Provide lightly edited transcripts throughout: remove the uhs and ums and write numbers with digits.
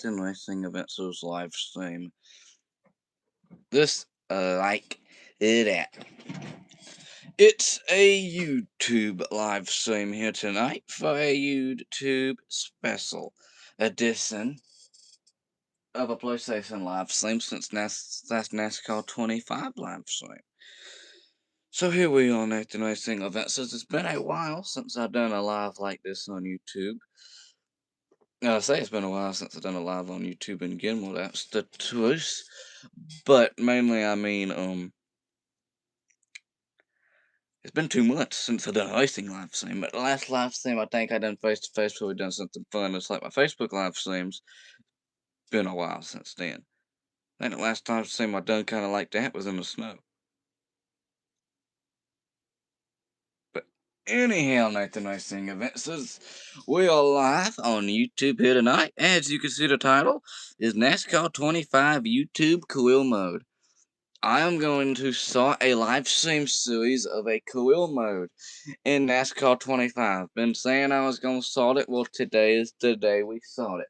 Nathan Racing Events live stream. This like it at. It's a YouTube live stream here tonight for a YouTube special edition of a PlayStation live stream since that's NASCAR 25 live stream. So here we are, Nathan Racing Events. It's been a while since I've done a live like this on YouTube. I say it's been a while since I've done a live on YouTube again. Well, that's the truth. But mainly, I mean, it's been 2 months since I've done a racing live stream. But the last live stream I think I done face to face where we done something fun. It's like my Facebook live streams. Been a while since then. I think the last time stream I done kind of like that was in the snow. But anyhow, Nathan Racing Events, we are live on YouTube here tonight. As you can see, the title is NASCAR 25 YouTube Career Mode. I am going to start a live stream series of a career mode in NASCAR 25. Been saying I was going to start it. Well, today is the day we start it.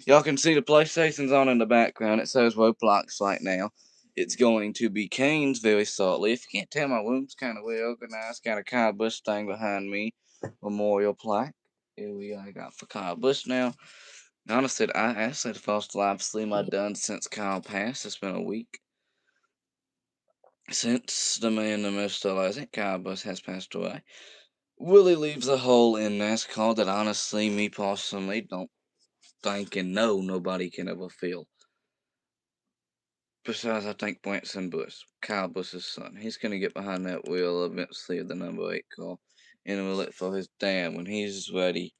Y'all can see the PlayStation's on in the background. It says Roblox right now. It's going to be Canes very shortly. If you can't tell, my room's kind of well organized. Got a Kyle Busch thing behind me. Memorial plaque. Here we are. I got for Kyle Busch now. Honestly, I actually the first live stream I've done since Kyle passed. It's been a week. Since the man, the myth, I think Kyle Busch has passed away, Willie leaves a hole in NASCAR that honestly, me personally, don't think and know nobody can ever fill. Besides, I think Branson Busch, Kyle Busch's son, he's going to get behind that wheel eventually of the number 8 car and will it for his dad when he's ready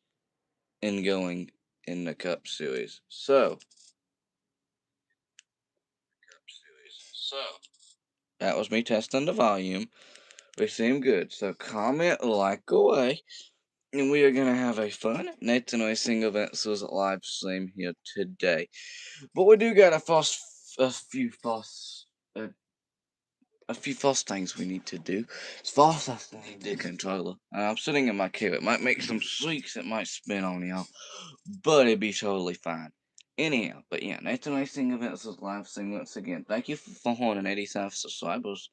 and going in the Cup Series. So, that was me testing the volume. We seem good. So, comment, like away. And we are going to have a fun Nathan Racing Events live stream here today. But we do got a few false things we need to do. As fast as I need the controller. I'm sitting in my queue. It might make some squeaks. It might spin on y'all. But it'd be totally fine. Anyhow, but yeah, Nathan Racing Events live stream once again. Thank you for 485 subscribers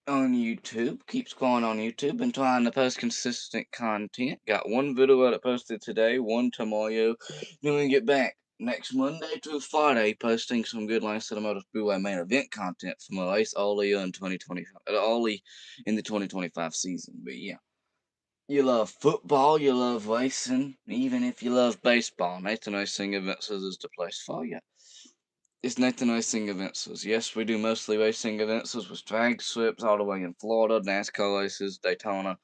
on YouTube. Keep scrolling on YouTube and trying to post consistent content. Got one video that posted today, one tomorrow. Then we get back next Monday through Friday posting some good Lance Automotive Speedway main event content from a race early in 2025, early in the 2025 season. But yeah. You love football, you love racing, even if you love baseball, Nathan Racing Events is the place for you. It's Nathan Racing Events. Yes, we do mostly racing events with drag strips all the way in Florida, NASCAR races, Daytona.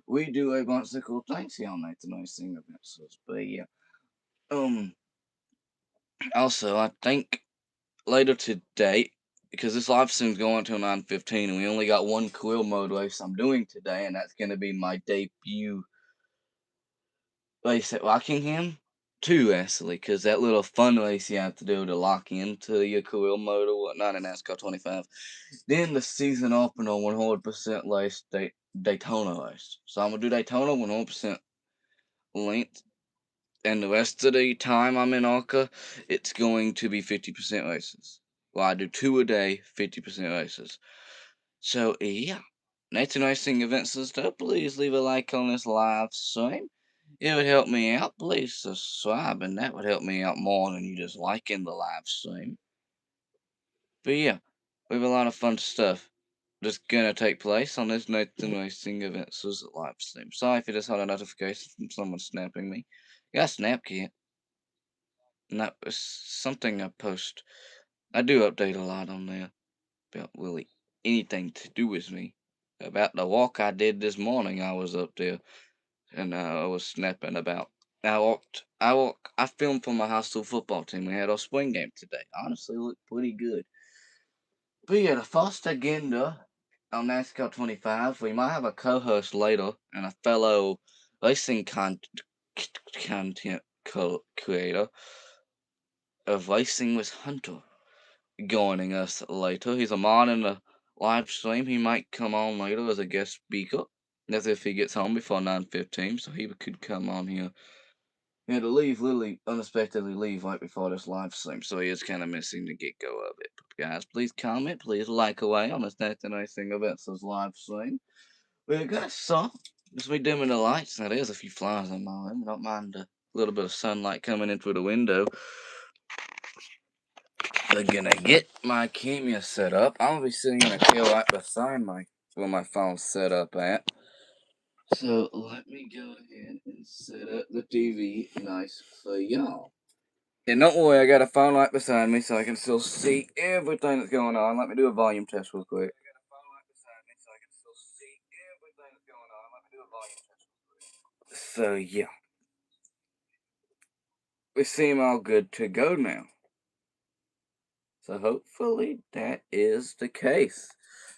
We do a bunch of cool things here on Nathan Racing Events. But yeah. Also, I think later today, because this live stream's going until 9:15, and we only got one career mode race I'm doing today, and that's going to be my debut race at Rockingham. Two, actually, because that little fun race you have to do to lock into your career mode or whatnot in NASCAR 25. Then the season opener 100% race Daytona race. So I'm going to do Daytona 100% length. And the rest of the time I'm in ARCA, it's going to be 50% races. Well, I do 2 a day, 50% races. So, yeah. Nathan Racing Events and stuff, please leave a like on this live stream. It would help me out. Please subscribe, and that would help me out more than you just liking the live stream. But yeah, we have a lot of fun stuff that's gonna take place on this Nathan Racing Events live stream. Sorry if you just had a notification from someone snapping me. Got a snap kit. And that was something I post. I do update a lot on there about really anything to do with me. About the walk I did this morning, I was up there and I was snapping about. I filmed for my high school football team. We had our spring game today. Honestly, looked pretty good. But yeah, the first agenda on NASCAR 25, we might have a co-host later and a fellow racing content creator of Racing with Hunter joining us later. He's a mod in the live stream. He might come on later as a guest speaker. That's if he gets home before 9:15, so he could come on here He had to leave, literally unexpectedly leave right before this live stream, so he is kind of missing the get-go of it. But guys, please comment, please like away on this Nathan Racing Events' live stream. We're gonna start as we dimming the lights. Now there's a few flies in my room. I don't mind a little bit of sunlight coming in through the window. We're gonna get my camera set up. I'm gonna be sitting in a chair right beside where my phone's set up at. So let me go ahead and set up the TV nice for y'all. And don't worry, I got a phone right beside me so I can still see everything that's going on. Let me do a volume test real quick. So yeah, we seem all good to go now. So hopefully that is the case.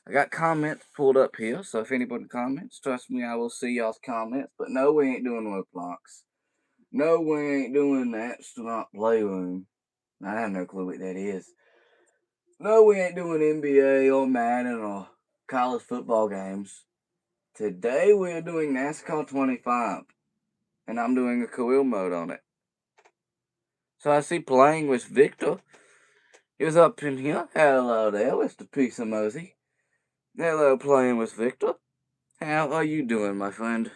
I got comments pulled up here, so if anybody comments, trust me, I will see y'all's comments. But no, we ain't doing Roblox. No, we ain't doing that. It's not Playroom. I have no clue what that is. No, we ain't doing NBA or Madden or college football games. Today we are doing NASCAR 25, and I'm doing a career mode on it. So I see playing with Victor. He was up in here. Hello there, Mr. Piece of Mosey. Hello, playing with Victor. How are you doing, my friend?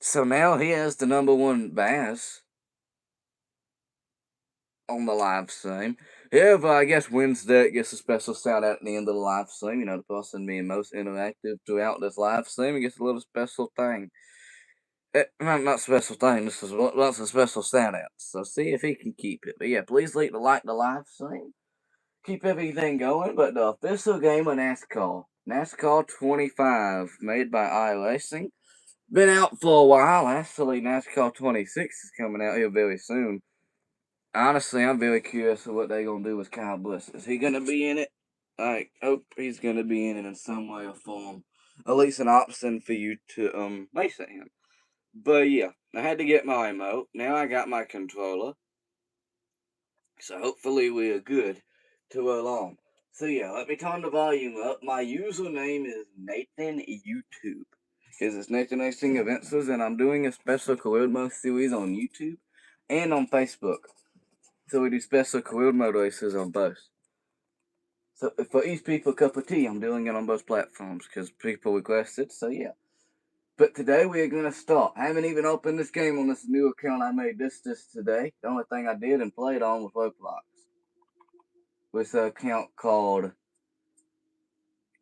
So now he has the #1 bass on the live stream. Whoever, I guess, wins that gets a special shout out at the end of the live stream. You know, the person being most interactive throughout this live stream gets a little special thing. Not special thing, this is lots of special shout outs. So see if he can keep it. But yeah, please like the live stream. Keep everything going. But the official game of NASCAR, NASCAR 25, made by iRacing. Been out for a while. Actually, NASCAR 26 is coming out here very soon. Honestly, I'm very curious of what they're going to do with Kyle Busch. Is he going to be in it? I hope he's going to be in it in some way or form. At least an option for you to race at him. But yeah, I had to get my remote. Now I got my controller. So hopefully we are good to roll on. So yeah, let me turn the volume up. My username is Nathan YouTube. Because it's Nathan Racing Events, and I'm doing a special career mode series on YouTube and on Facebook. So we do special career mode races on both. So for each people cup of tea, I'm doing it on both platforms because people requested. So yeah. But today we are going to start. I haven't even opened this game on this new account I made this today. The only thing I did and played on was Roblox. With an account called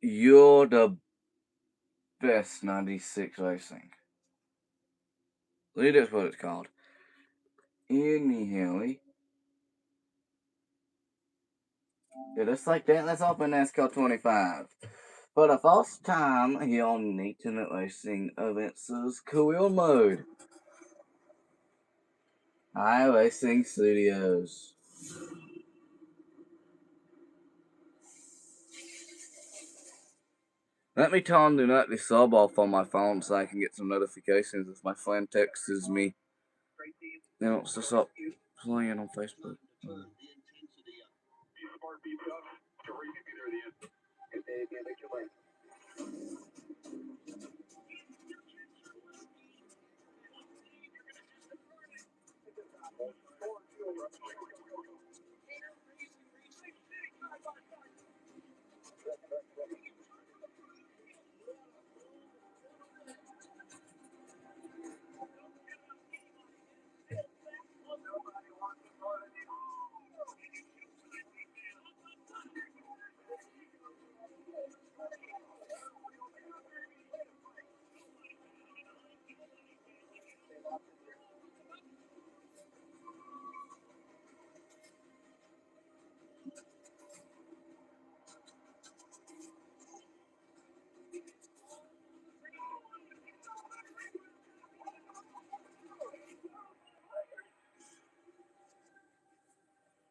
You're the Best 96 Racing. That's what it's called. Anyhow, yeah, just like that, let's open NASCAR 25. For the first time here on Nathan Racing Events' career mode. iRacing Studios. Let me turn do not disturb off on my phone so I can get some notifications if my friend texts me. Then wants to stop playing on Facebook.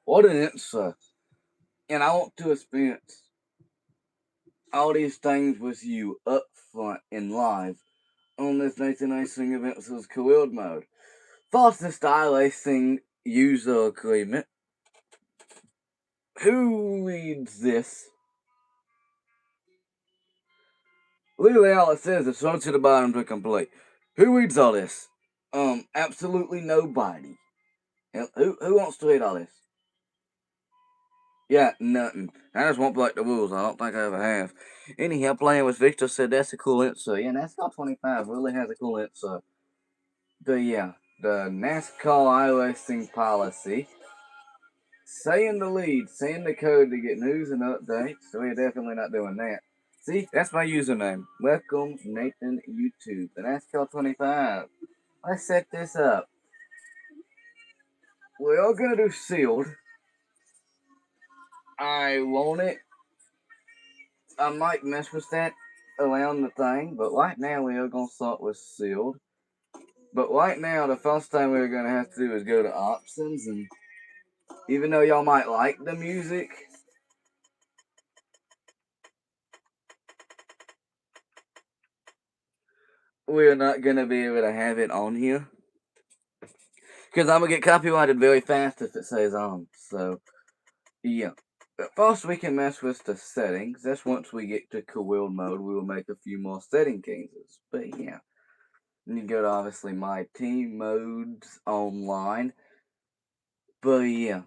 What an answer. And I want to experience all these things with you up front and live on this Nathan Racing Events' career mode. Fastest style racing user agreement. Who reads this? Literally all it says is front to the bottom to complete. Who reads all this? Absolutely nobody. Who wants to read all this? Yeah, nothing. I just won't break the rules. I don't think I ever have. Anyhow, playing with Victor said that's a cool insert. Yeah, NASCAR 25 really has a cool insert. But yeah, the NASCAR iRacing policy. Stay in the lead, saying the code to get news and updates. So we're definitely not doing that. See, that's my username. Welcome, Nathan YouTube. The NASCAR 25. Let's set this up. We're all gonna do sealed. I want it. I might mess with that around the thing, but right now we are gonna start with sealed. But right now, the first thing we're gonna have to do is go to options, and even though y'all might like the music, we're not gonna be able to have it on here. Because I'm gonna get copyrighted very fast if it says on. So, yeah. But first, we can mess with the settings. That's once we get to career mode, we will make a few more setting changes. But yeah. You go to obviously my team modes online. But yeah.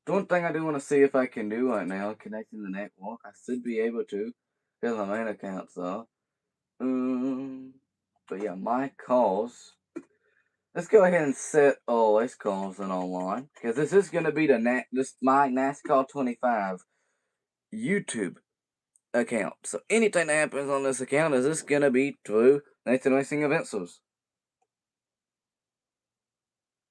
The one thing I do want to see if I can do right now, connecting the network, I should be able to. Because my main accounts are. But yeah, my calls. Let's go ahead and set always calls in online. Because this is going to be my NASCAR 25 YouTube account. So anything that happens on this account is this going to be through Nathan Racing Events.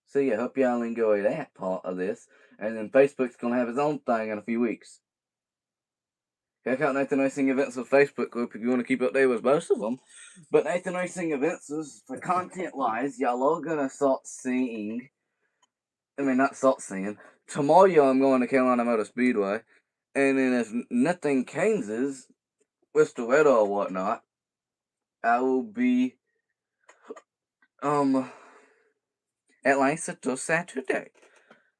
So yeah, hope y'all enjoy that part of this. And then Facebook's going to have its own thing in a few weeks. Check out Nathan Racing Events' Facebook group if you want to keep updated with both of them. But Nathan Racing Events, for content wise, y'all are going to start seeing. I mean, not start seeing. Tomorrow I'm going to Carolina Motor Speedway. And then if nothing changes with the weather or whatnot, I will be at Lancer till Saturday.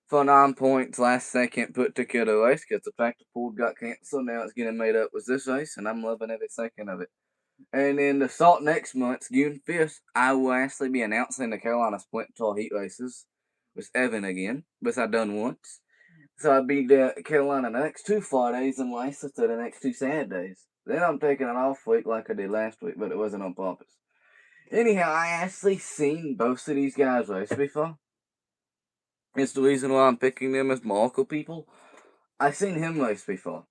For 9 points last second put together race because the practice pool got cancelled. Now it's getting made up with this race, and I'm loving every second of it. And then the start next month, June 5th, I will actually be announcing the Carolina Sprint Tour Heat races with Evan again, which I've done once. So I'll be there at Carolina the next 2 Fridays and Leicester the next 2 Saturdays. Then I'm taking an off week like I did last week, but it wasn't on purpose. Anyhow, I actually seen both of these guys race before. It's the reason why I'm picking them as my local people. I've seen him race before.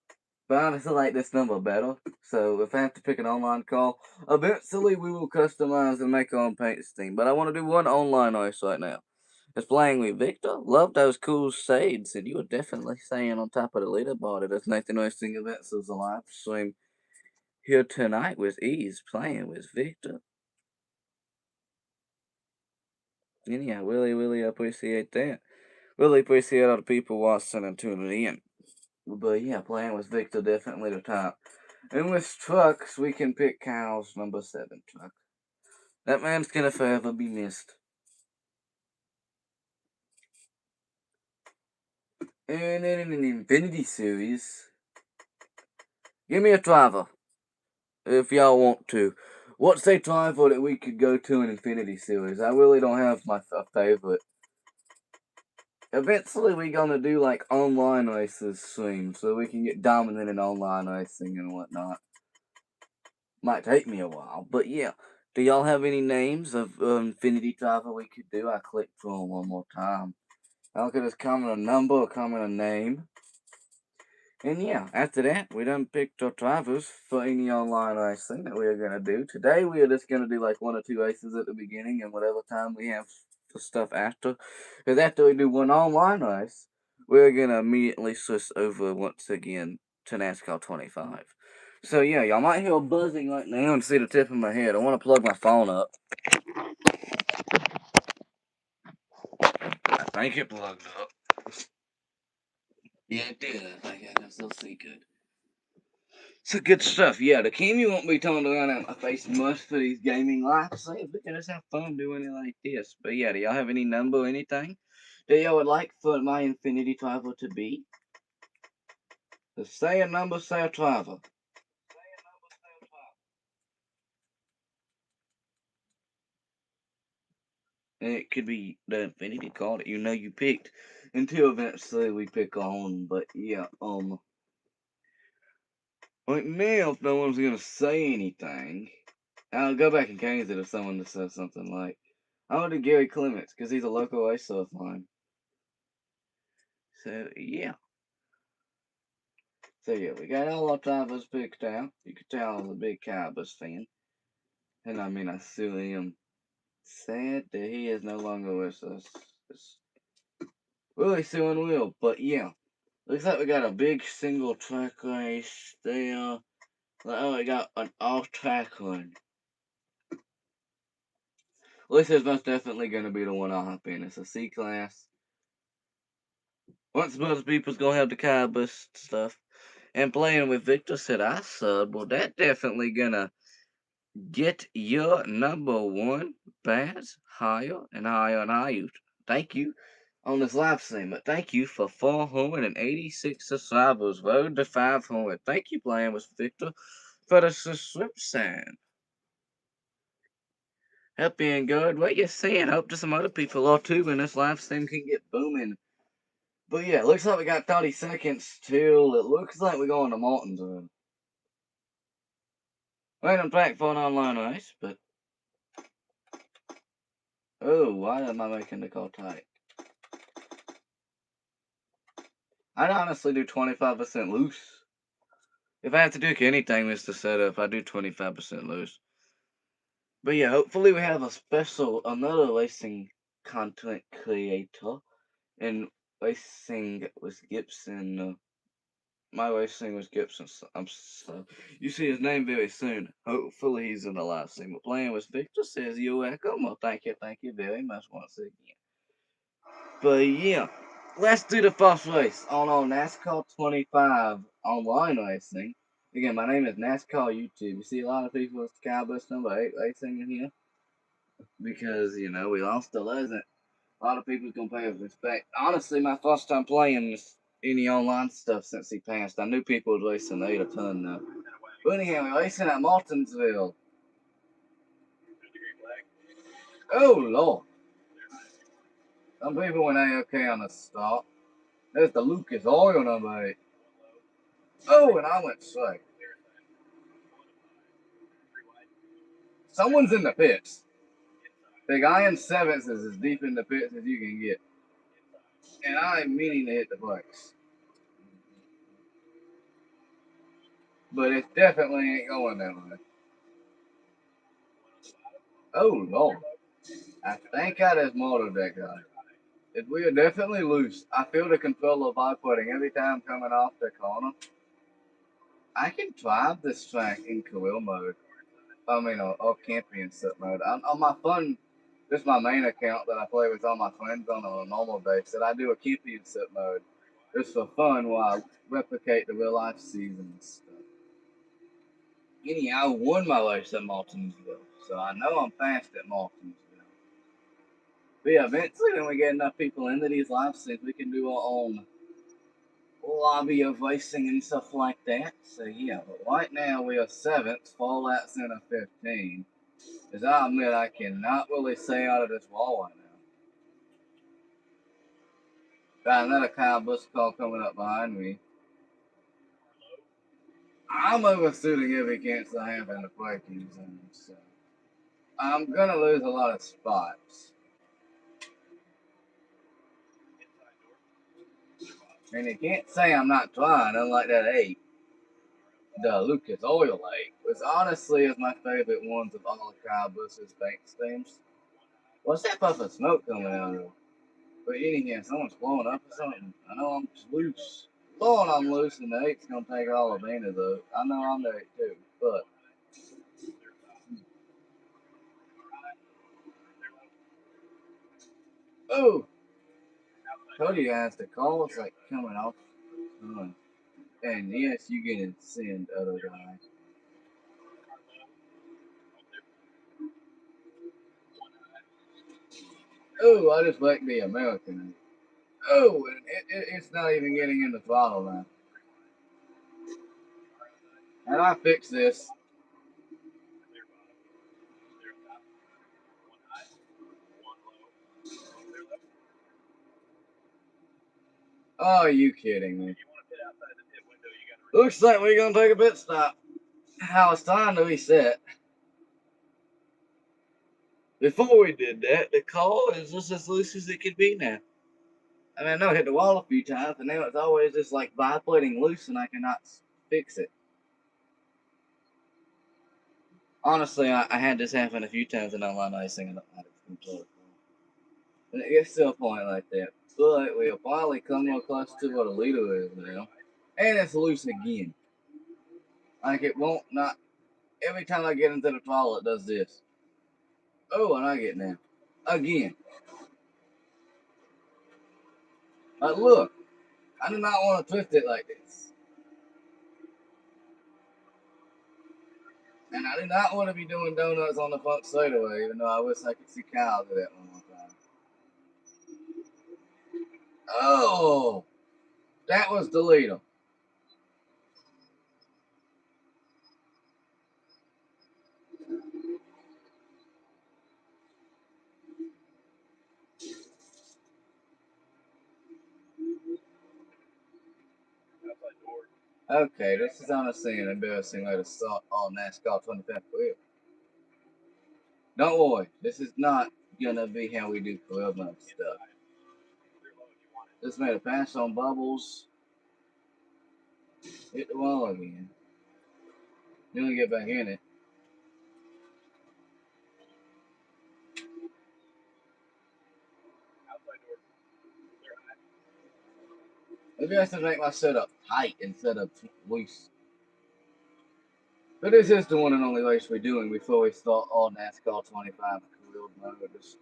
But I honestly like this number better. So if I have to pick an online call, eventually we will customize and make our own paint scheme. But I want to do one online race right now. It's playing with Victor. Love those cool shades. And you were definitely staying on top of the leaderboard. That's Nathan Racing Events is a live stream here tonight with Ease playing with Victor. And yeah, really appreciate that. Really appreciate all the people watching and tuning in. But yeah, playing with Victor definitely the top. And with trucks, we can pick Kyle's number 7 truck. That man's gonna forever be missed. And in an Infinity Series, give me a driver if y'all want to. What's a driver that we could go to in Infinity Series? I really don't have a favorite. Eventually, we're gonna do like online races soon, so we can get dominant in online racing and whatnot. Might take me a while, but yeah. Do y'all have any names of Infinity driver we could do? I clicked through them one more time. I could just comment a number or comment a name. And yeah, after that, we done picked our drivers for any online racing that we are going to do. Today, we are just going to do like 1 or 2 races at the beginning and whatever time we have for stuff after. Because after we do one online race, we're going to immediately switch over once again to NASCAR 25. So yeah, y'all might hear a buzzing right now and see the tip of my head. I want to plug my phone up. I think it plugged up. Yeah, it did. I think I can still see good. So good stuff. Yeah, the camera won't be turned around at my face much for these gaming live streams. We can just have fun doing it like this. But yeah, do y'all have any number or anything that y'all would like for my Infinity Driver to be? Just say a number, say a driver. And it could be the infinity card that you know you picked until eventually we pick on. But yeah, like now, if no one's gonna say anything, I'll go back and change it if someone just says something like, I want to do Gary Clements because he's a local ice of mine. So yeah. So yeah, we got all our Tabas picked out. You can tell I was a big Cowboys fan. And I mean, I still am sad that he is no longer with us. It's really soon will, but yeah. Looks like we got a big single track race there. Oh, we got an off track one. This is most definitely going to be the one I'll hop in. It's a C class. Once most people's going to have the Cowboys stuff. And playing with Victor said I sub. Well, that definitely going to get your number one badge higher and higher and higher. Thank you on this live stream, but thank you for 486 subscribers. Road to 500. Thank you, playing with Victor, for the subscription. Hope you enjoyed what you're seeing. Hope to some other people are too, and this live stream can get booming. But yeah, looks like we got 30 seconds till it looks like we're going to Martinsville. Random track for an online race, but oh, why am I making the call tight? I'd honestly do 25% loose. If I have to do anything with the setup, I do 25% loose. But yeah, hopefully we have another racing content creator, and racing with Gibson. My racing with Gibson. So you see his name very soon. Hopefully he's in the live stream. But playing with Victor says you're welcome. Well, thank you very much once again. But yeah, let's do the first race on our NASCAR 25 online racing. Again, my name is NASCAR YouTube. You see a lot of people with Cowboys number 8 racing in here because, you know, we lost the legend. A lot of people can pay with respect. Honestly, my first time playing any online stuff since he passed. I knew people would racing 8 a ton though. But anyhow, we're racing at Martinsville. Oh, Lord. Some people went A-OK on the start. There's the Lucas Oil number 8. Oh, and I went straight. Someone's in the pits. The guy in 7th is as deep in the pits as you can get. And I'm meaning to hit the brakes. But it definitely ain't going that way. Oh, Lord. I think I just motored that guy. We are definitely loose. I feel the controller vibrating every time coming off the corner. I can drive this track in career mode. I mean, or championship mode. On my fun, this is my main account that I play with all my friends on a normal basis. I do a championship mode just for fun while I replicate the real life seasons stuff. Anyhow, I won my race at Martinsville, so I know I'm fast at Martinsville. But yeah, eventually when we get enough people into these live streams, we can do our own lobby of racing and stuff like that. So yeah, but right now we are 7th, 4 laps in a 15. As I admit, I cannot really say out of this wall right now. Got another Cowboys call coming up behind me. I'm overshooting every chance I have in the braking zone, so I'm gonna lose a lot of spots. And you can't say I'm not trying, unlike that 8. The Lucas Oil 8, which honestly is my favorite ones of all the Cowboys' bank steams. What's that puff of smoke coming out of? But anyhow, someone's blowing up or something. I know I'm loose. Lord, I'm loose, and the 8's gonna take all advantage of it. I know I'm the 8 too, but. Oh! Told you guys the call is like coming off. And yes, you get to send other guys. Oh, I just like the American. Oh, and it's not even getting in the throttle now. And I fixed this. Oh, are you kidding me? Looks like we're gonna take a pit stop. How it's time to reset. Before we did that, the car is just as loose as it could be now. I mean, I know I hit the wall a few times, and now it's always just like vibrating loose, and I cannot fix it. Honestly, I had this happen a few times in online racing, and I don't know how to control it. And it gets to a point like that. But we'll finally come real close to what a leader is now. And it's loose again. Like it won't not. Every time I get into the throttle, it does this. Oh, and I get now. Again. Like, look. I do not want to twist it like this. And I do not want to be doing donuts on the front straightaway, even though I wish I could see Kyle do that one more time. Oh! That was the leader. Okay, this is honestly an embarrassing way to start all NASCAR 25 career. Don't worry, this is not gonna be how we do career mode stuff. Just made a pass on bubbles. Hit the wall again. Then we get back in it. Maybe I have to make my setup tight instead of loose. But this is the one and only race we're doing before we start all NASCAR 25 career mode.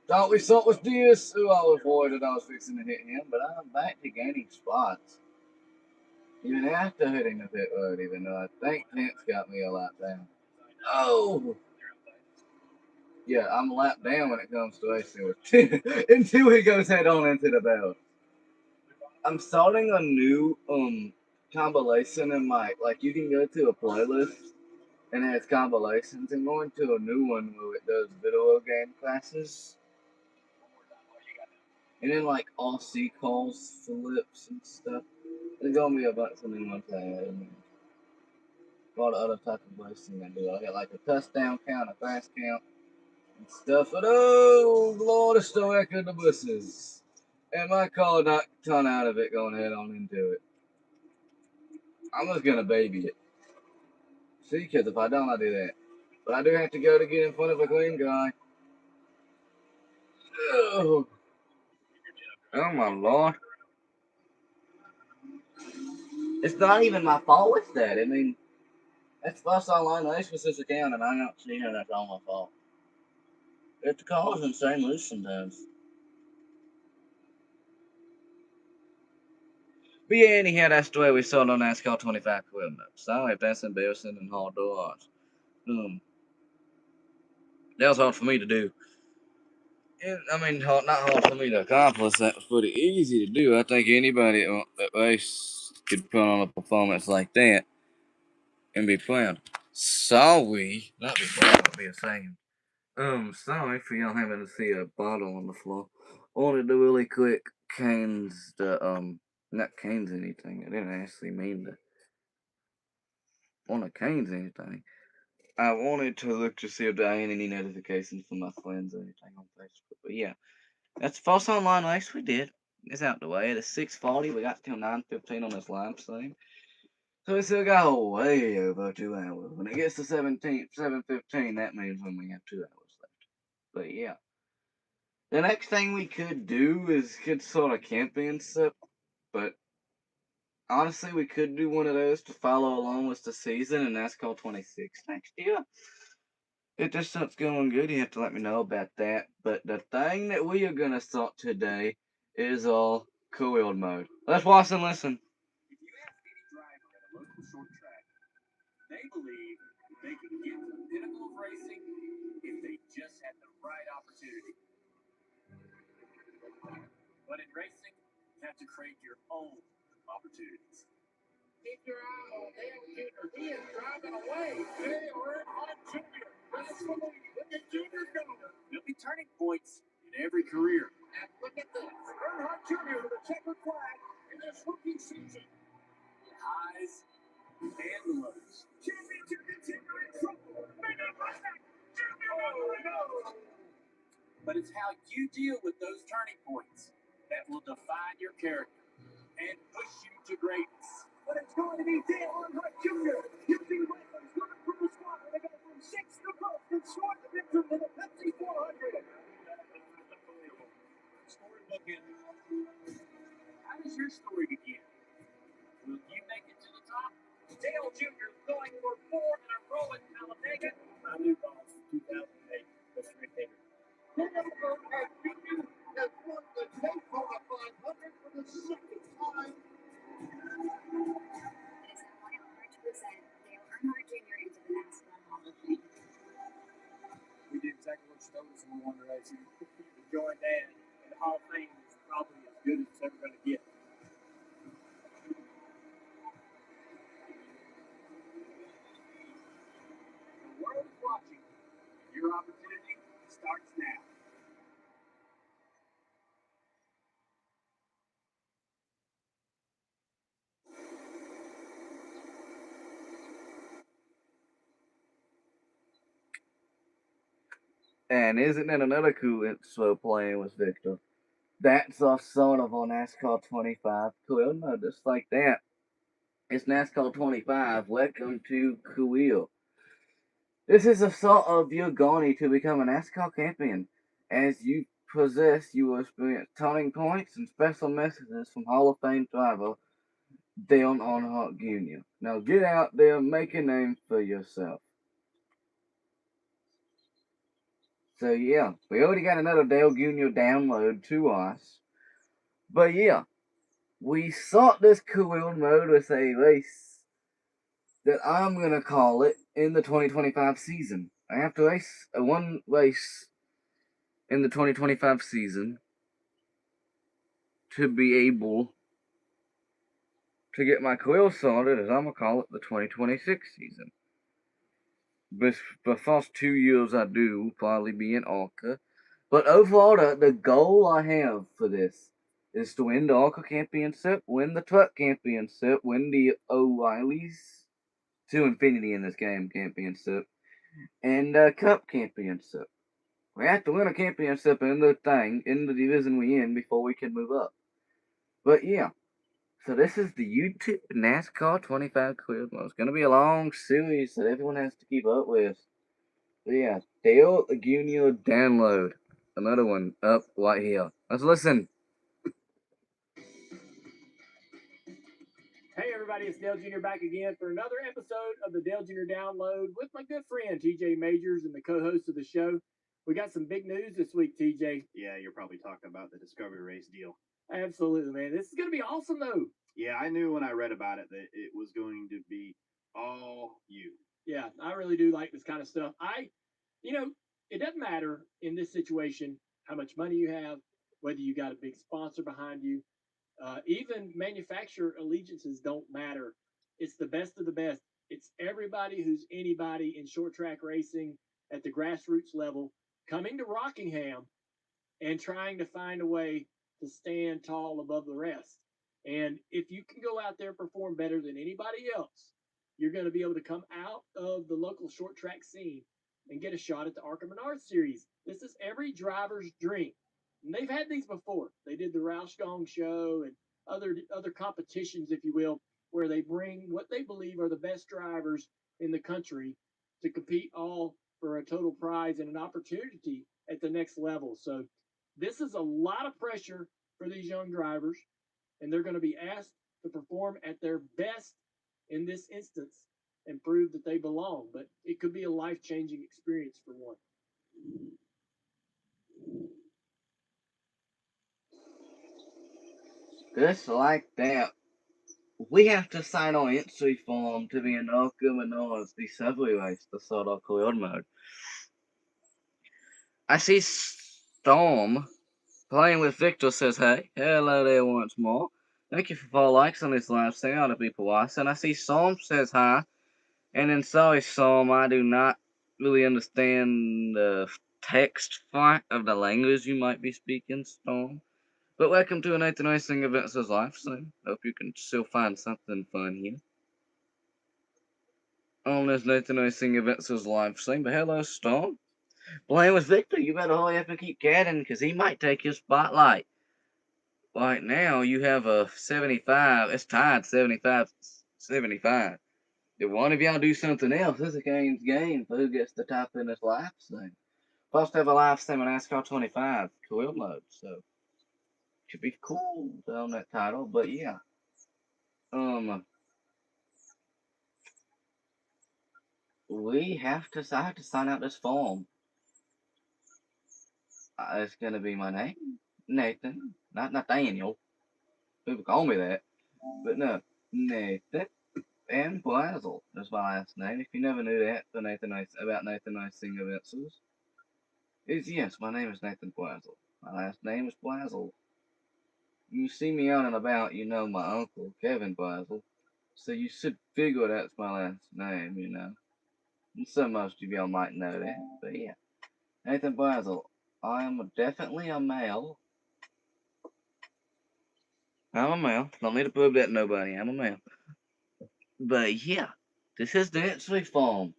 Thought we saw was this. Ooh, I was worried that I was fixing to hit him, but I'm back to gaining spots. Even after hitting the pit road, even though I think Kent's got me a lap down. Oh! Yeah, I'm a lap down when it comes to racing with until he goes head on into the bell. I'm starting a new compilation in my like you can go to a playlist and it has compilations and going to a new one where it does video game classes. And then like all C calls, flips and stuff. There's gonna be a bunch of new ones I add in there. All the other type of racing I do. I got like a touchdown count, a fast count, and stuff. But oh Lord, it's still echoing the buses. And my car knocked a ton out of it going head on into it. I'm just gonna baby it. See, because if I don't, I do that. But I do have to go to get in front of a clean guy. Oh, oh my Lord. It's not even my fault with that. I mean, that's the first online race with this account, and I don't see how that's all my fault. If the car is insane loose sometimes. But yeah, anyhow, that's the way we sold on NASCAR 25 equipment. Sorry if that's embarrassing and hard to watch. That was hard for me to do. And, I mean, not hard for me to accomplish. That was pretty easy to do. I think anybody that race could put on a performance like that and be proud. Sorry, not be proud, but be ashamed. Sorry for y'all having to see a bottle on the floor. I wanted to really quick canes the not canes anything. I didn't actually mean to want to canes anything. I wanted to look to see if there ain't any notifications from my friends or anything on Facebook. But yeah, that's the first online race we did. It's out the way. It's 6:40. We got till 9:15 on this live stream. So we still got way over 2 hours. When it gets to 7:15, that means when we have 2 hours left. But yeah. The next thing we could do is get sort of camping stuff. But honestly, we could do one of those to follow along with the season, and that's called 26 next year. If this stuff's going good, you have to let me know about that. But the thing that we are going to start today is all coiled mode. Let's watch and listen. If you ask any driver at a local short track, they believe they can get to the pinnacle of racing if they just had the right opportunity. But in racing, you have to create your own opportunities. Keep your eye on Dale Jr. He is driving away. Dale Earnhardt Jr. Look at Jr. go. There'll be turning points in every career. And look at this. Earnhardt Jr. with a checkered flag. And there's Lows. Championship contender in trouble. Oh, no. But it's how you deal with those turning points that will define your character and push you to greatness. But it's going to be Dale Earnhardt Jr. UP Wrestlers running from the squad. They go from 6th to 1st and short the victory to the Pepsi 400. Unbelievable. Storybook ending. How does your story begin? Will you make it to the top? Dale Jr. going for 4 in a row at Talladega. My new boss, 2008. That's Rick Hager. Dale Earnhardt Jr. has won the Daytona 500 for the second time. It is an honor to present Dale Earnhardt Jr. into the NASCAR Hall of Fame. We did exactly what you told us when we won the race. To join Dan in the Hall of Fame is probably as good as it's ever going to get. The world is watching. Your opportunity starts now. And isn't it another cool intro playing with Victor? That's our son of our NASCAR 25 Kuil. No, just like that. It's NASCAR 25. Welcome to Kuil. This is a sort of your journey to become a NASCAR champion. As you possess, you will experience turning points and special messages from Hall of Fame driver Dale Earnhardt Jr. Now get out there and make a name for yourself. So yeah, we already got another Dale Jr. download to us. But yeah, we sought this cool mode with a race that I'm gonna call it in the 2025 season. I have to race one race in the 2025 season to be able to get my career started, as I'm gonna call it, the 2026 season. But the first 2 years I do will probably be in ARCA. But overall, the goal I have for this is to win the ARCA Championship, win the Truck Championship, win the O'Reilly's to Infinity in this game Championship, and Cup Championship. We have to win a championship in the division we in before we can move up. But yeah, so this is the YouTube NASCAR 25 Career Mode. It's going to be a long series that everyone has to keep up with. But yeah, Dale Jr. download. Another one up right here. Let's listen. Hey everybody, it's Dale Jr. back again for another episode of the Dale Jr. Download with my good friend TJ Majors and the co-host of the show. We got some big news this week, TJ. Yeah, you're probably talking about the Discovery Race deal. Absolutely, man. This is going to be awesome, though. Yeah, I knew when I read about it that it was going to be all you. Yeah, I really do like this kind of stuff. It doesn't matter in this situation how much money you have, whether you got a big sponsor behind you. Even manufacturer allegiances don't matter. It's the best of the best. It's everybody who's anybody in short track racing at the grassroots level coming to Rockingham and trying to find a way to stand tall above the rest. And if you can go out there and perform better than anybody else, you're going to be able to come out of the local short track scene and get a shot at the ARCA Menard Series. This is every driver's dream. And they've had these before. They did the Roush Gong Show and other competitions, if you will, where they bring what they believe are the best drivers in the country to compete all for a total prize and an opportunity at the next level. So this is a lot of pressure for these young drivers, and they're going to be asked to perform at their best in this instance and prove that they belong. But it could be a life-changing experience for one. Just like that, we have to sign our entry form to be an ARCA Menards Discovery Race to start our career mode. I see Storm playing with Victor says, hey, hello there once more. Thank you for 4 likes on this live stream, other people watching. I see Storm says hi. And then sorry, Storm, I do not really understand the text font of the language you might be speaking, Storm. But welcome to an Nathan Racing Events live stream. Hope you can still find something fun here. on this Nathan Racing Events live stream. But hello, Storm. Playing with Victor, you better hurry up and keep catting, because he might take your spotlight. Right now, you have a 75. It's tied 75. If one of y'all do something else, this is a game for who gets the top in this live stream. Plus, have a live stream on NASCAR 25 career mode, so should be cool to own that title. But yeah, we have to. I have to sign out this form. It's gonna be my name, Nathan, not Nathaniel. People call me that, but no, Nathan and Blazel is my last name. If you never knew that, about Nathan Racing Events is yes, my name is Nathan Blazel. My last name is Blazel. You see me out and about, you know my uncle, Kevin Blazel. So you should figure that's my last name, you know. And so most of y'all might know that, but yeah. Nathan Blazel. I am definitely a male. I'm a male. Don't need to prove that to nobody. I'm a male. But yeah, this is the entry form.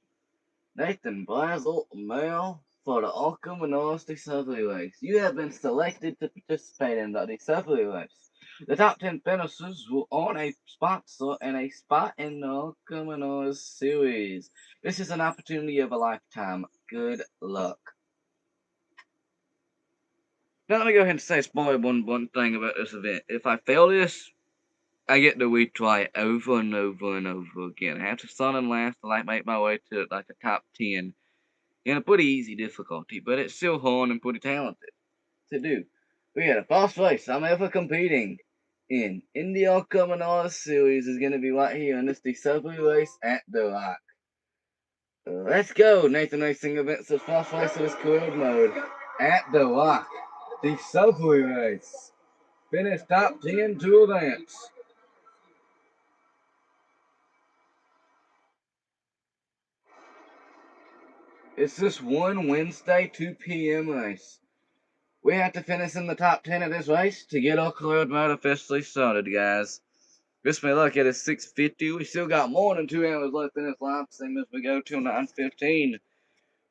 Nathan Blazel, male, for the Occam and Honesty Subway Race. You have been selected to participate in the Subway Race. The top 10 finishers will earn a sponsor and a spot in the Occam and Honesty Series. This is an opportunity of a lifetime. Good luck. Now let me go ahead and spoil one thing about this event. If I fail this, I get to retry it over and over and over again. I have to start and last till I make my way to like the top 10 in a pretty easy difficulty, but it's still hard and pretty talented to do. We had a first race I'm ever competing in the upcoming series is going to be right here in this Subway race at the Rock. Let's go, Nathan Racing Events, the first race of this career mode at the Rock. The Subway race. Finish top 10 to advance. It's this one Wednesday 2 p.m. race. We have to finish in the top 10 of this race to get our career mode officially started, guys. Wish me luck at 6:50. We still got more than 2 hours left in this live stream as we go till 9:15.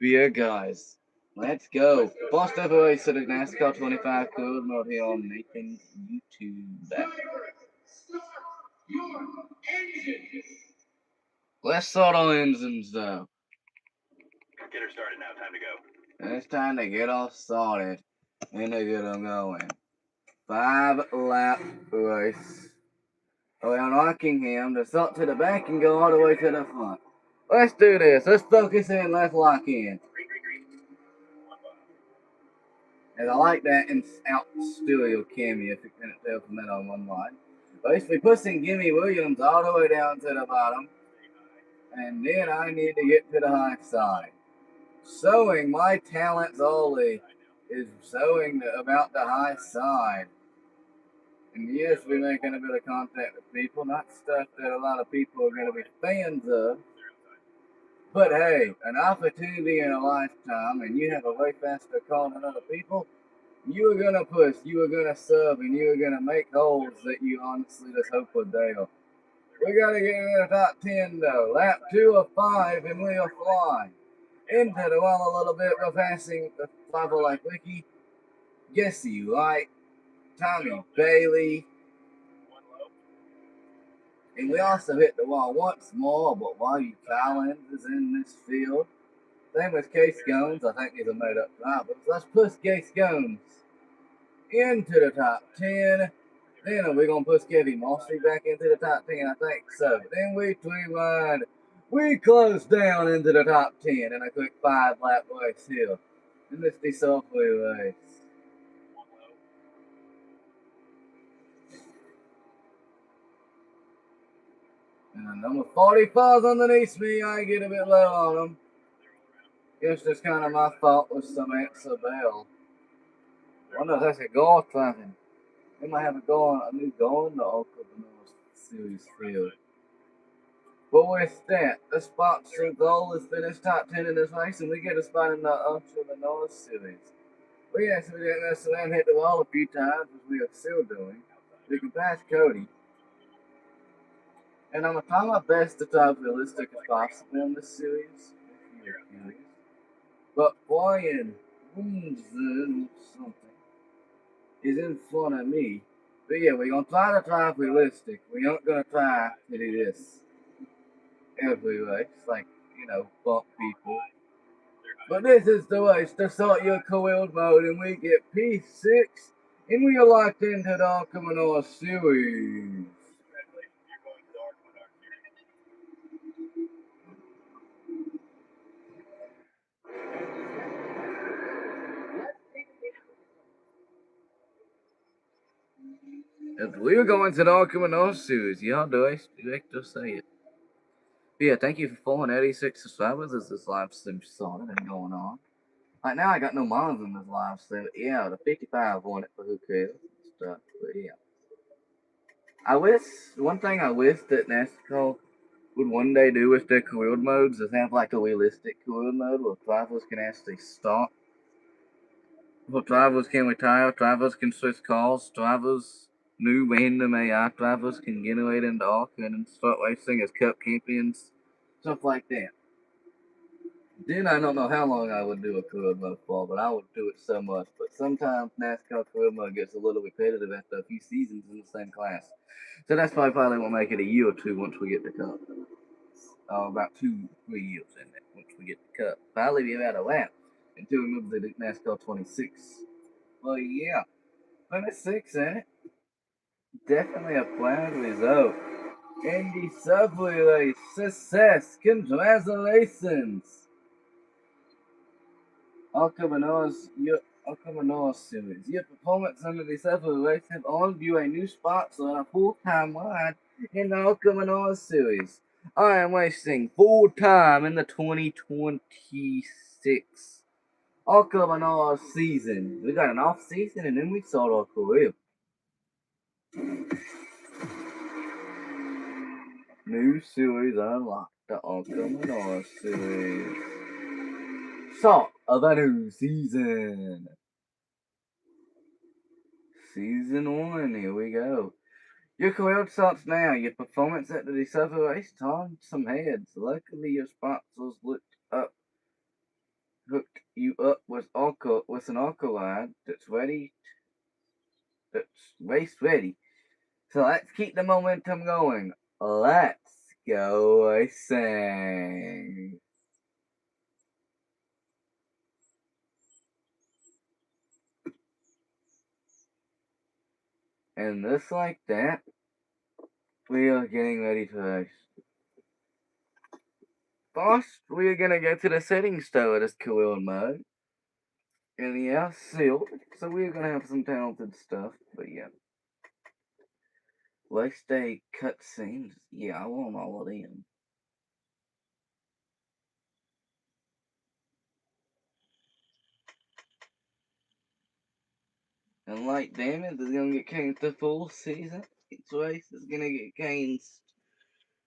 Yeah, guys. Let's go. First ever race of the NASCAR 25 career mode here on Nathan's YouTube. Let's start our engines, though. Get her started now. Time to go. It's time to get all started and to get them going. 5-lap race around Rockingham to start to the back and go all the way to the front. Let's do this. Let's focus in. Let's lock in. And I like that in out stereo cameo, if you couldn't tell from that on one line. Basically pushing Gimme Williams all the way down to the bottom. And then I need to get to the high side. Showing my talents only is showing about the high side. And yes, we're making a bit of contact with people, not stuff that a lot of people are going to be fans of. But hey, an opportunity in a lifetime, and you have a way faster car than other people, you are going to push, you are going to sub, and you are going to make holes that you honestly just hope would fail. We got to get in the top 10 though. Lap 2 of 5, and we are flying. Into the wall a little bit, we're passing the level like Wiki. Jesse Light, Tommy Bailey. And we also hit the wall once more, but Wally Collins is in this field. Same as Case Gomes. I think he's a made up driver. So let's push Case Gomes into the top 10. Then are we going to push Kevin Mossy back into the top 10? I think so. Then we rewind. We close down into the top 10 in a quick 5-lap race here in this Subway race. And number 45's underneath me. I get a bit low on him. Guess that's kind of my fault with Samantha Bell. I wonder if that's a golf tracking. They might have a new goal in the Oklahoma Series field. But with that, the sponsor goal is finish top 10 in this race, and we get a spot in the Oklahoma Series. We actually didn't mess around, hit the wall a few times, as we are still doing. We can pass Cody. And I'm gonna try my best to try realistic as possible in this series. If you're curious. But Brian Winston something is in front of me. But yeah, we're gonna try to drive realistic. We aren't gonna try to do this every race, like, bump people. But this is the race to start your coiled mode, and we get P6, and we are locked into the Arkamanor series. As we're going to the Arkamanor series, y'all director say it. But yeah, thank you for following 86 subscribers as this live stream started and going on. Right now, I got no mods in this live stream. Yeah, the 55 won it for who cares and stuff. But yeah. One thing I wish that NASCAR would one day do with their career modes is have like a realistic career mode where drivers can actually start. Where drivers can retire, drivers can switch cars, new random AI drivers can generate into ARC and start racing as Cup champions, stuff like that. Then I don't know how long I would do a career mode for, but I would do it so much. But sometimes NASCAR career mode gets a little repetitive after a few seasons in the same class. So that's why I probably won't make it a year or two once we get the cup. About 2-3 years in it once we get the cup. Probably be about a lap until we move to the NASCAR 26. Well, yeah, 26 in it. Definitely a planned result. Indy Subway Race success. Congratulations. Alcamanos series. Your performance under the Subway Race have earned you a new spot on a full-time ride in the Alcamanos series. I am racing full-time in the 2026 Alcamanos season. We got an off-season and then we start our career. New series unlocked. The Alcamanos series. Start of a new season. Season 1, here we go. Your career starts now. Your performance at the December race turned some heads. Luckily, your sponsors hooked you up with an alkaline that's race ready. So let's keep the momentum going. Let's go racing. And just like that, we are getting ready to race. First, we are gonna go to the settings though of this career mode. And yeah, sealed. So we're gonna have some talented stuff, but yeah. Race day cutscenes. Yeah, I want all of them. And light damage is gonna get changed to full season. Each race is gonna get changed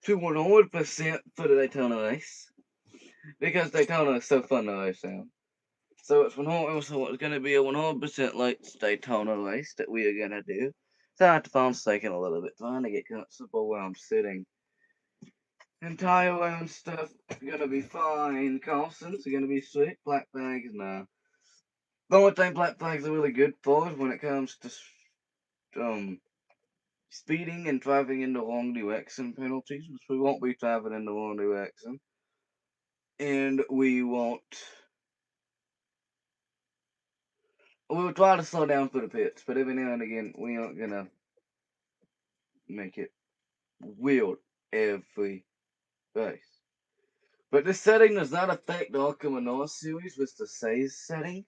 to 100% for the Daytona race. Because Daytona is so fun to race on. So it's gonna be a 100% light Daytona race that we are gonna do. So I have to find taking a little bit, trying to get comfortable where I'm sitting. Entire round stuff gonna be fine. Carlson's gonna be sweet. Black flags, nah. The only thing black flags are really good for is when it comes to speeding and driving into wrong direction penalties, which we won't be driving into wrong direction. And we'll try to slow down for the pits, but every now and again we aren't gonna make it weird every race. But this setting does not affect the Arkham North series with the save setting,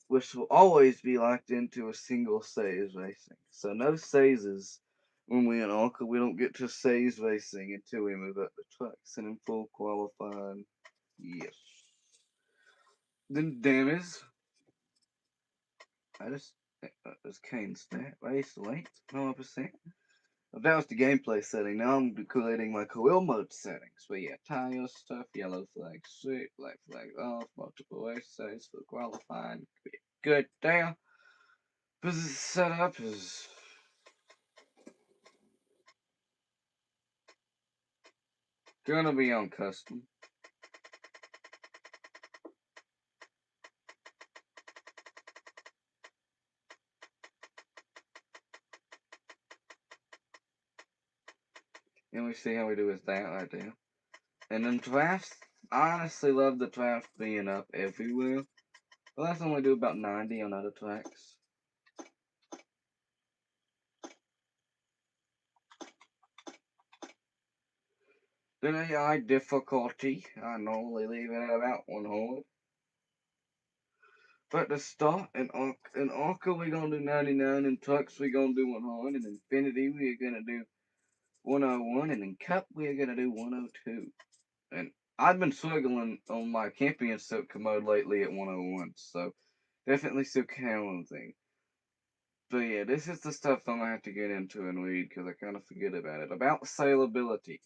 which will always be locked into a single saves racing. So no saves when we in Arca. We don't get to saves racing until we move up the trucks and in full qualifying. Yes. Then damage. I just Kane stat race length 100%. That was the gameplay setting. Now I'm calculating my career mode settings. But yeah, tire stuff, yellow flag straight, black flag off, multiple race saves for qualifying. Good there. This setup is Gonna be on custom. And we see how we do with that right there. And then drafts, I honestly love the draft being up everywhere. Well, let's only do about 90 on other tracks. Then AI difficulty, I normally leave it at about 100. But to start, in Arca we're gonna do 99, in Trucks we're gonna do 100, in Infinity we're gonna do 101, and in Cup we're gonna do 102. And I've been struggling on my championship commode lately at 101, so definitely still counting. But yeah, this is the stuff I'm gonna have to get into and read because I kind of forget about it. About saleability.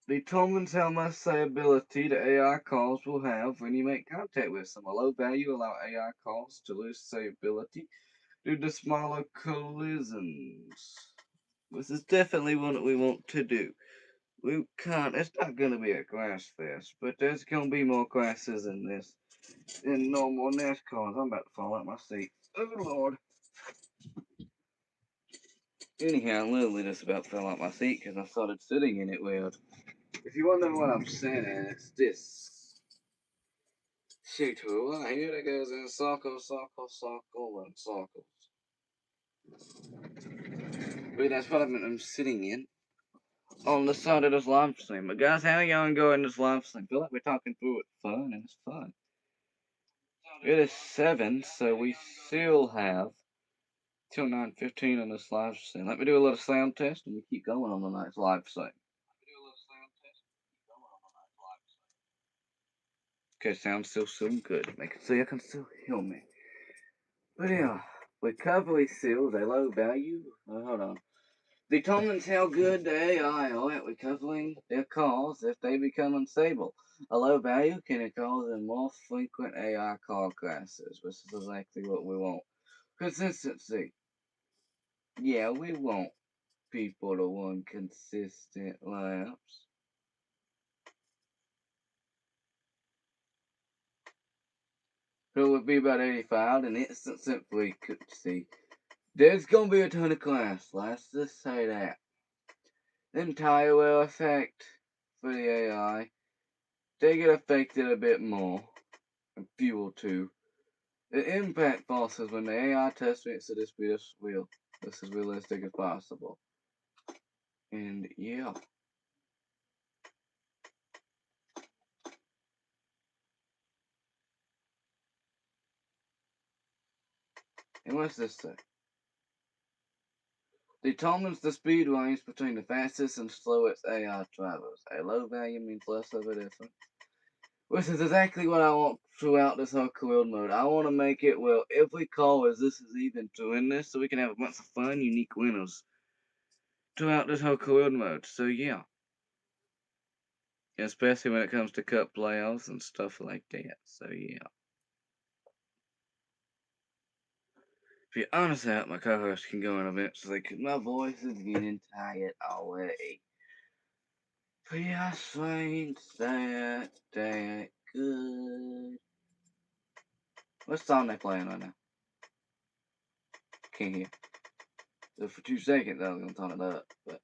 Determines how much saleability the AI calls will have when you make contact with them. A low value allow AI calls to lose saleability due to smaller collisions. This is definitely what we want to do. We can't, it's not gonna be a grass fest, but there's gonna be more grasses in this than normal NASCARs. I'm about to fall out my seat. Oh lord. Anyhow, I literally just about fell out my seat because I started sitting in it weird. If you wonder what I'm saying, it's this. Shoot, right here that goes in circles, circles, circle, and circles. But that's what I'm sitting in on the side of this live stream. But guys, how y'all enjoying this live stream? Feel like we're talking through it fun, and it's fun. It is 7, so we still have till 9:15 on this live stream. Let me do a little sound test, and we keep going on the night's live stream. Okay, sounds still good. Make it so you can still hear me. But yeah, recovery seals a low value. Hold on. Determines how good the AI are at recovering their calls if they become unstable. A low value can cause in more frequent AI call crashes, which is exactly what we want. Consistency. Yeah, we want people to run consistent laps. So it would be about 85 and instant frequency. There's gonna be a ton of class, let's just say that. Then tire wear effect for the AI. They get affected a bit more. And fuel too. The impact forces when the AI test rates to this wheel. This is realistic as possible. And yeah. And what's this say? Determines the speed range between the fastest and slowest AI drivers. A low value means less of a difference. Which is exactly what I want throughout this whole career mode. I want to make it well every call as this is even doing this so we can have a bunch of fun, unique winners throughout this whole career mode. So yeah. Especially when it comes to cup playoffs and stuff like that. So yeah. To be honest, I hope my co-host can go in eventually because my voice is getting tired already. But yeah, ain't that good. What song they playing right now? Can't hear. So for 2 seconds I was gonna turn it up, but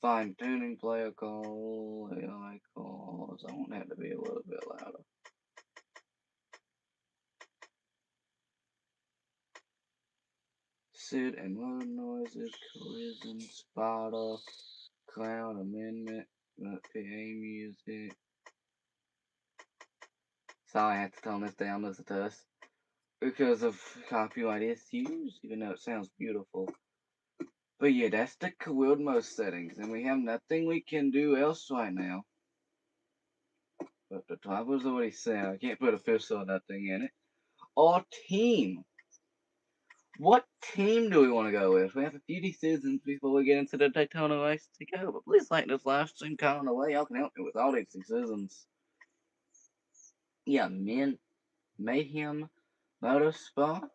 fine tuning player call, AI calls. I want that to be a little bit louder. Sit and road noises, collision spotter, cloud amendment, PA music. Sorry, I had to tone this down, listen to us. Because of copyright issues, even though it sounds beautiful. But yeah, that's the career mode settings, and we have nothing we can do else right now. But the driver's already said I can't put official or nothing in it. Our team. What team do we want to go with? We have a few decisions before we get into the Daytona race to go. But please like this live stream comment away. Y'all can help me with all these decisions. Yeah, Mayhem Motorsports.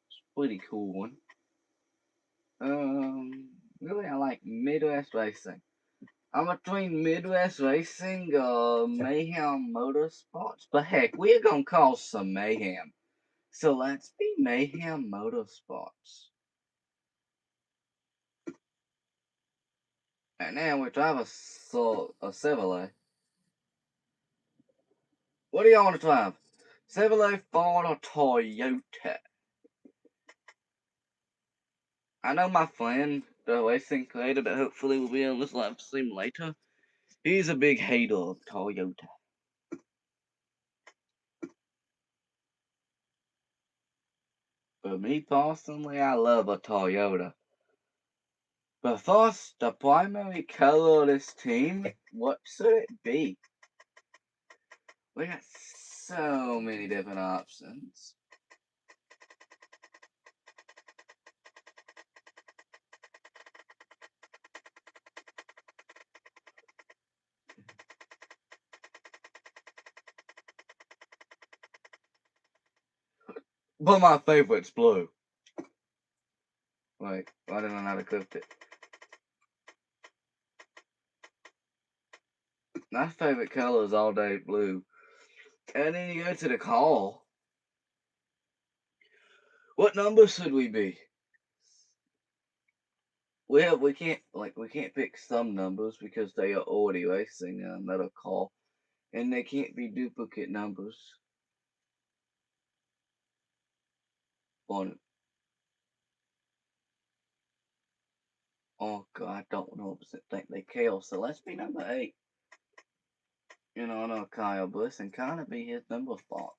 It's a pretty cool one. Really, I like Midwest Racing. I'm between Midwest Racing or Mayhem Motorsports. But heck, we're gonna cause some mayhem. So let's be Mayhem Motorsports. And now we drive a Chevrolet. What do y'all want to drive? Chevrolet, Ford, or Toyota? I know my friend, the racing creator that hopefully will be on this live stream later, he's a big hater of Toyota. But me personally, I love a Toyota. But first, the primary color of this team, what should it be? We got so many different options. But my favorite's blue. Wait, I don't know how to cook it. My favorite color is all day blue. And then you go to the call. What number should we be? We can't pick some numbers because they are already racing another call, and they can't be duplicate numbers on it. Oh god, I don't know if think they kill. So let's be number 8. You know, I know Kyle Busch and kind of be his number spot.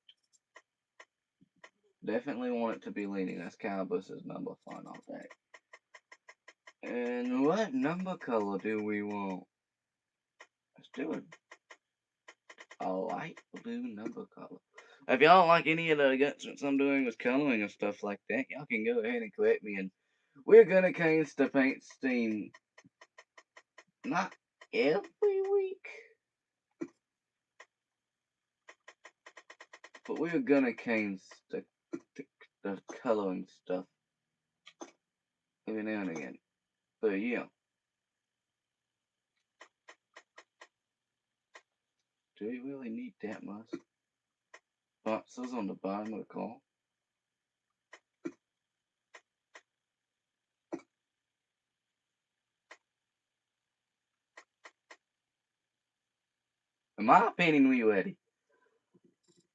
Definitely want it to be leading. That's Kyle Busch's number fun all day. And what number color do we want? Let's do it. A light blue number color. If y'all don't like any of the adjustments I'm doing with coloring and stuff like that, y'all can go ahead and correct me. And we're gonna change the paint scheme not every week, but we're gonna change the coloring stuff every now and again. But yeah. Do we really need that much? Boxes on the bottom of the car. In my opinion, we ready.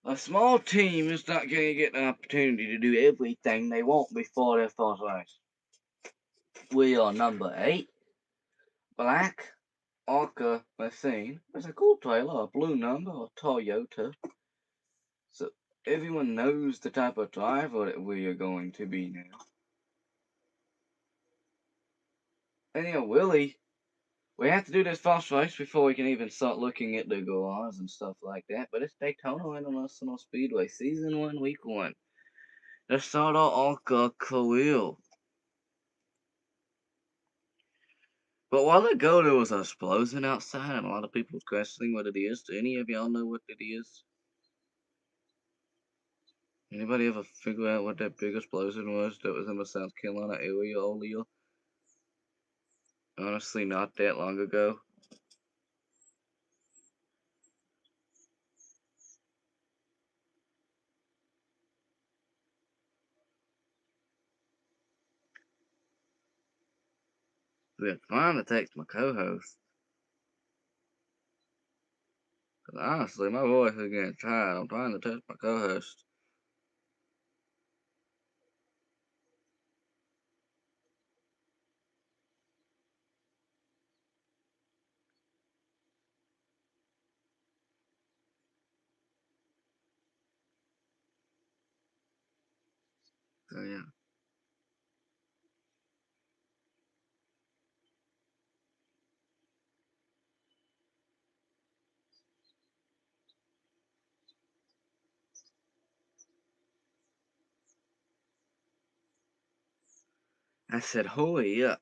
A small team is not going to get an opportunity to do everything they want before their first race. We are number 8. Black Orca machine. It's a cool trailer, a blue number, a Toyota. So everyone knows the type of driver that we are going to be now. And yeah, Willie, we have to do this first race before we can even start looking at the garage and stuff like that. But it's Daytona International Speedway, Season 1, Week 1. The start of Orca career. But a while ago, there was an explosion outside, and a lot of people were questioning what it is. Do any of y'all know what it is? Anybody ever figure out what that big explosion was that was in the South Carolina area earlier? Honestly, not that long ago. I'm trying to text my co-host. Cause honestly, my voice is getting tired. I'm trying to text my co-host. So yeah. I said, hurry up.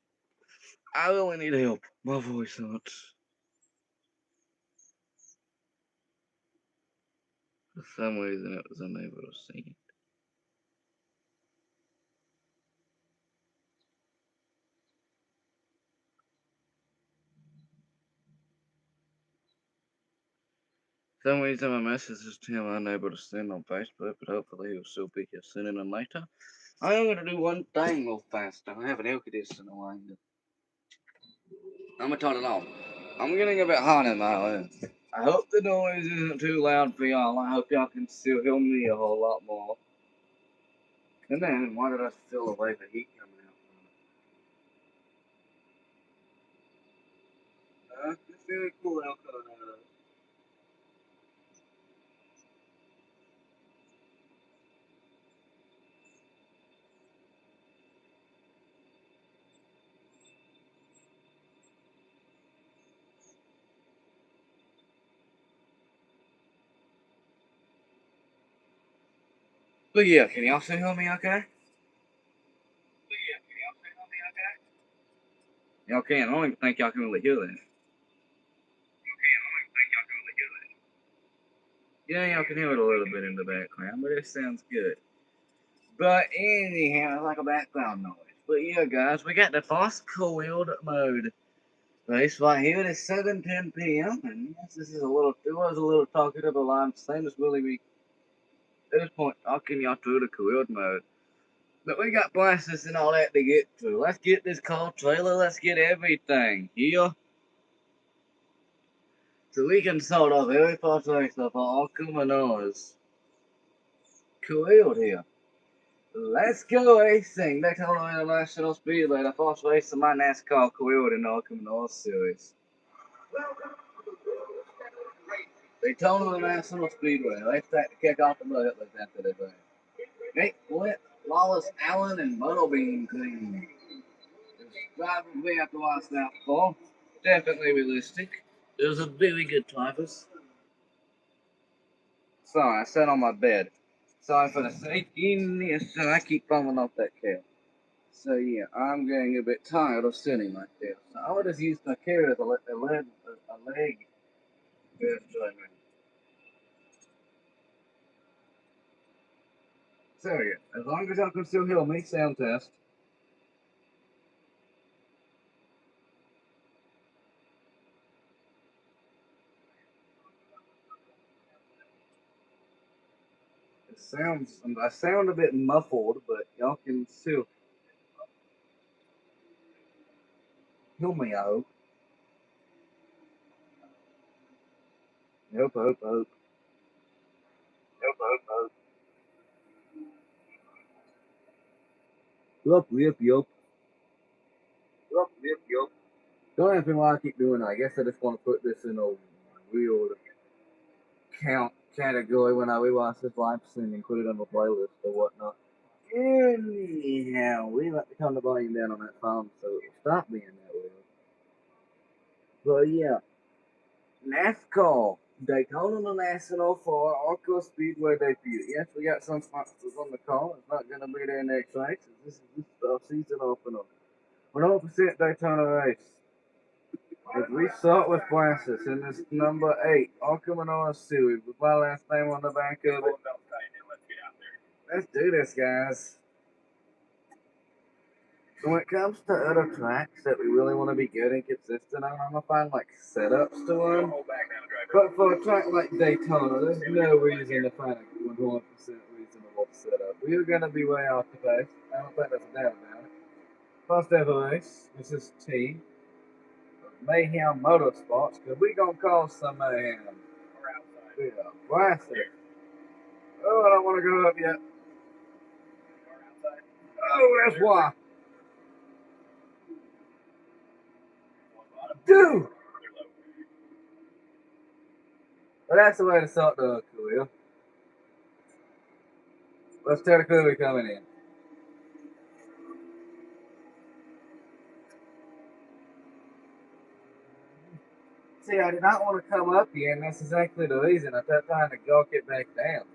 I really need help. My voice hurts. For some reason, it was unable to see. some reason my messages to him unable to send on Facebook, but hopefully he'll still be here sooner than later. I am gonna do one thing real fast. I have an air conditioner on. I'm gonna turn it on. I'm getting a bit hot in my room. I hope the noise isn't too loud for y'all. I hope y'all can still hear me a whole lot more. And then, why did I feel away the heat coming out? It's really cool out coming out of it. But yeah, can y'all still hear me okay? Y'all can. I don't even think y'all can really hear that. Yeah, y'all can hear it a little bit in the background, but it sounds good. But anyhow, it's like a background noise. But yeah, guys, we got the fast coiled mode race right here. It's 7:10 p.m. And yes, this is a little. It was a little talkative, but I'm saying this really be at this point talking y'all through the coiled mode. But we got blasters and all that to get to. Let's get this car trailer. Let's get everything here. So we can sort of every part of our Kumanos coiled here. Let's go racing. Daytona International Speedway, the first race of my NASCAR career in the Arkham North Series. Daytona International Speedway. Let's kick off the bucket list after this race. Nate Flint, Wallace Allen, and Butterbean Clean. Drivers we have to watch out for. Definitely realistic. There's a very good drivers. Sorry, I sat on my bed. Sorry for the safety. So I keep falling off that cab. So yeah, I'm getting a bit tired of sitting like this. So I would just use my carrot as a leg. So yeah, as long as I can still hear me, sound test. It sounds, I sound a bit muffled, but y'all can still hear me, I hope. Hope. Hope. Yup. Yup. Don't ask me why I keep doing that. I guess I just want to put this in a weird count category when I rewatch this live stream and put it on the playlist or whatnot. Anyhow, we like to turn the volume down on that phone so it'll stop being that way. But yeah, NASCAR, Daytona International for our Arco Speedway debut. Yes, we got some sponsors on the call. It's not going to be there next race. This is our season opener. 100% Daytona race. If we start with Francis in this number 8, Arkham and Series, with my last name on the back of it. Let's do this, guys. So when it comes to other tracks that we really want to be good and consistent on, I'm gonna find like setups to run. But for a track like Daytona, there's no reason to find a 100% reasonable setup. We're gonna be way off the pace. I don't think there's a doubt about it. First ever race. This is T. Mayhem Motorsports, because we gonna cause some mayhem. Yeah, blast it. Oh, I don't want to go up yet. Oh, that's why. Dude! Well, that's the way to start the career. Let's tell the crew we're coming in. See, I did not want to come up here, and that's exactly the reason. I kept trying to gawk it back down.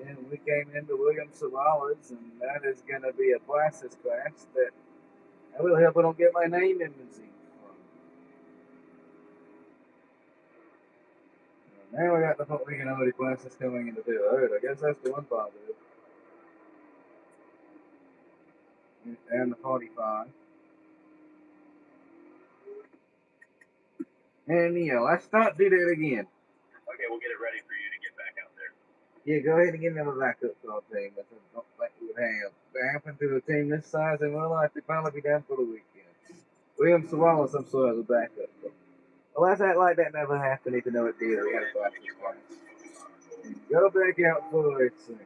And we came into Williams Savalas, and that is going to be a Blastus class that I really hope I don't get my name in the scene. Now we got the whole weekend already classes coming into the road. I guess that's the one positive. And the 45. And yeah, let's not do that again. Okay, we'll get it Yeah, go ahead and give me my backup call team. That's what I don't think we would have. If it happened to a team this size in real life, they'd probably be down for the weekend. William Sawala, some sort of a backup. Well, let's act like that never happened, even though it did. We got to watch this class. Go back out for it soon.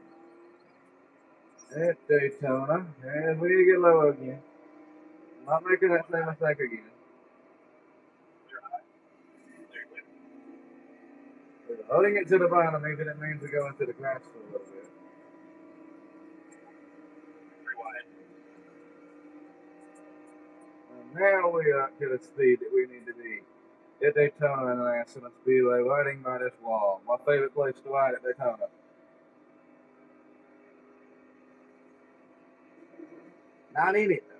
At Daytona, and we need to get low again. Not making that same mistake again. Holding it to the bottom, even it means we go into the grass for a little bit. And now we are to the speed that we need to be. At Daytona and National Speedway, waiting by this wall. My favorite place to ride at Daytona. Not in it, though.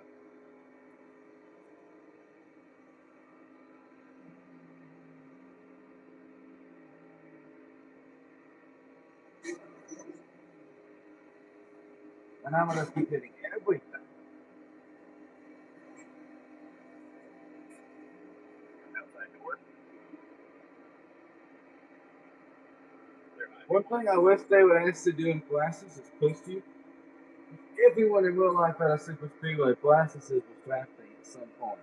And I'm going to keep hitting everything. One thing I wish they would actually do in classes is push you. Everyone in real life at a super speedway, classes is distracting at some point.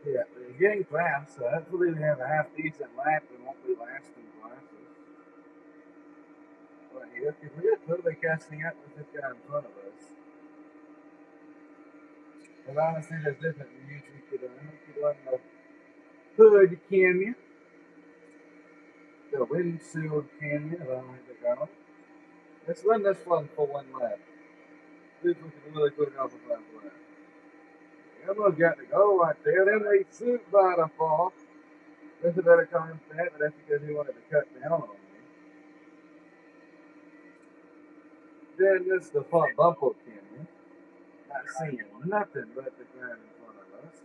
Yeah, but you're getting fast, so hopefully we have a half decent lap and won't be last in classes. But if we are totally catching up with this guy in front of us. And honestly, there's different views we could run the hood camera, the windshield camera, I don't think they got it. Let's run this one for one lap. See if we can really quick off of that lap. Emma got to go right there. Then we suit by the fall. This is better comment for that, but that's because he wanted to cut down on me. Then this is the front bumper camera. Not seeing nothing but the ground in front of us.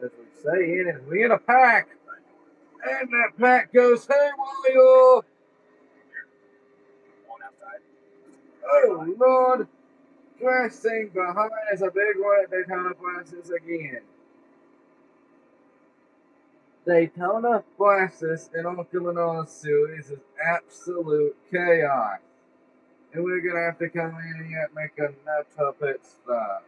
As we say, in we in a pack. And that pack goes haywire. Oh, Lord. Crashing behind is a big one at Daytona Classes again. Daytona Classes in North Illinois Series is absolute chaos. And we're going to have to come in and yet make a no pit stop.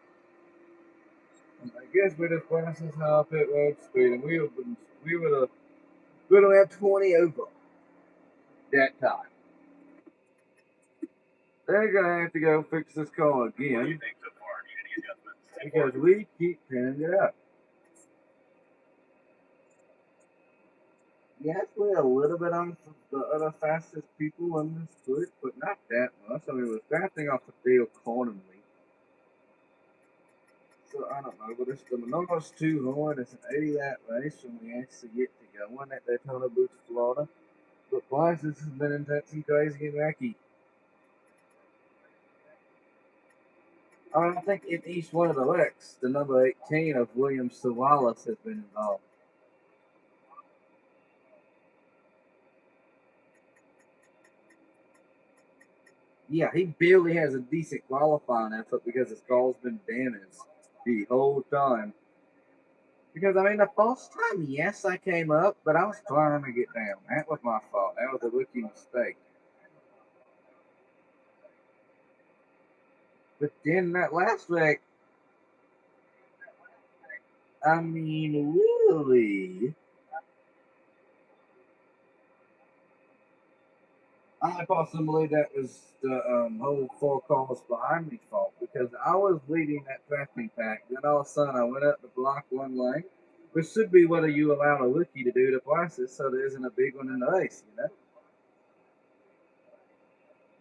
And I guess we just classes how pit road speed, and we would have 20 over that time. They're gonna have to go fix this car again because we keep pinning it up. Yes, we're a little bit on the other fastest people on this foot, but not that much. I mean, we're drafting off the field accordingly. So I don't know, but it's the Menards 200. It's an 80 lap race when we actually get to go on at Daytona Beach, Florida. But classes has been intense and crazy and wacky. I think in each one of the wrecks, the number 18 of William Sawallis has been involved. Yeah, he barely has a decent qualifying effort because his car's been damaged the whole time. Because, I mean, the first time, yes, I came up, but I was trying to get down. That was my fault. That was a rookie mistake. But then that last wreck, I mean, really, I possibly believe that was the whole 4 cars behind me fault because I was leading that drafting pack. Then all of a sudden I went up to block one lane, which should be what you allow a rookie to do to classes so there isn't a big one in the race, you know?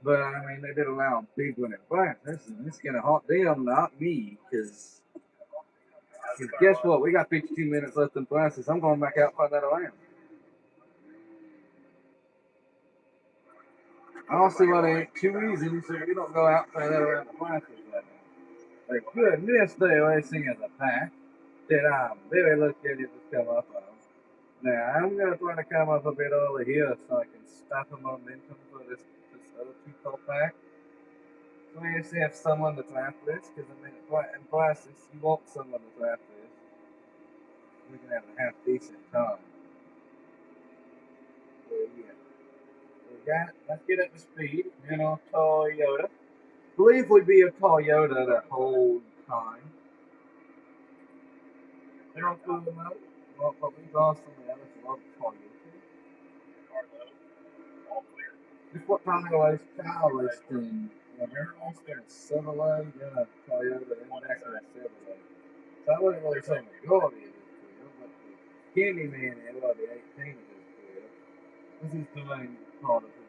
But I mean, they did allow a big one in classes. It's going to haunt them, not me, because guess what? We got 52 minutes left in classes. I'm going back out for that round. I don't see why there ain't 2 reasons so we don't go out for that round of classes right now. Like, goodness, they racing as a pack that I'm very lucky to just come up on. Now, I'm going to try to come up a bit early here so I can stop the momentum for this other 2 pack. So we just have someone to trap this, because I mean, in prices, you want someone to trap this. We can have a half decent time. So, yeah. Let's get up to speed. Toyota. I believe we'd be a Toyota the whole time. They don't do them out. Well, but we've lost some of the others love Toyota. Just what kind of was car listing? They're listing a Chevrolet, then a Toyota, then back to a Chevrolet. So I wouldn't really say majority of this deal, but the Candyman is about the 18 of this deal. This is the main part of this deal.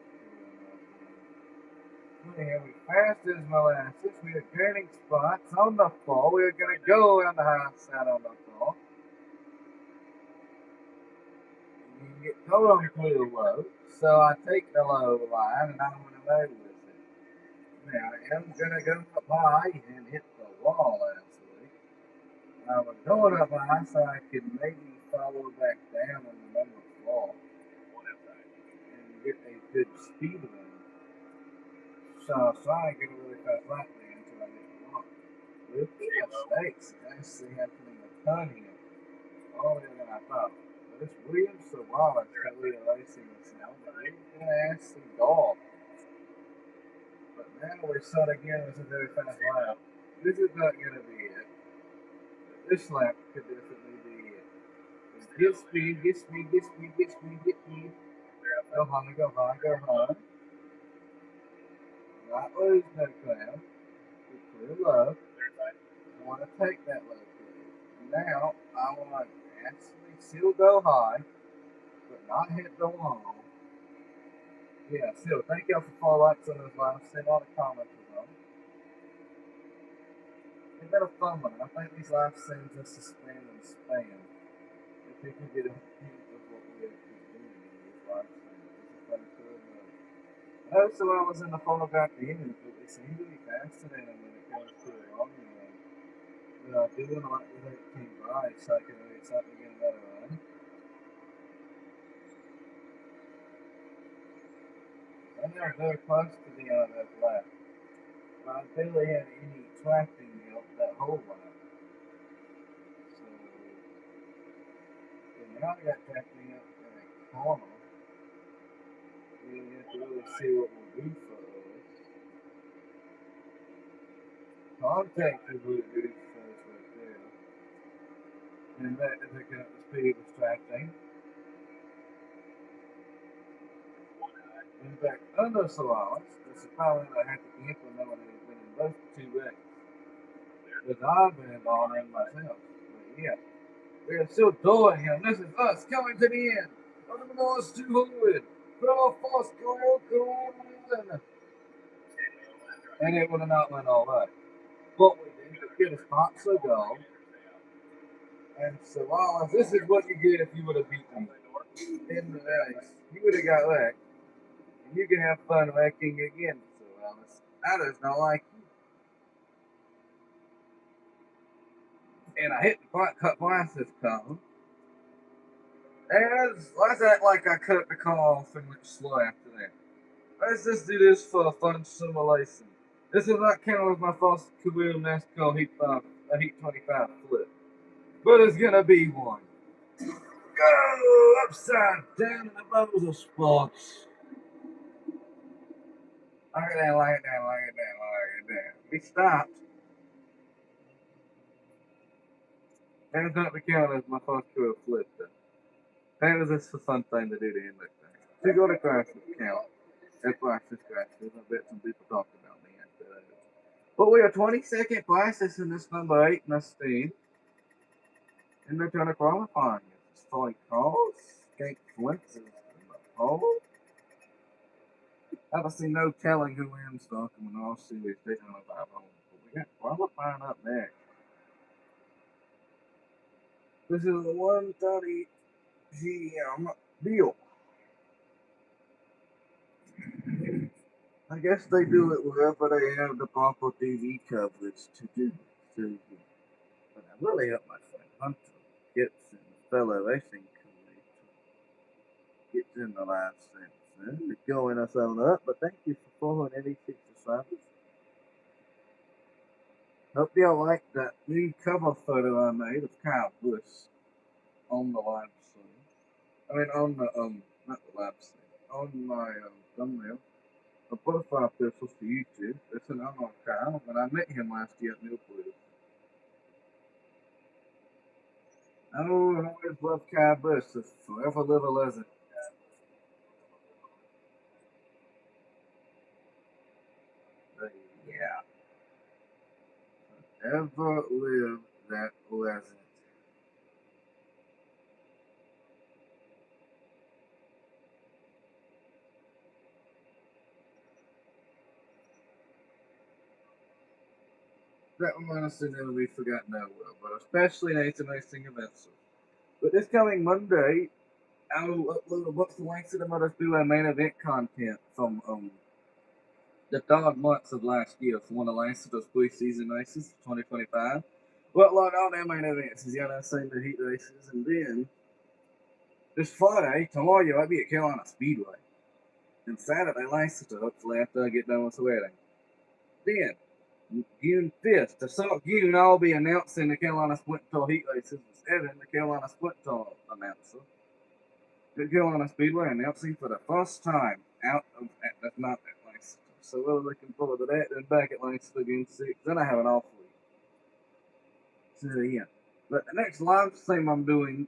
Anyhow, we passed his molasses. We are gaining spots on the floor. We're going to go on the high side on the floor. You can get told on pretty low, so I take the low line and I'm going to go with it. Now, I am going to go up high and hit the wall, actually. I was going up high so I could maybe follow back down on the number floor and get a good speed of it. So I was trying to get a really fast lap there until I hit the wall. With the mistakes, actually happening a ton here. Earlier than I thought. But it's Williams so Wallace that we are racing this now. But we're going to actually golf. But now we're starting again with a very fast lap. This is not going to be it. But this lap could definitely be it. Get speed, get speed, get speed, get speed, get speed. Go high, go high, go high. Not lose no cloud. Clear low. I want to take that low clear. Now, I want to actually still go high, but not hit the wall. Yeah, still, thank y'all for 4 likes on this live. Send all the comments on. It's been a fun one. I think these live streams just to spam and spam. If you can get a hint of what we actually doing in these live streams, it's a fun tour. I know so I was in the photograph image, but they seem to be faster than them when it comes to a long run. But I do want to like the 18 ride so I can really start to get a better run. And they're very close to the end of that lap. But I barely had any tracking help that whole lap. So, now I got tracking up in a corner. We have to really see what we'll do for us. Contact is what it is for us right there. And that is picking up the speed of tracking. In fact, under Solaris, this is probably what I have to implement when it's been in both 2 wrecks. Because I've been involved in myself. But yeah, we're still doing him. This is us coming to the end. Under the North 200. Fill fast, go on. And it would have not went all right. But we did get a spot to go. And Solaris, this is what you get if you would have beaten me in the race. You would have got wrecked. And you can have fun wrecking again, Solaris. I just don't like you. And I hit the front cut glasses cone. And let's act like I cut the car off and went slow after that. Let's just do this for a fun simulation. This is not counting as my first career NASCAR Heat 25 flip. But it's gonna be one. Go upside down in the bubbles of sparks. Look at that, look at that, look at that, look at that. We stopped. That's not the count as my first career flip though. That was just a fun thing to do to end that thing. To go to crashes count. That's fastest crashes. I bet some people talked about me after that. But we are 22nd fastest in this number 8 in the speed. And they're trying to qualify us. It's 40 cars. Escape flips in the pole. I don't see no telling who wins the All Series. They're going to 5 homes. But we got qualifying up next. This is the 130 GM deal. I guess they do it wherever they have the proper TV coverage to do it. But I really help my friend Hunter Gibson, fellow racing colleague, to get in the live stream soon to join us on up. But thank you for 486 subscribers. Hope y'all like that new cover photo I made of Kyle Busch on the live stream. I mean, on the, not the live stream, on my thumbnail. A profile picture for YouTube. It's an unknown Kyle, and I met him last year at Newport. Oh, I always loved Kyle Busch. Forever live a legend. But yeah. Ever live that legend. That will honestly never be forgotten that well, but especially in amazing events. But this coming Monday, I will upload a bunch of links to the Motor Speedway main event content from the dog months of last year for one of the last of those preseason races, 2025. We'll upload all their main events, as you know, same the heat races, and then this Friday, tomorrow you might be at Carolina Speedway. And Saturday, Lancaster, hopefully after I get done with the wedding. Then, June 5th, to start June, I'll be announcing the Carolina Sprint Car heat races with Evan, the Carolina Sprint Car announcer. The Carolina Speedway announcing for the first time out of that's not at Lancaster. So we're looking forward to that. Then back at Lancaster June 6th. Then I have an off week. So yeah. But the next live stream I'm doing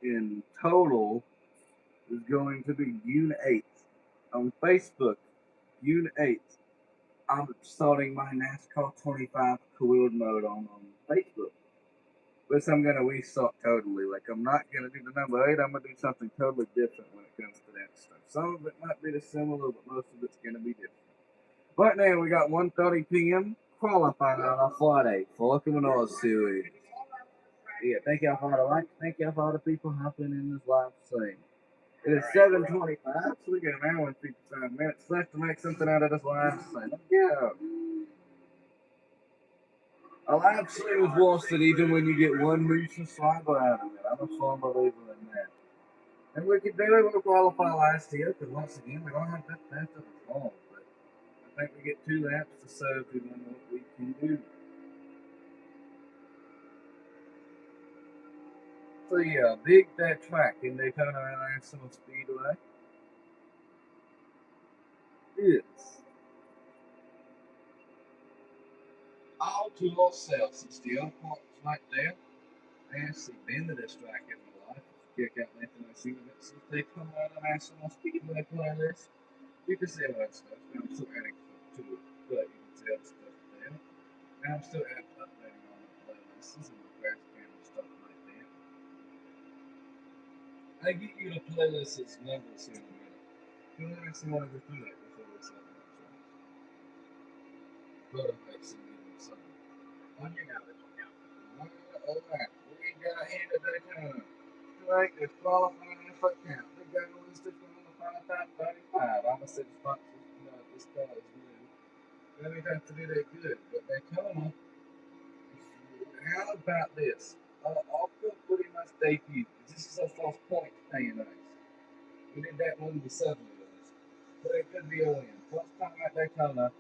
in total is going to be June 8th on Facebook. June 8th. I'm starting my NASCAR 25 career mode on Facebook. Which I'm going to restart totally. Like, I'm not going to do the number 8. I'm going to do something totally different when it comes to that stuff. Some of it might be the similar, but most of it's going to be different. Right now, we got 1:30 p.m. qualifying on our Friday for Lucky Menards series. Yeah, thank y'all for all the likes. Thank y'all for all the people hopping in this live stream. It is 7:25, so we got an hour and 55 minutes left to make something out of this live stream. Let's go. A live stream is worth it even when you get one new subscriber out of it. I'm a firm believer in that. And we could very well qualify last year, because once again, we don't have that fast of a fall. But I think we get 2 laps to show everyone what we can do. So yeah, big that track in Daytona International Speedway is all to ourselves. It's the airport right there. I actually been to this track in my life. Check out Nathan I see that since Daytona International Speedway playlist. You can see all that stuff. I'm still adding to it, but you can see all the stuff there. And I'm still updating all the playlists and the crash cam and stuff like that. I get you the playlists numbers here in a minute. You don't actually want to go through that before we set up. But I'm actually getting something. On your now, alright, we got here to Daytona. Right, there's qualifying in foot count. They got at least to qualify top 35. I'm a six boxes, this car is new. They don't have to do that good, but Daytona, how about this? Alpha pretty much debuted. This is our first point paying race. We did that one with 7 years. But it could be a win. First time at Daytona,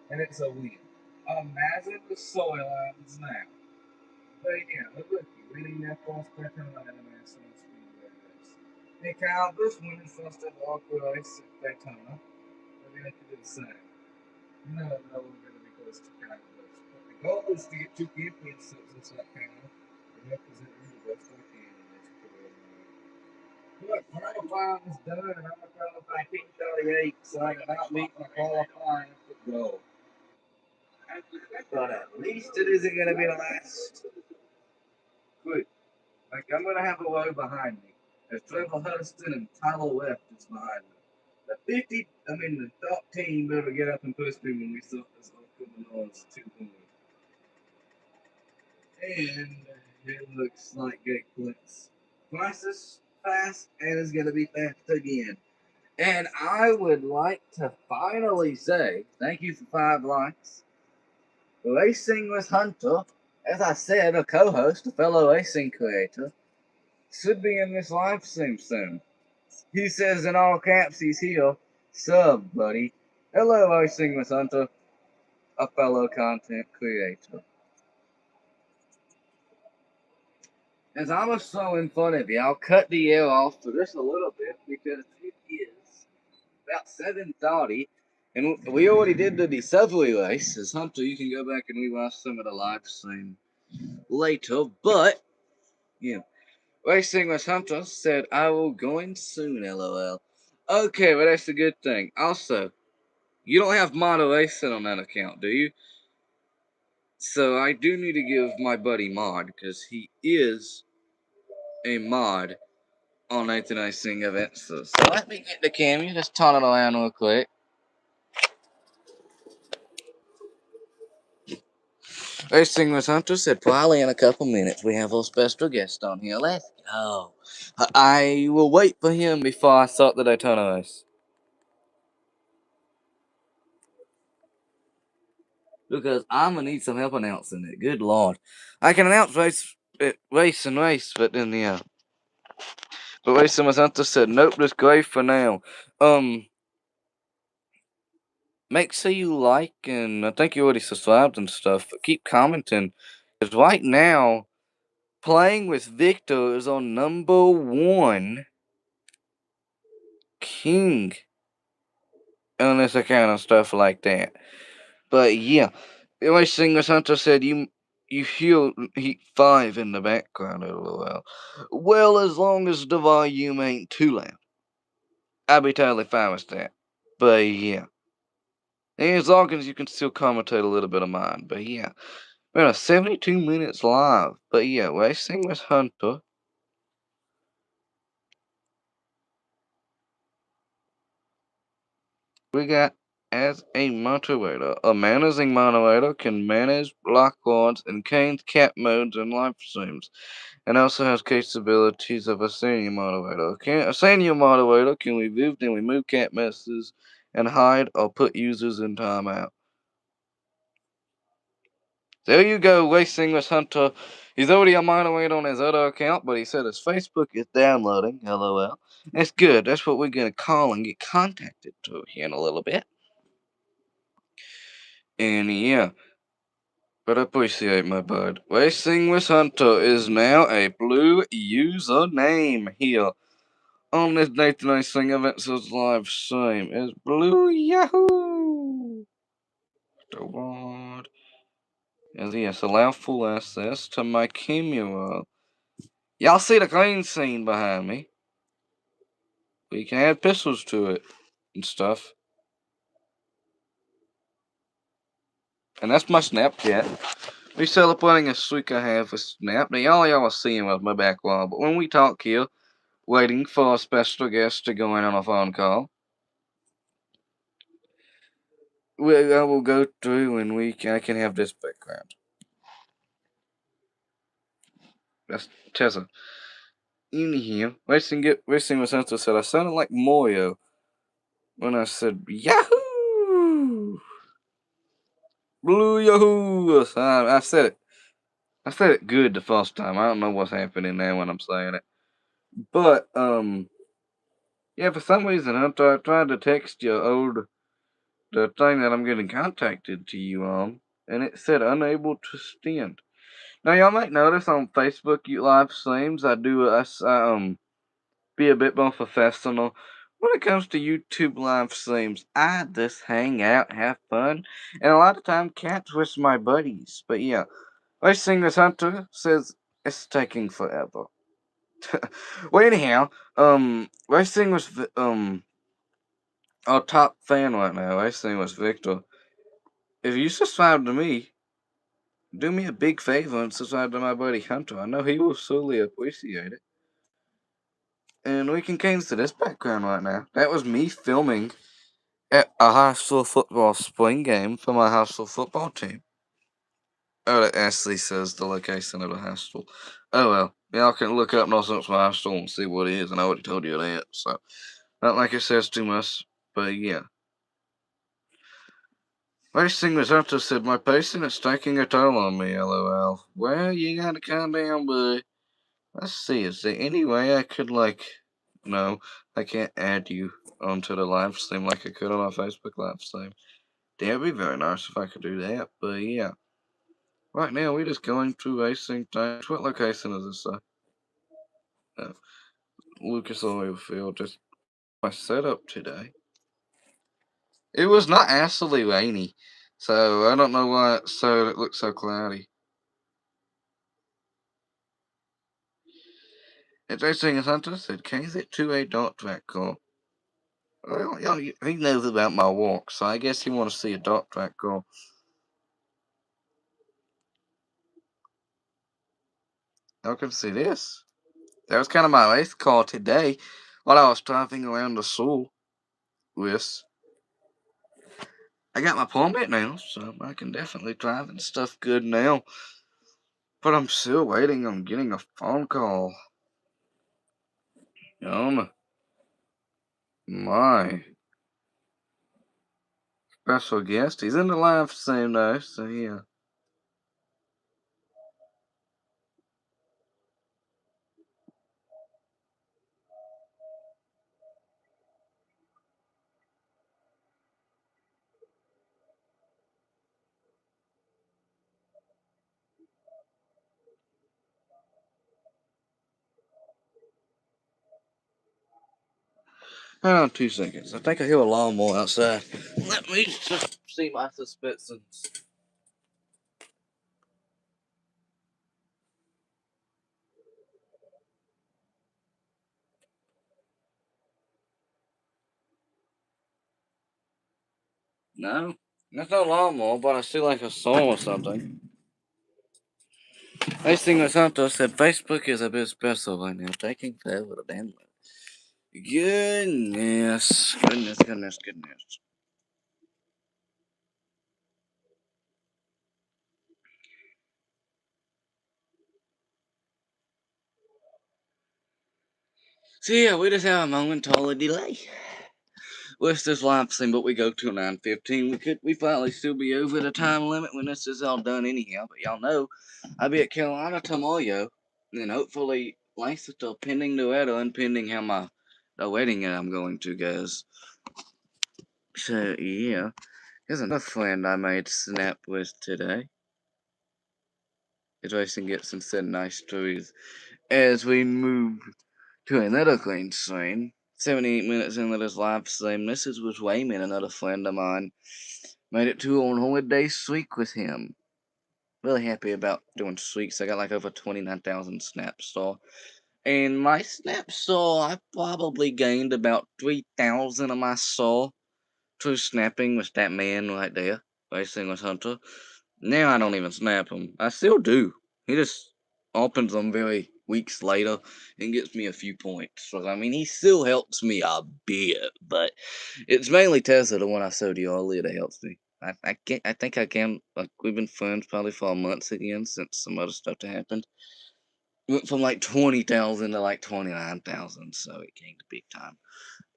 and it's a win. Imagine the storylines now. But yeah, look, winning that first Daytona International Speedway race. Hey, Kyle, this one is first ever awkward race at Daytona. We're going to have to do the same. No, we're going to be close to Kyle Busch. But the goal is to get 2 championships just like Kyle and represent him the best I can in this career. Look, qualifying is done, and I'm going to qualify P38, so I can not meet my qualifying goal. But at least it isn't going to be the last. Quick. Like, I'm going to have a row behind me. There's Trevor Huddleston and Tyler West is behind me. The top team better get up and push me when we start this upcoming odds 200. And it looks like Gate Clicks twice as fast and is going to be fast again. And I would like to finally say thank you for 5 likes. Racing with Hunter, as I said, a co-host, a fellow racing creator, should be in this live stream soon. He says in all caps he's here. Sub, buddy. Hello, Icing with Hunter, a fellow content creator. As I was so in front of you, I'll cut the air off for just a little bit because it is about 7:30, and we already did the Discovery race. As Hunter, you can go back and rewatch some of the live stream later, but yeah. Racing with Hunter said, I will going soon, lol. Okay, well, that's a good thing. Also, you don't have moderation on that account, do you? So I do need to give my buddy mod, because he is a mod on 99 Sing events. So let me get the camera, just turn it around real quick. Racing with Hunter said, probably in a couple minutes we have a special guest on here. Let's go. I will wait for him before I start the Daytona race. Because I'm gonna need some help announcing it. Good lord, I can announce race, but then yeah. But Racing with Hunter said, nope, just great for now. Make sure you like, and I think you already subscribed and stuff. But keep commenting, because right now, playing with Victor is on #1 king on this account and stuff like that. But yeah, Racing with Hunter said you hear Heat 5 in the background, lol. Well, as long as the volume ain't too loud, I'll be totally fine with that. But yeah, and as long as you can still commentate a little bit of mine. But yeah, we're at 72 minutes live. But yeah, Racing with Hunter. We got as a moderator. A managing moderator can manage block rods and canes cap modes and live streams, and also has capabilities of a senior moderator. A senior moderator can remove cat messes and hide or put users in timeout. There you go, Racing with Hunter. He's already a moderator on his other account, but he said his Facebook is downloading. LOL. That's good. That's what we're gonna call and get contacted to here in a little bit. And yeah. But I appreciate my bud. Racing with Hunter is now a blue username here on this Nathan I Sing Events live stream. Is Blue Yahoo! The word. As yes, allow full access to my camera. Y'all see the green scene behind me? We can add pistols to it and stuff. And that's my Snapchat. We celebrating a streak I have with Snap. Now y'all are seeing with my background, but when we talk here, waiting for a special guest to go in on a phone call, I will go through and I can have this background. That's Tessa. Anyhow, Racing with Hunter said I sounded like Moyo when I said Yahoo! Blue Yahoo! I said it. I said it good the first time. I don't know what's happening now when I'm saying it. But, yeah, for some reason, Hunter, I tried to text you the thing that I'm getting contacted to you on, and it said unable to send. Now, y'all might notice on Facebook live streams, I be a bit more professional. When it comes to YouTube live streams, I just hang out, have fun, and a lot of time catch with my buddies. But yeah, Racing with Hunter says it's taking forever. Well, anyhow, Racing with our top fan right now, Racing with Victor. If you subscribe to me, do me a big favor and subscribe to my buddy Hunter. I know he will surely appreciate it. And we can change to this background right now. That was me filming at a high school football spring game for my high school football team. Oh, that actually says the location of the high school. Oh well, y'all can look up North Central High School and see what it is, and I already told you that, so not like it says too much, but yeah. Racing with Hunter said, my patient is taking a toll on me, lol. Well, you gotta calm down, boy. Let's see, is there any way I could, like, No, I can't add you onto the live stream like I could on our Facebook live stream. That'd be very nice if I could do that, but yeah. Right now, we're just going through racing times. What location is this? Lucas Oil Field. Just my setup today. It was not actually rainy, so I don't know why it looks so cloudy. It's Racing Hunter said, "Can it to a dot track car?" Well, he knows about my walk, so I guess he want to see a dot track car. I can see this. That was kind of my race car today while I was driving around the school with. I got my permit now, so I can definitely drive and stuff good now. But I'm still waiting on getting a phone call. My special guest. He's in the live stream though, so yeah. Hang on 2 seconds. I think I hear a lawnmower outside. Let me just see my suspicions. No, that's not a lawnmower, but I see like a saw or something. Next thing was Santos said Facebook is a bit special right now, taking forever to download. Goodness. So yeah, we just have a momentary delay with this live stream, but we go to 9:15. We finally still be over the time limit when this is all done anyhow. But y'all know I'll be at Carolina tomorrow, and hopefully Lancaster pending the weather and pending how the wedding that I'm going to goes. So yeah, here's another friend I made snap with today. It's Racing Gibson said nice stories as we move to another green screen. 78 minutes into this live stream. This is with Wayman, another friend of mine. Made it to on holiday streak with him. Really happy about doing streaks. I got like over 29,000 snaps. So, and my snap saw, I probably gained about 3,000 of my saw through snapping with that man right there, racing with Hunter. Now I don't even snap him. I still do. He just opens them very weeks later and gets me a few points. So I mean, he still helps me a bit, but it's mainly Tesla, the one I showed you earlier, that helps me. I think I can. Like, we've been friends probably for months again since some other stuff that happened. Went from like 20,000 to like 29,000, so it came to big time.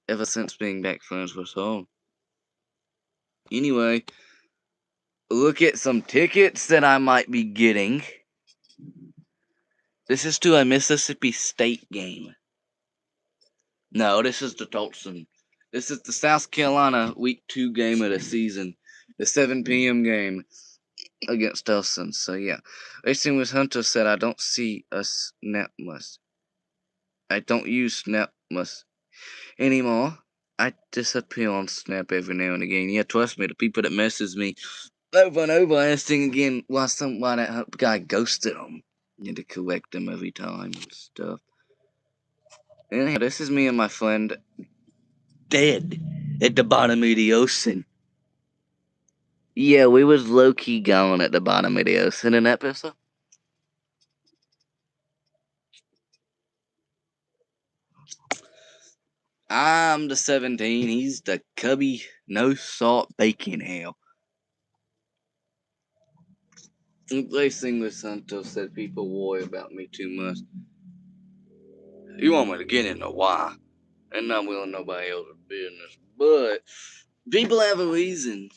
Ever since being back friends with home. Anyway, look at some tickets that I might be getting. This is to a Mississippi State game. No, this is the Tulsa. This is the South Carolina Week 2 game of the season. The 7 p.m. game against Tulsa. So yeah. Racing with Hunter said I don't see a snap must. I don't use snap must anymore. I disappear on Snap every now and again. Yeah, trust me, the people that messes me over and over asking again why that guy ghosted them. You had to correct them every time and stuff. Anyhow, this is me and my friend dead at the bottom of the ocean. Yeah, we was low-key gone at the bottom of the ocean in that episode. I'm the 17, he's the cubby, no salt bacon hell. Replacing with Santos said people worry about me too much. You want me to get into why? And not willing nobody else's business. But people have a reason.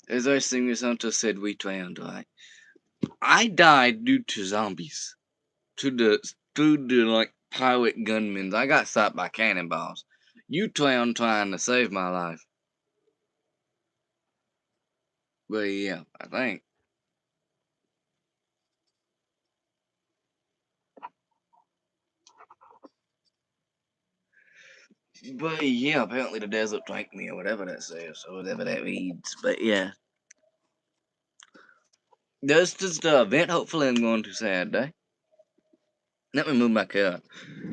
As Racing with Santos said, we drowned, right? I died due to zombies. To the through the, like, pirate gunmen. I got shot by cannonballs. You clown trying to save my life. But yeah, I think. But yeah, apparently the desert drank me or whatever that says, or whatever that reads. But yeah. That's just the event. Hopefully I'm going to Saturday. Let me move my car.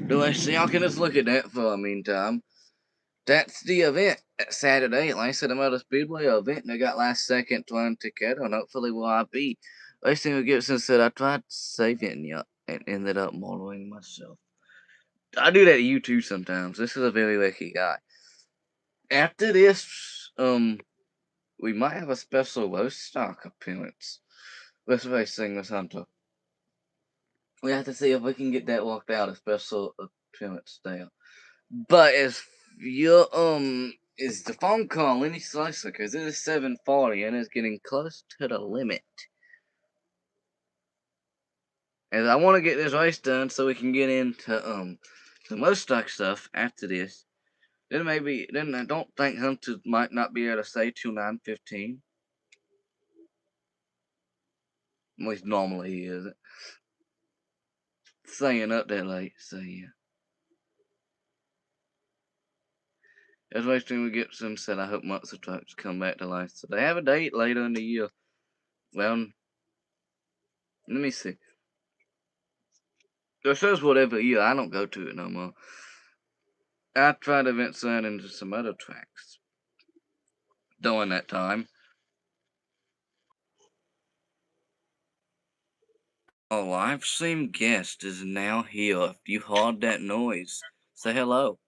Do I see? Y'all can just look at that for the meantime. That's the event. Saturday at Lansing Motor Speedway event. And I got last second one ticket, and hopefully will I be. Last thing Gibson said I tried saving you and ended up modeling myself. I do that to you too sometimes. This is a very lucky guy. After this, we might have a special low stock appearance. Let's racing this Hunter. We have to see if we can get that worked out, a special appearance there. But if you're, is the phone call any slicer? Because it is 7:40 and it's getting close to the limit. And I want to get this race done so we can get into, some other stock stuff after this. Then I don't think Hunter might not be able to say till 9:15. At least normally he isn't. Staying up that late, so yeah. That's why we get sunset. I hope monster trucks come back to life. So they have a date later in the year. Well, let me see. It says whatever year. I don't go to it no more. I tried to event sign into some other tracks during that time. A live stream guest is now here. If you heard that noise, say hello.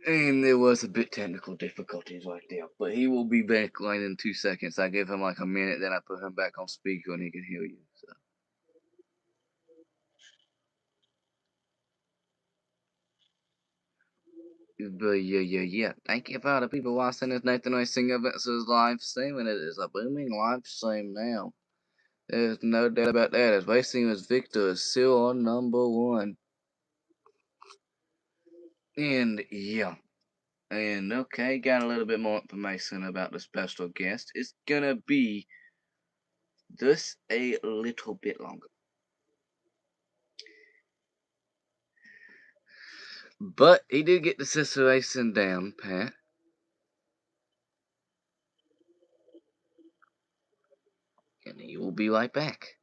And there was a bit technical difficulties right there, but he will be back like in 2 seconds. I gave him like a minute, then I put him back on speaker and he can hear you. So. But yeah. Thank you for all the people watching this Nathan Racing Events live stream, and it is a booming live stream now. There's no doubt about that. As Racing as Victor is still on #1. And yeah. And okay, got a little bit more information about the special guest. It's gonna be just a little bit longer. But he did get the situation down, Pat. And he will be right back.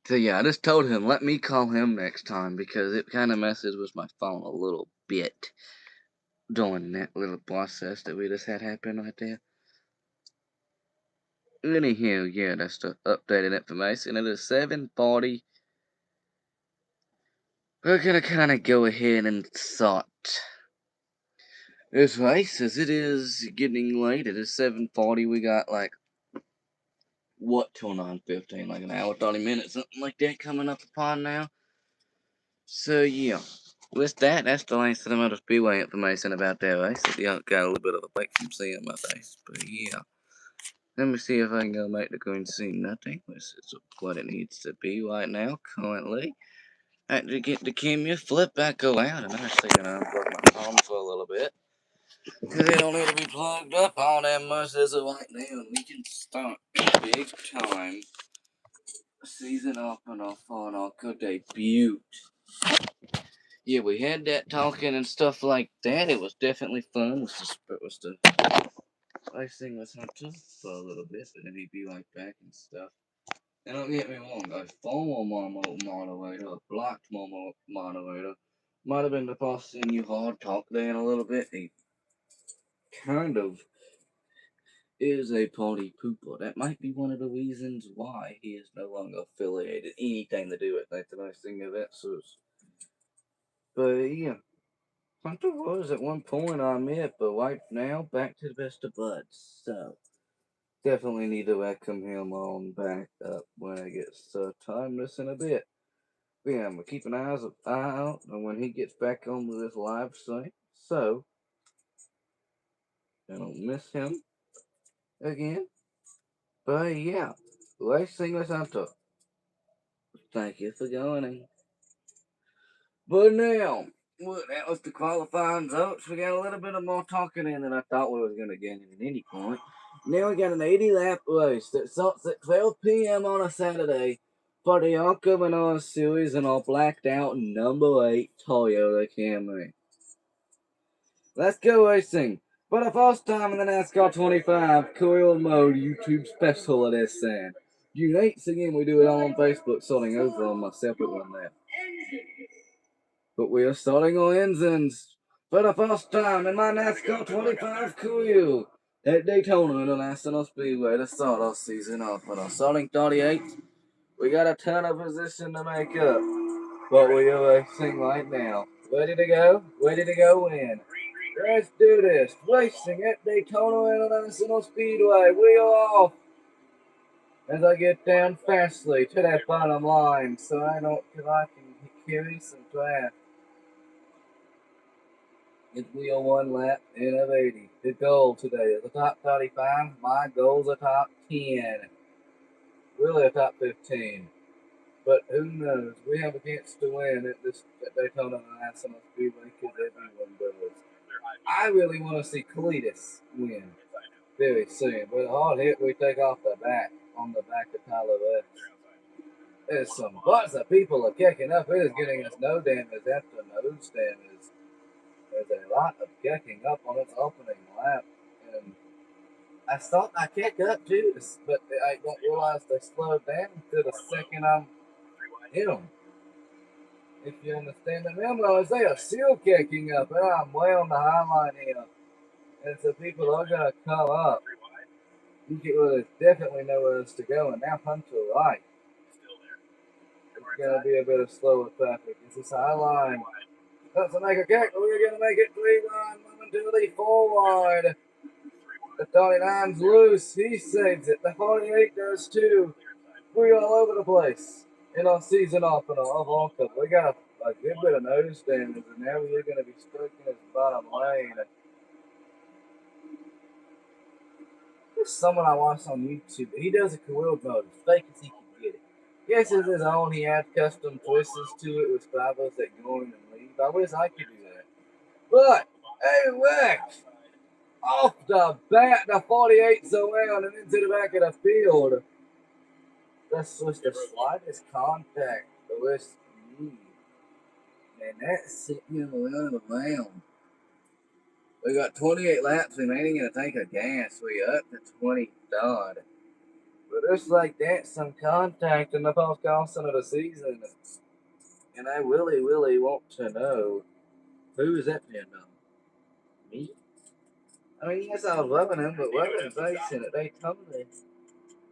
So yeah, I just told him, let me call him next time, because it kind of messes with my phone a little bit during that little process that we just had happen right there. Anyhow, yeah, that's the updated information. It is 7:40. We're gonna kind of go ahead and start this race, as it is getting late. It is 7:40. We got like, what, till 9:15? Like an hour, 30 minutes, something like that coming up upon now. So yeah, with that, that's the last of the Speedway information about that race. Yeah, got a little bit of a break from seeing my face, but yeah. Let me see if I can go make the green scene nothing, which is what it needs to be right now, currently. I had to get the camera flip back around, and I'm actually gonna unplug my phone for a little bit, because it don't need to be plugged up all that much as of right now, and we can start big time season opener on our good debut. Yeah, we had that talking and stuff like that. It was definitely fun. It was the racing with Hunter for a little bit, but then he'd be like back and stuff. And don't get me wrong, a former moderator, a blocked moderator, might have been the person you hard talk there in a little bit. He kind of is a party pooper. That might be one of the reasons why he is no longer affiliated anything to do with Nathan Racing events. But yeah, Hunter was at one point I admit, but right now back to the best of buds. So definitely need to welcome him on back up when it gets timeless in a bit. But yeah, I'm keep an eye out on when he gets back on with this live stream. So I don't miss him again. But yeah, Racing with Hunter. Thank you for joining. But now, well, that was the qualifying results. We got a little bit of more talking in than I thought we was going to get at any point. Now we got an 80-lap race that starts at 12 p.m. on a Saturday for the Arca Menor Series in our blacked out number 8 Toyota Camry. Let's go racing! For the first time in the NASCAR 25 Career Mode YouTube special of this thing. Unites again, we do it all on Facebook, starting over on my separate one there. But we are starting our engines for the first time in my NASCAR 25 career at Daytona International Speedway to start our season off. On our starting 38, we got a ton of position to make up, but we are racing right now. Ready to go? Ready to go in. Let's do this. Racing at Daytona International Speedway. We are off. As I get down fastly to that bottom line, so I can carry some draft. It's wheel one lap in of 80. The goal today is a top 35. My goal's a top 10. Really a top 15. But who knows? We have a chance to win at Daytona International Speedway because everyone does. I really want to see Cletus win very soon. But a hard hit we take off the back on the back of Tyler West. There's some butts that people are kicking up. It is getting us no damage after nose damage. There's a lot of kicking up on its opening lap, and I thought I kicked up too, but I don't realize they slowed down to the second I'm hit them. If you understand the memo, they are still kicking up, and I'm way on the high line here, and so people are gonna come up. You get well, there's definitely nowhere else to go, and now Hunter right. It's gonna be a bit of slower traffic. It's this high line. That's a make a kick. We're going to make it 3 wide, momentarily 4 wide. The 39's loose. He saves it. The 48 does too. We're all over the place in our season opener of Arca. We got a good bit of nose damage, and now we're going to be stuck in his bottom lane. There's someone I watched on YouTube. He does a career mode as fake as he can get it. Yes, it's his own. He adds custom twists to it with drivers that go in and leave. I wish I could do that. But, hey, Rex, off the bat, the 48's around and into the back of the field. That's just the slightest contact the West need. And that's sitting him around. We got 28 laps remaining in a tank of gas. We up to 23rd. But just like that, some contact in the post-Carson of the season. And I really, really want to know, who is that pinned on? Me? I mean, yes, I was loving him, but Weapons racing at Daytona, I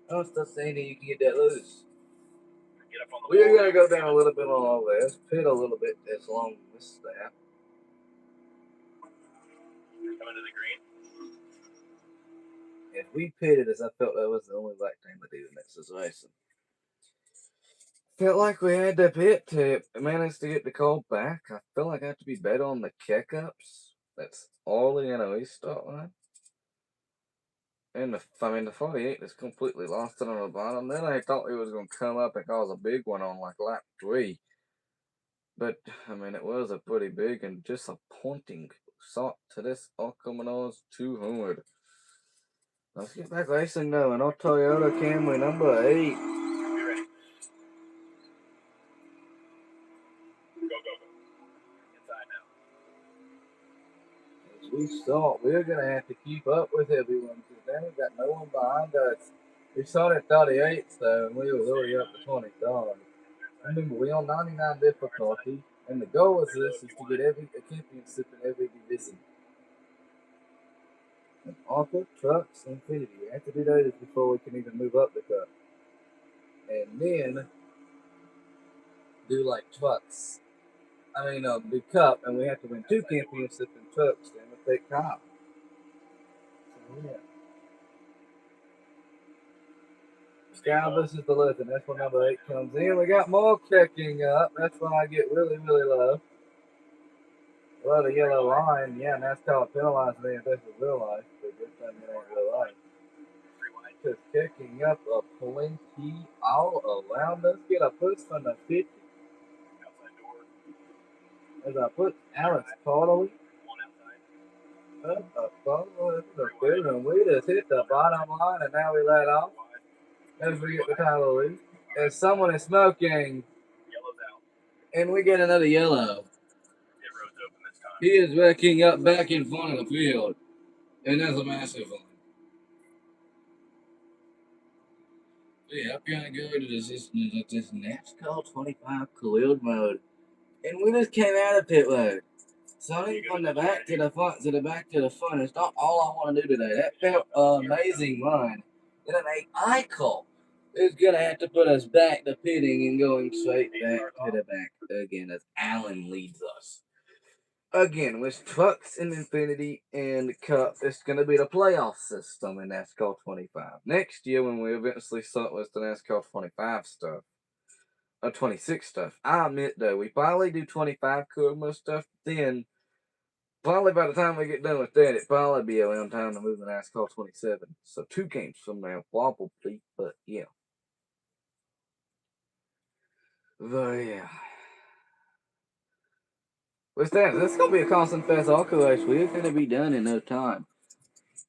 don't still saying that you can get that loose. We're going to go down a little bit on all this, pit a little bit as long as that. Coming to the green. If we pitted as I felt that was the only right thing to do in that situation. Felt like we had the pit tip. Managed to get the call back. I feel like I have to be better on the kick-ups. That's all the NOE start line. And the 48 is completely lost it on the bottom. Then I thought it was going to come up and cause a big one on like lap 3. But, I mean, it was a pretty big and disappointing start to this Arca Menor's 200. Let's get back racing though. And our Toyota Camry number 8. We thought we were going to have to keep up with everyone because then we got no one behind us. We started 38th though, and we were already up to 23rd. Remember, we on 99 difficulty, and the goal is to get every championship in every division. And ARCA, trucks, Infinity. We have to do those before we can even move up the cup. And then do like trucks. Do cup, and we have to win 2 championships in trucks. Then we'll take Kyle. So, yeah. Sky versus the Legend. That's when number 8 comes in. We got more kicking up. That's when I get really, really low. Well, the yellow line, yeah, NASCAR penalized me if this was real life, but good thing it ain't real life. Just kicking up a plenty all around us. Get a push from the 50. As I put Alex Carterly up above the field, and we just hit the bottom line, and now we let off. As we get the title lead. As someone is smoking, and we get another yellow. He is backing up back in front of the field, and that's a massive one. Yeah, I'm gonna go to this NASCAR 25 Khalil mode, and we just came out of pit road. Starting from the back to the front to the back to the front. It's not all I want to do today. That felt amazing run. And an icon is gonna have to put us back to pitting and going straight back to the back again as Allen leads us. Again, with trucks and Infinity and Cup, it's going to be the playoff system in NASCAR 25. Next year, when we eventually start with the NASCAR 25 stuff, or 26 stuff, I admit though, we probably do 25 Kurma stuff, then probably by the time we get done with that, it'd probably be around time to move to NASCAR 27. So 2 games from now, probably, but yeah. But yeah. With that, this is going to be a constant fast ARCA race. We're going to be done in no time.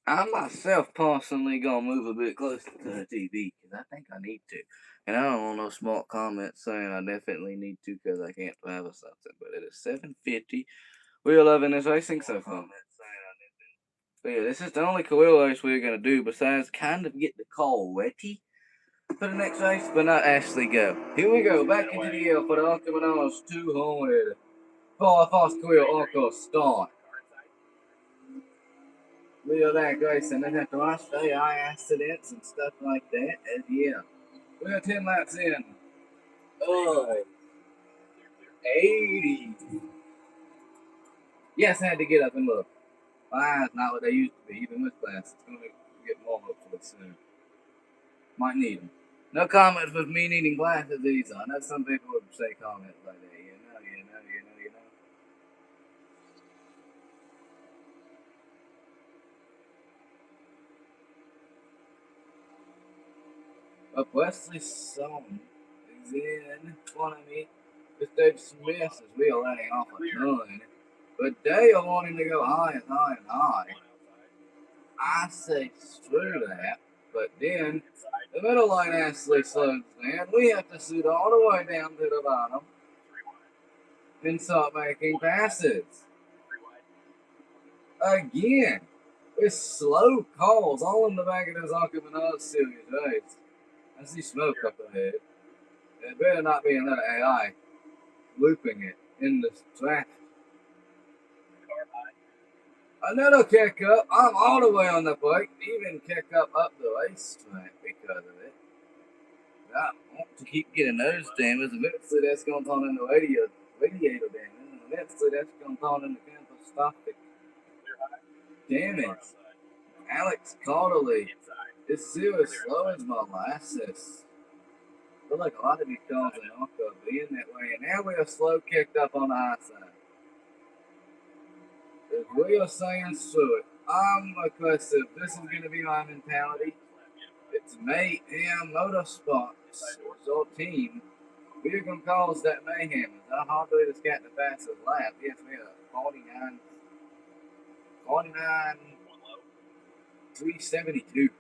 I myself personally going to move a bit closer to the TV because I think I need to. And I don't want no smart comments saying I definitely need to because I can't drive or something. But it is 7:50. We're loving this racing so far. But yeah, this is the only career race we're going to do besides kind of get the call ready for the next race, but not actually go. Here we go, back into the air for the ARCA Bananas 200. For a fast career ARCA start. We are that Grayson, and have to watch AI accidents and stuff like that, and yeah. We are 10 laps in. Oh, 80. Yes, I had to get up and look. My eyes not what they used to be, even with glasses. It's going to get more hopefully soon. Might need them. No comments with me needing glasses either. I know some people would say comments like that. You know. But Wesley's son is in front of me. This Dave Smith is we are letting off a ton. But they are wanting to go high and high and high. I say screw that. But then the middle line actually slows down. We have to shoot all the way down to the bottom and start making passes. Again, with slow calls all in the back of those ARCA Bananas series race. I see smoke up ahead. It better not be another AI looping it in the traffic. Another kick up. I'm all the way on the bike. Even kick up the racetrack because of it. I want to keep getting those damage. Eventually that's going to turn into radiator damage. And eventually that's going to turn into catastrophic damage. Alex Carterly is serious slow as molasses. I feel like a lot of these cars in ARCA being that way. And now we are slow kicked up on the high side. If we are saying screw it, I'm aggressive. This is going to be my mentality. It's Mayhem Motorsports. It's our team. We're going to cause that mayhem. How hard do we just got the fastest lap? Yes, we are 49, 372.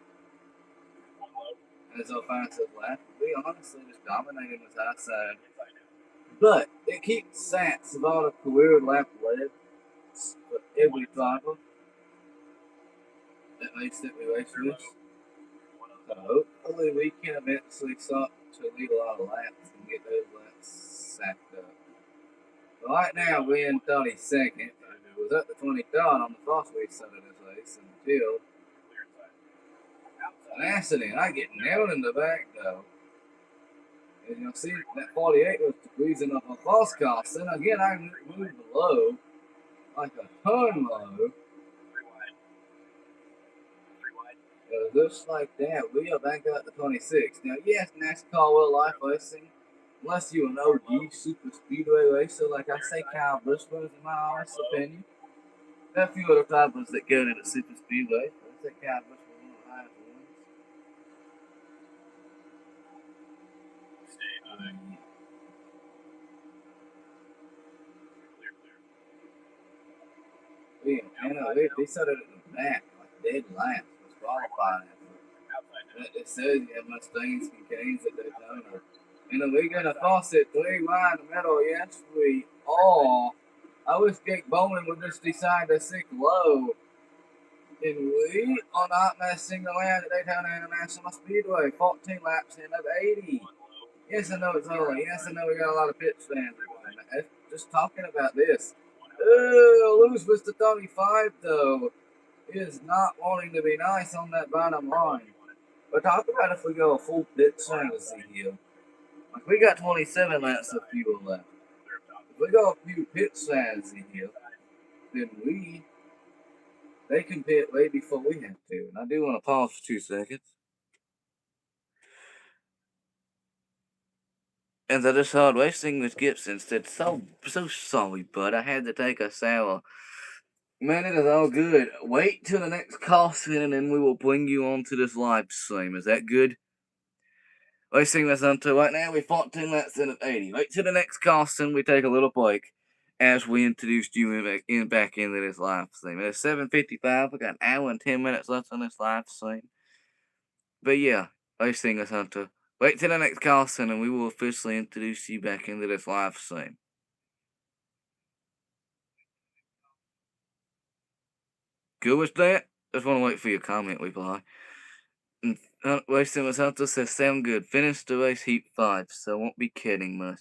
That's our fastest lap. We honestly just dominated this outside. But it keeps stats of all the career lap led for every driver that makes it we race this. So hopefully we can eventually start to lead a lot of laps and get those laps sacked up. But right now we're in 32nd. It was up to 23rd on the first week of this race, and until an accident. I get nailed in the back though. And you'll see that 48 was squeezing up a false cost. And again, I moved low, like a ton low. Just like that, we are back up to 26. Now, yes, NASCAR will life racing, unless you're an OG super speedway racer, like I say, Kyle Busch was in my honest opinion. There are a few other drivers that go to the super speedway. I say Kyle Busch was one of the highest ones. Yeah, I know, they started at the back, like dead last, was qualifying. It says you have Mustangs and Canes at Daytona. And we're going to faucet 3 wide in the middle. Yes, we are. I wish Jake Bowman would just decide to sink low. And we are not messing around at Daytona International Speedway. 14 laps in of 80. Yes, I know it's early. Yes, I know we got a lot of pit stands. Just talking about this. Lose Mr. 35, though, is not wanting to be nice on that bottom line. But talk about if we go a full pit strategy here. Like we got 27 laps of fuel left. If we go a few pit strategy here, then they can pit way before we have to. And I do want to pause for 2 seconds. And I just heard racing with Gibson said, so sorry, bud. I had to take a shower. Man, it is all good. Wait till the next caution and then we will bring you on to this live stream. Is that good? Racing with Hunter. Right now, we're 14 laps in at 80. Wait till the next caution, we take a little break as we introduced you back into this live stream. It's 7:55. We got an hour and 10 minutes left on this live stream. But yeah, Racing with Hunter. Wait till the next caution and we will officially introduce you back into this live stream. Good with that? Just want to wait for your comment, reply. And Racing with Hunter says, sound good. Finished the race heat 5, so won't be kidding much.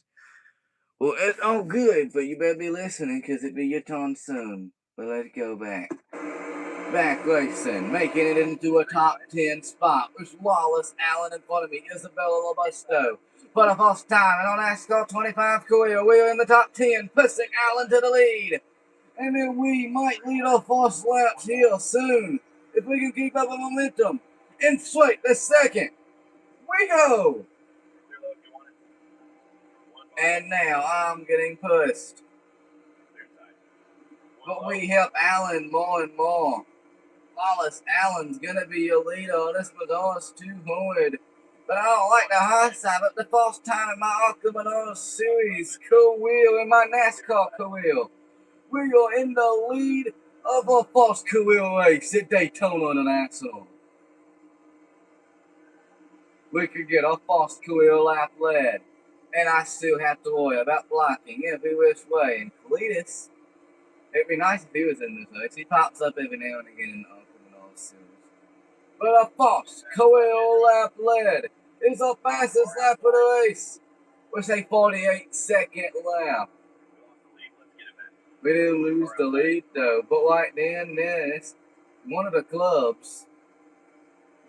Well, it's all good, but you better be listening, because it be your turn soon. But let's go back. Back racing, making it into a top 10 spot. With Wallace Allen in front of me, Isabella Robusto. For the first time in our NASCAR 25 career, we are in the top 10, pushing Allen to the lead. And then we might lead our first laps here soon, if we can keep up the momentum. In straight the second. We go! And now I'm getting pushed. But we help Allen more and more. Wallace Allen's gonna be your leader. This was 200. But I don't like the high side. But the first time in my Arca Series career, in my NASCAR career, we are in the lead of a first career race at Daytona International. We could get our first career lap led. And I still have to worry about blocking every which way. And Cletus, it'd be nice if he was in this race. He pops up every now and again in the Arca Series. But a first career lap led is the fastest lap of the race. With a 48-second lap. We didn't lose the lead though. But right then, it's one of the clubs.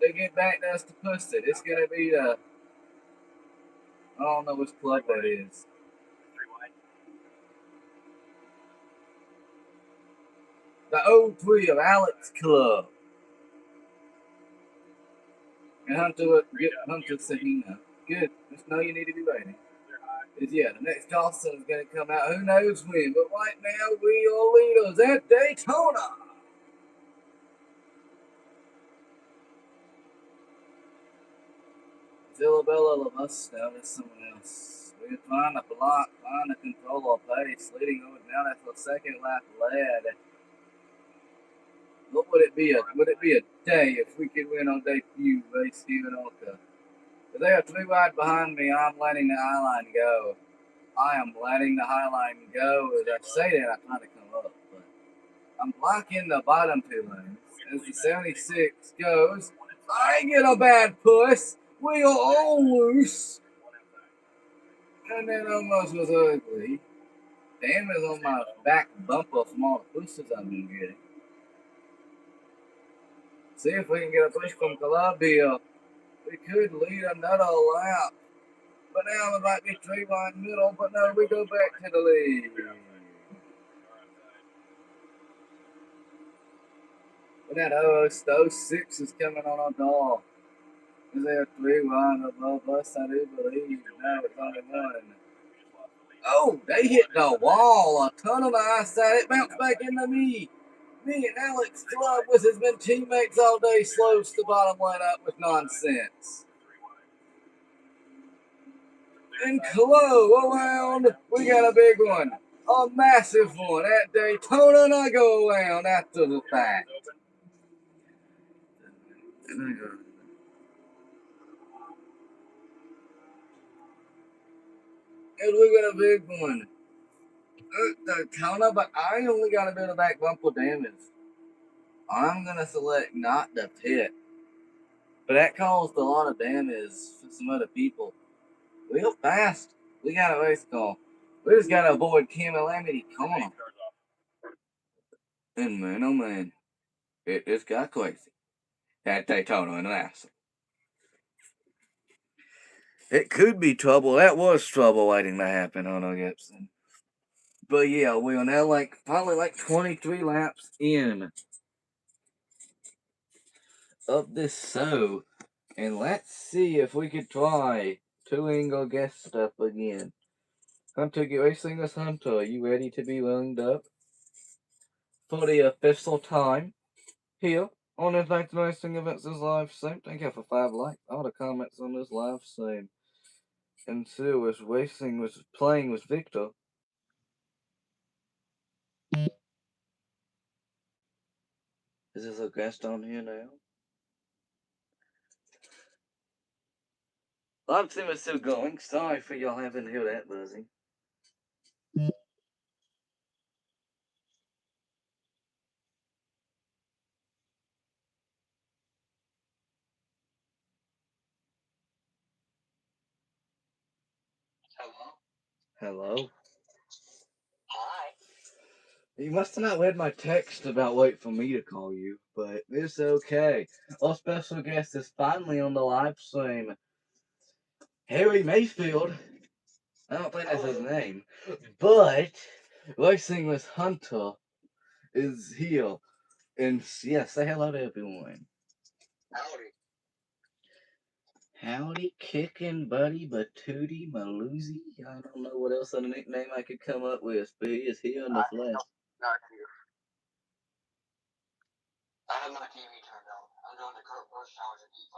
They get back to us to push it. It's gonna be the, I don't know which club that is. The O3 of Alex Club. And Hunter Sahina. Good. Just know you need to be waiting. Yeah, the next Dawson is going to come out. Who knows when? But right now, we are leaders at Daytona. Isabella Robusto, that's someone else. We're trying to block, trying to control our pace, leading over now. That's the second lap led. What would it be? Would it be a day if we could win on debut race here in Orca? If they are 3 wide behind me, I'm letting the high line go. I am letting the high line go. As I say that, I try to come up, but I'm blocking the bottom 2 lanes. As the 76 goes, I get a bad push. We are all loose. And then almost was ugly. Damage on my back bumper from all the pushes I've been getting. See if we can get a push from Columbia. We could lead another lap. But now it might be 3 wide middle, but no, we go back to the lead. And that 06 is coming on our door. Is there 3 wide above us? I do believe. No, it's only 1. Oh, they hit the wall. A ton of eyesight. It bounced back into me. Me and Alex Club with his been teammates all day slows the bottom line up with nonsense. And Clo around, we got a big one. A massive one at Daytona, and I go around after the fact. And we got a big one at Daytona, but I only got a bit of back bumper damage. I'm going to select not the pit. But that caused a lot of damage for some other people. Real fast. We got a race car. We just got to avoid Calamity Corner. And man, oh man, it just got crazy at Daytona and Nashville. It could be trouble. That was trouble waiting to happen on our Gibson. But yeah, we are now probably 23 laps in of this show. And let's see if we could try two-angle guest stuff again. Hunter, get racing us, Hunter. Are you ready to be wound up for the official time here on Advanced Racing Events' live stream? Thank you for 5 likes. All the comments on this live stream. And Sue was playing with Victor. Is this a guest on here now? Live stream is still going. Sorry for y'all having to hear that buzzing. Hello? Hi. You must have not read my text about wait for me to call you, but it's okay. Our special guest is finally on the live stream. Harry Mayfield. I don't think that's his name. But Racing with Hunter is here. And yeah, say hello to everyone. Howdy. Howdy, kickin' buddy, Batootie, Maloozy. I don't know what else other nickname I could come up with, but he is here in the flesh. Not here. I have my TV turned on. I'm doing the Kurt Busch challenge at E5.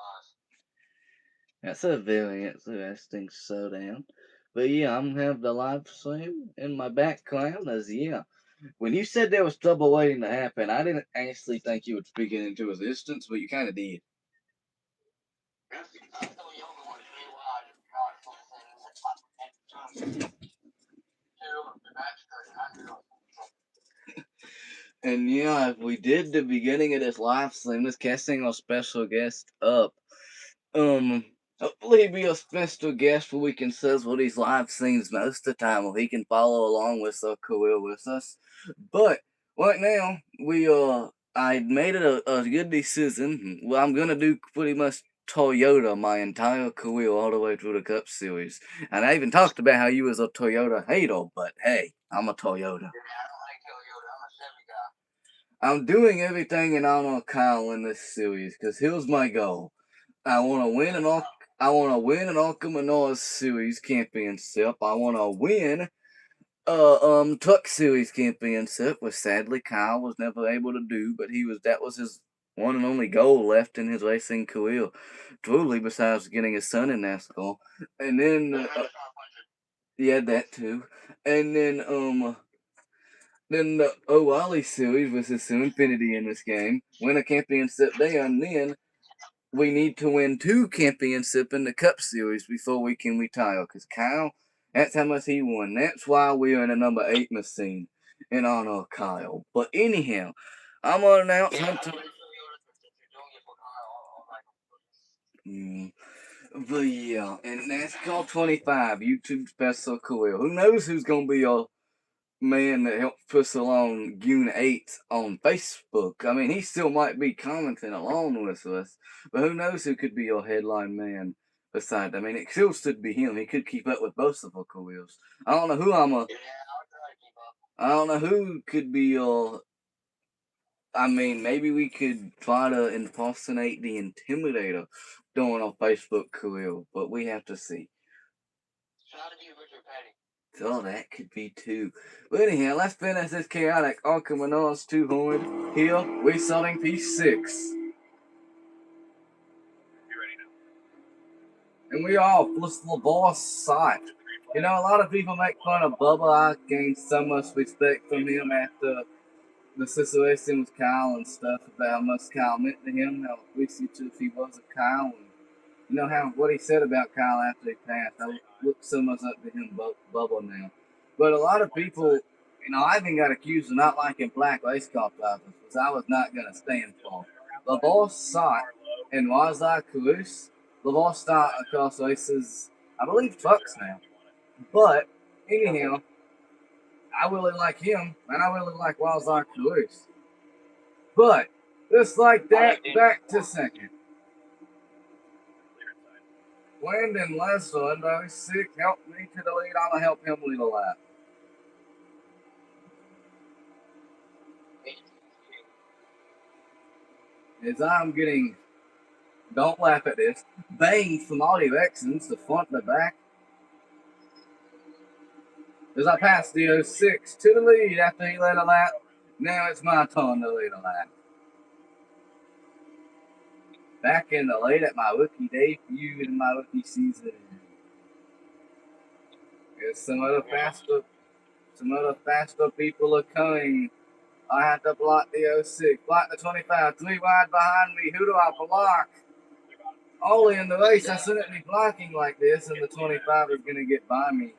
That's a very interesting showdown. But yeah, I'm gonna have the live stream in my background as yeah. When you said there was trouble waiting to happen, I didn't actually think you would speak it into existence, but you kinda did. I'm still the only one to wide if God And yeah, if we did the beginning of this live stream, this casting our special guest up. Hopefully he'll be a special guest where we can sizzle these live streams most of the time, where he can follow along with our career with us. But right now, I made it a good decision. Well, I'm gonna do pretty much Toyota my entire career all the way through the Cup Series. And I even talked about how you was a Toyota hater, but hey, I'm a Toyota. I'm doing everything in honor of Kyle in this series, because here's my goal. I want to win an Arkham Menards Series Championship. I want to win Truck Series Championship, which sadly Kyle was never able to do, but that was his one and only goal left in his racing career, truly, besides getting his son in NASCAR. And then yeah, that too. And then the O'Reilly Series, which is to infinity in this game, win a championship there, and then we need to win 2 championships in the Cup Series before we can retire. Because Kyle, that's how much he won. That's why we are in a number 8 machine in honor of Kyle. But anyhow, I'm going to announce Hunter. But yeah, and NASCAR 25, YouTube special career. Who knows who's going to be our man that helped push along June 8th on Facebook. I mean, he still might be commenting along with us, but who knows who could be your headline man beside. I mean, it still should be him. He could keep up with both of our careers. I don't know who I'm a. Yeah, I'll try to keep up. I don't know who could be your. I mean, maybe we could try to impersonate the Intimidator during our Facebook career, but we have to see. Try to be Richard Petty. Oh, that could be too. But anyhow, let's finish this chaotic Archimedes 200 here. We're starting piece 6. And we are plus the boss side. You know, a lot of people make fun of Bubba. I gained so much respect from him after the situation with Kyle and stuff about how much Kyle meant to him, how appreciative he was of Kyle, and you know how what he said about Kyle after he passed. I look so much up to him, Bubba now. But a lot of people, you know, I even got accused of not liking black race car drivers, because I was not going to stand for. The boss saw it, and was like Caruso. The boss start across races, I believe trucks now. But anyhow, I really like him, and I really like Wildlife Caruso. But just like that, back to second. Landon Leslie, though, sick, helped me to the lead. I'm going to help him lead a lap. As I'm getting, don't laugh at this, banged from all directions, the front and the back. As I pass the 06 to the lead after he led a lap, now it's my turn to lead a lap. Back in the lead at my rookie debut in my rookie season. As some other faster people are coming. I have to block the 06, block the 25, 3 wide behind me. Who do I block? Only in the race I shouldn't be blocking like this, and the 25 is going to get by me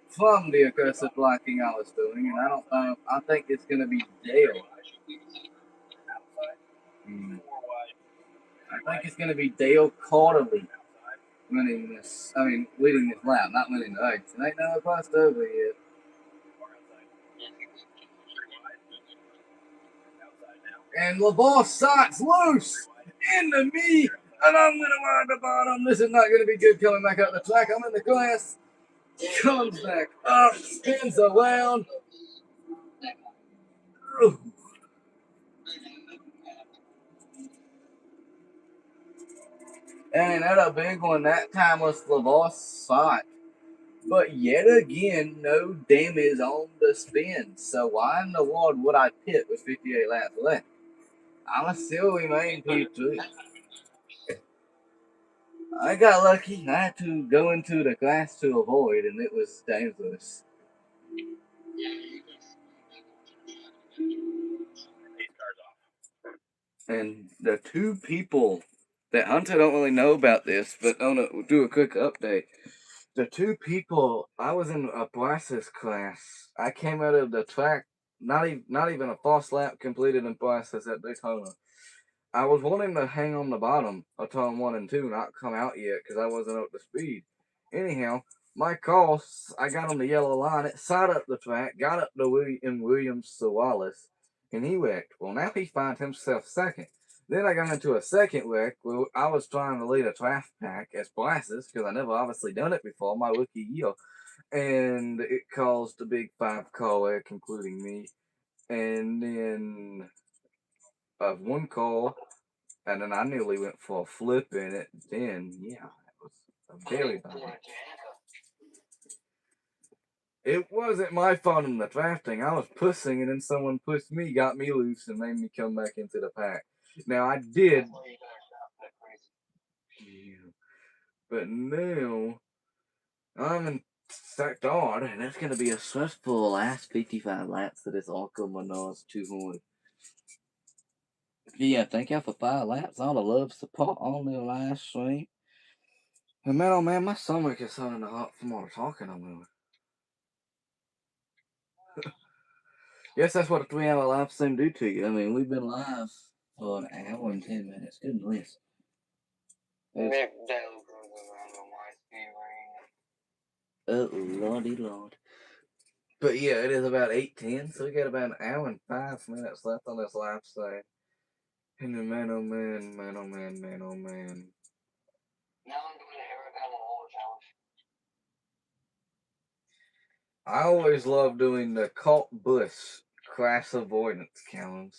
from the aggressive blocking I was doing, and I don't know. I think it's going to be Dale. I think it's going to be Dale Carterly leading this lap, not winning the race. It ain't no crossed over yet. And LeVar Sykes loose into me, and I'm going to ride the bottom. This is not going to be good coming back up the track. I'm in the grass. Comes back up, spins around. And another big one that time was LeVar Sykes. But yet again, no damage on the spin. So why in the world would I pit with 58 laps left? I'm still remain P3. I got lucky. I had to go into the glass to avoid, and it was dangerous. And the two people that Hunter don't really know about this, but I'm gonna do a quick update. The two people, I was in a Bryce's class. I came out of the track, not even a false lap completed in Bryce's at Daytona. I was wanting to hang on the bottom of turn 1 and 2, not come out yet because I wasn't up to speed. Anyhow, my call, I got on the yellow line. It side up the track, got up to Williams to Wallace, and he wrecked. Well, now he finds himself second. Then I got into a second wreck where I was trying to lead a draft pack as Bryce's because I never obviously done it before my rookie year. And it caused a big 5-car wreck, including me. And then one call, and then I nearly went for a flip in it. Then, yeah, it was a very bad. It wasn't my fault in the drafting. I was pushing, and then someone pushed me, got me loose, and made me come back into the pack. Now, I did. Yeah. But now, I'm in sector, and it's going to be a stressful last 55 laps of this Archimedes 200. Yeah, thank y'all for 5 laps. All the love, support on the live stream. And man, oh man, my stomach is starting to hurt from all the talking I'm doing. Yes, that's what a 3-hour live stream do to you. I mean, we've been live for an hour and 10 minutes. Goodness. Oh, lordy lord. But yeah, it is about 8:10, so we got about an hour and 5 minutes left on this live stream. And then man, oh man, man, oh man, man, oh man. Now I'm doing the Eric Allen challenge. I always love doing the cult bush crash avoidance challenge.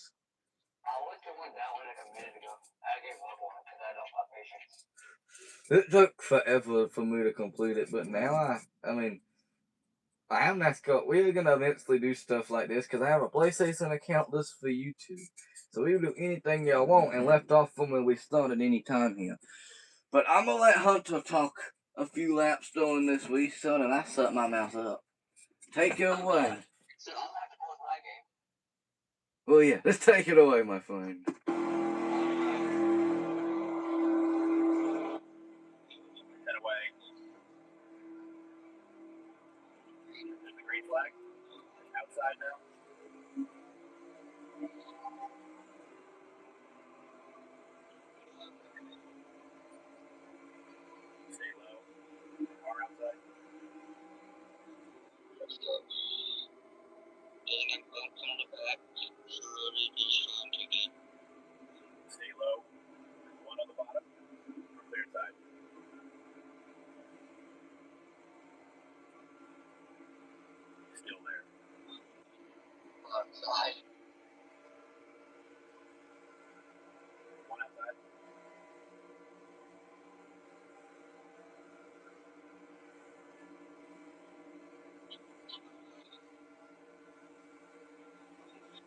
I went to win that one like a minute ago. I gave up on it because I don't have patience. It took forever for me to complete it, but now I mean, I am NASCAR. We're gonna eventually do stuff like this because I have a PlayStation account just for YouTube. So we will do anything y'all want and left off from where we started any time here. But I'm gonna let Hunter talk a few laps during this restart, and I shut my mouth up. Take it away. So I'm gonna have to close my game. Well, yeah, let's take it away, my friend. Head away. There's the green flag. Outside now. Stay low. Car outside. Stay low. One on the bottom. Clear side. Still there. Outside. One outside.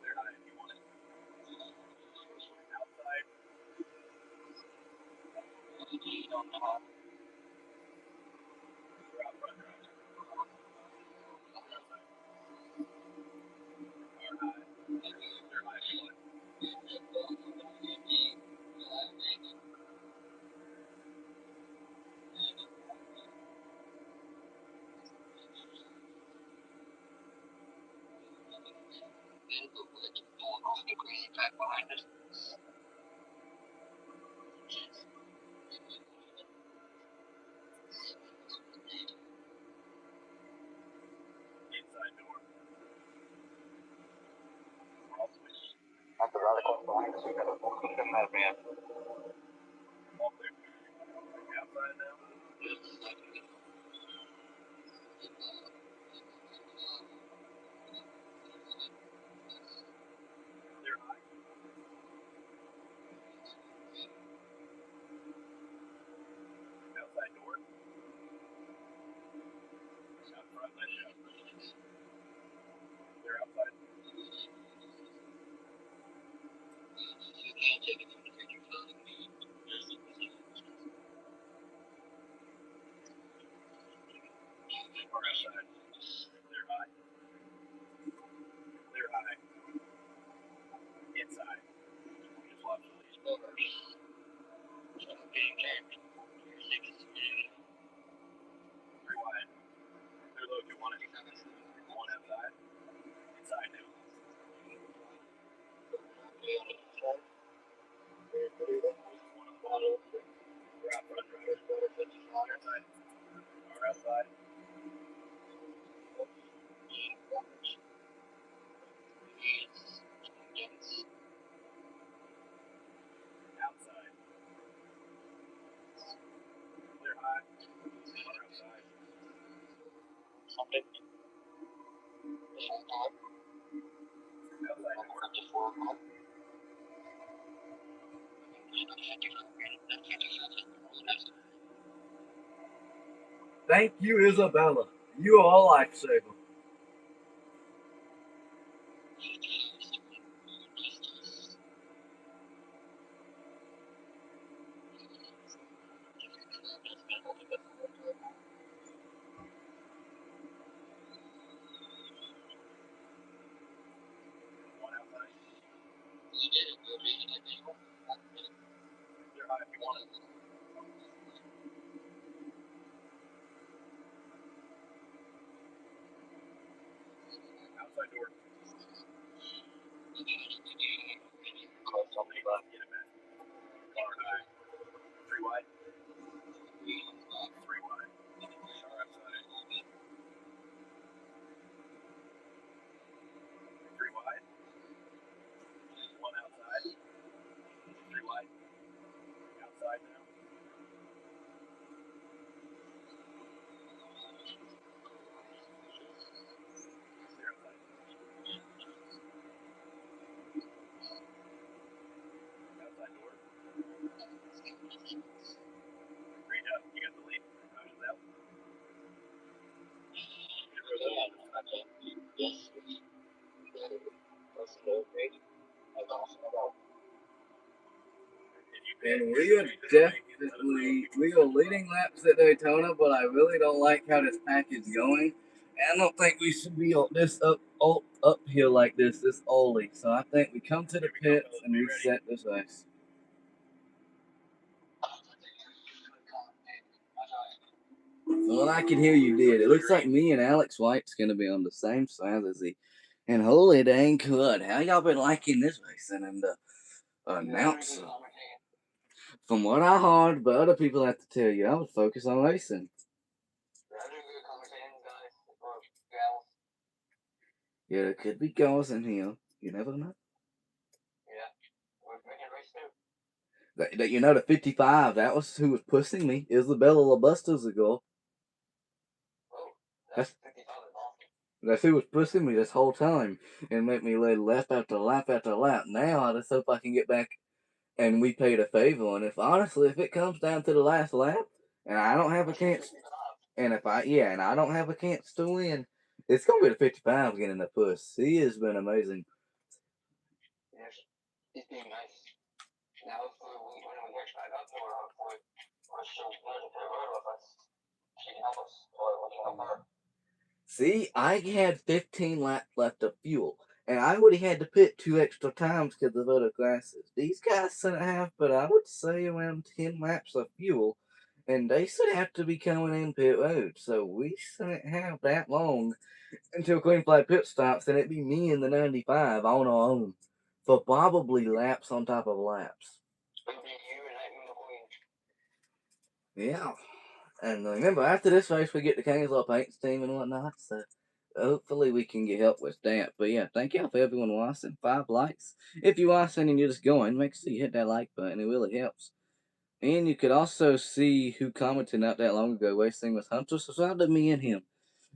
Clear high if you want it. Outside. We're out front drive. Outside. Car high. Clear high if you want it. Off the green back behind us. Inside door. All switch. After rather close behind us, we got a man. All clear. Outside now. Clear high. Outside door. Out front, let it out. Clear outside. You can't take it from the picture phone. Car outside. Clear high. Clear high. Inside. Just watch the lead. Three wide. Clear low if you want it. One outside. Inside now. One on the bottom. We're out front drive. Outside. Car outside. Outside. Clear high. Car outside. Outside door. Thank you, Isabella. You are a lifesaver. One outside. Clear high if you want it. Outside door. Close on the left. Get it back. Car high. Three wide. Three wide. Car outside. And we are leading laps at Daytona, but I really don't like how this pack is going. And I don't think we should be this uphill like this early. So I think we come to the pits and reset this race. Well, I can hear you did. It looks like me and Alex White's going to be on the same side as he. And holy dang crud, how y'all been liking this racing and the announcer? From what I heard, but other people have to tell you, I would focus on racing. Yeah, there could be girls in here. You never know. You know, the 55, that was who was pushing me. Isabella Labusta's a girl. That's who was pushing me this whole time and make me lay lap after lap after lap. Now I just hope I can get back and we paid a favor. And if it comes down to the last lap and I don't have a chance, and I don't have a chance to win, it's gonna be the 55 getting the push. He has been amazing. Yes, he's being nice. Now, hopefully, when we get back up there, hopefully, we're still learning to road with us. She can help us, or we can help her. See, I had 15 laps left of fuel, and I would have had to pit 2 extra times because of other classes. These guys shouldn't have, but I would say around 10 laps of fuel, and they should have to be coming in pit road, so we shouldn't have that long until Queen Flag pit stops, and it'd be me and the 95 on our own for probably laps on top of laps. Yeah. And remember, after this race, we get the Kingsville Paints team and whatnot, so hopefully we can get help with that. But yeah, thank y'all for everyone watching. 5 likes. If you're watching and you're just going, make sure you hit that like button. It really helps. And you could also see who commented not that long ago, Racing with Hunter. Subscribe to me and him.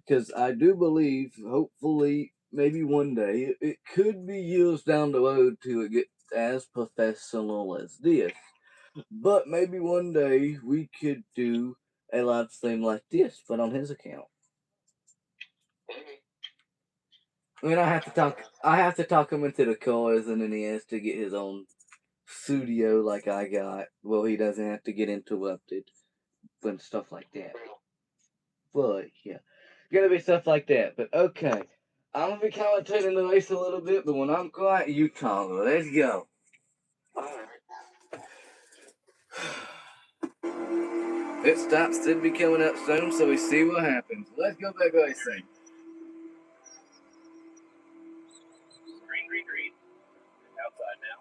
Because I do believe, hopefully, maybe one day, it could be years down the road to get as professional as this. But maybe one day we could do a live stream like this, but on his account. I mean, I have to talk him into the cars, and then he has to get his own studio like I got. Well, he doesn't have to get interrupted and stuff like that. But yeah, gonna be stuff like that. But okay, I'm gonna be commentating the race a little bit, but when I'm quiet, you talk. Let's go. Pit stops should be coming up soon, so we see what happens. Let's go back racing. Green. Outside now.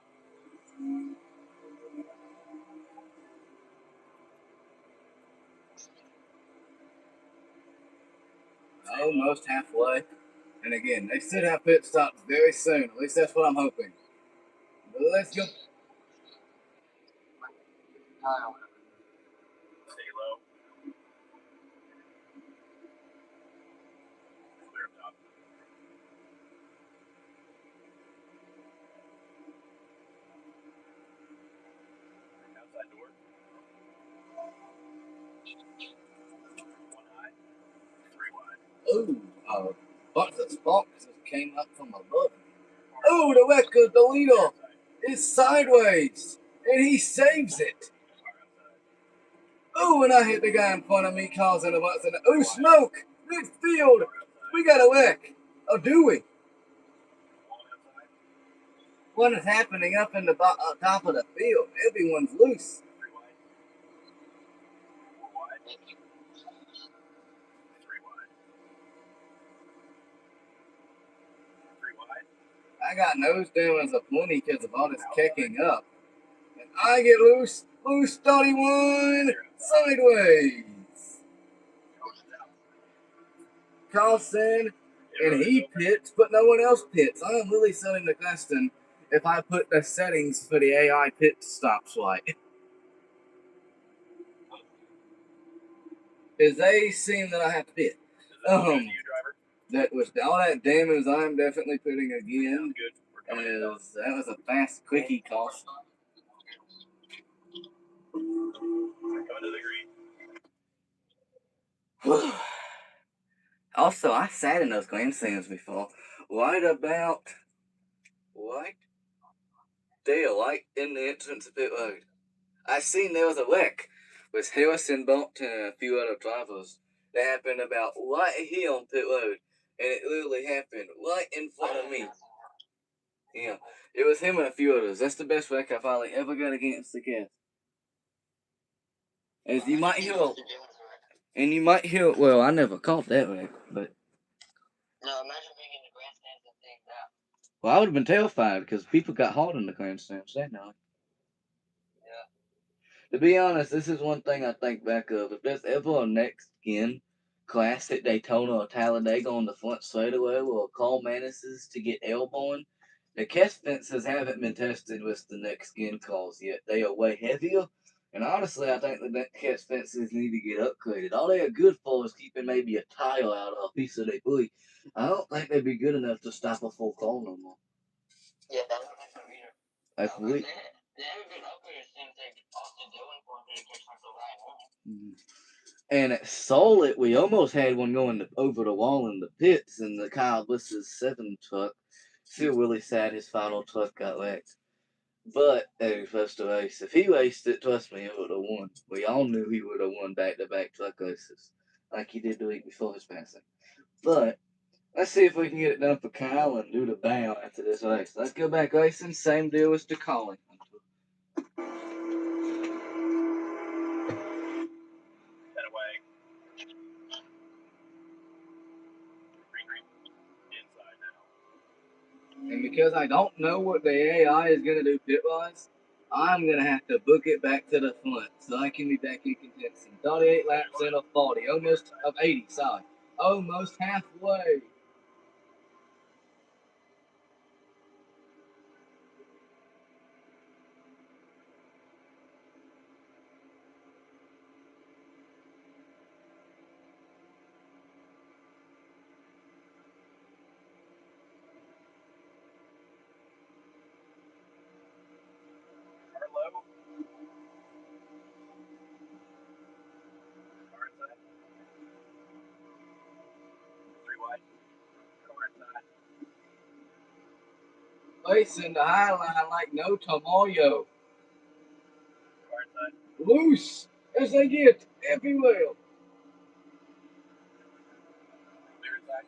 Almost halfway. And again, they should have pit stops very soon. At least that's what I'm hoping. But let's go. Stay low. Clear up top. Outside door. One high. 3 wide. Oh, but the spark just came up from above. Oh, the Weka, the leader, is sideways, and he saves it. Oh, and I hit the guy in front of me, causing a bus. Oh, smoke! Midfield! We got a wreck. Oh, do we? What is happening up in the top of the field? Everyone's loose. I got nose down as a plenty because of all this kicking up. And I get loose 31, sideways. Carlson, and he pits, but no one else pits. I am really selling the question if I put the settings for the AI pit stops right. Because they seem that I have to pit. That was all that damage I'm definitely putting again. That was a fast quickie caution. Coming to the green. Also, I sat in those grandstands before. Right about right there, right in the entrance of pit road. I seen there was a wreck with Harrison Bolton and a few other drivers. That happened about right here on pit road, and it literally happened right in front of me. Yeah, it was him and a few others. That's the best wreck I finally ever got against the cast. As you might hear, and you might hear. Well, I never caught that wreck, but No, imagine being in the grandstands and seeing that. well, I would have been terrified because people got hot in the grandstands that night. Yeah. To be honest, this is one thing I think back of. If there's ever a next gen class at Daytona or Talladega on the front straightaway or call Manises to get airborne, the cast fences haven't been tested with the next gen calls yet. They are way heavier, and honestly, I think the cast fences need to get upgraded. All they are good for is keeping maybe a tire out of a piece of debris. I don't think they'd be good enough to stop a full call no more. Yeah, I don't think so either. If we, They haven't been upgraded since like Austin Dillon for the catch for Ryan. And at Solid, we almost had one going over the wall in the pits in the Kyle Bliss's 7 truck. Still really sad his final truck got wrecked. But he was supposed to race. If he raced it, trust me, he would have won. We all knew he would have won back-to-back truck races, like he did the week before his passing. But let's see if we can get it done for Kyle and do the bow after this race. Let's go back racing. Same deal as the calling. Head away. Green. Inside now. And because I don't know what the AI is going to do pit-wise, I'm going to have to book it back to the front so I can be back in contention. 38 laps in of 40. Almost of 80, sorry. Almost halfway. Low. Car inside. 3 wide. Car inside. Racing the high line like no tomorrow. Car inside. Loose as they get everywhere. Clear inside.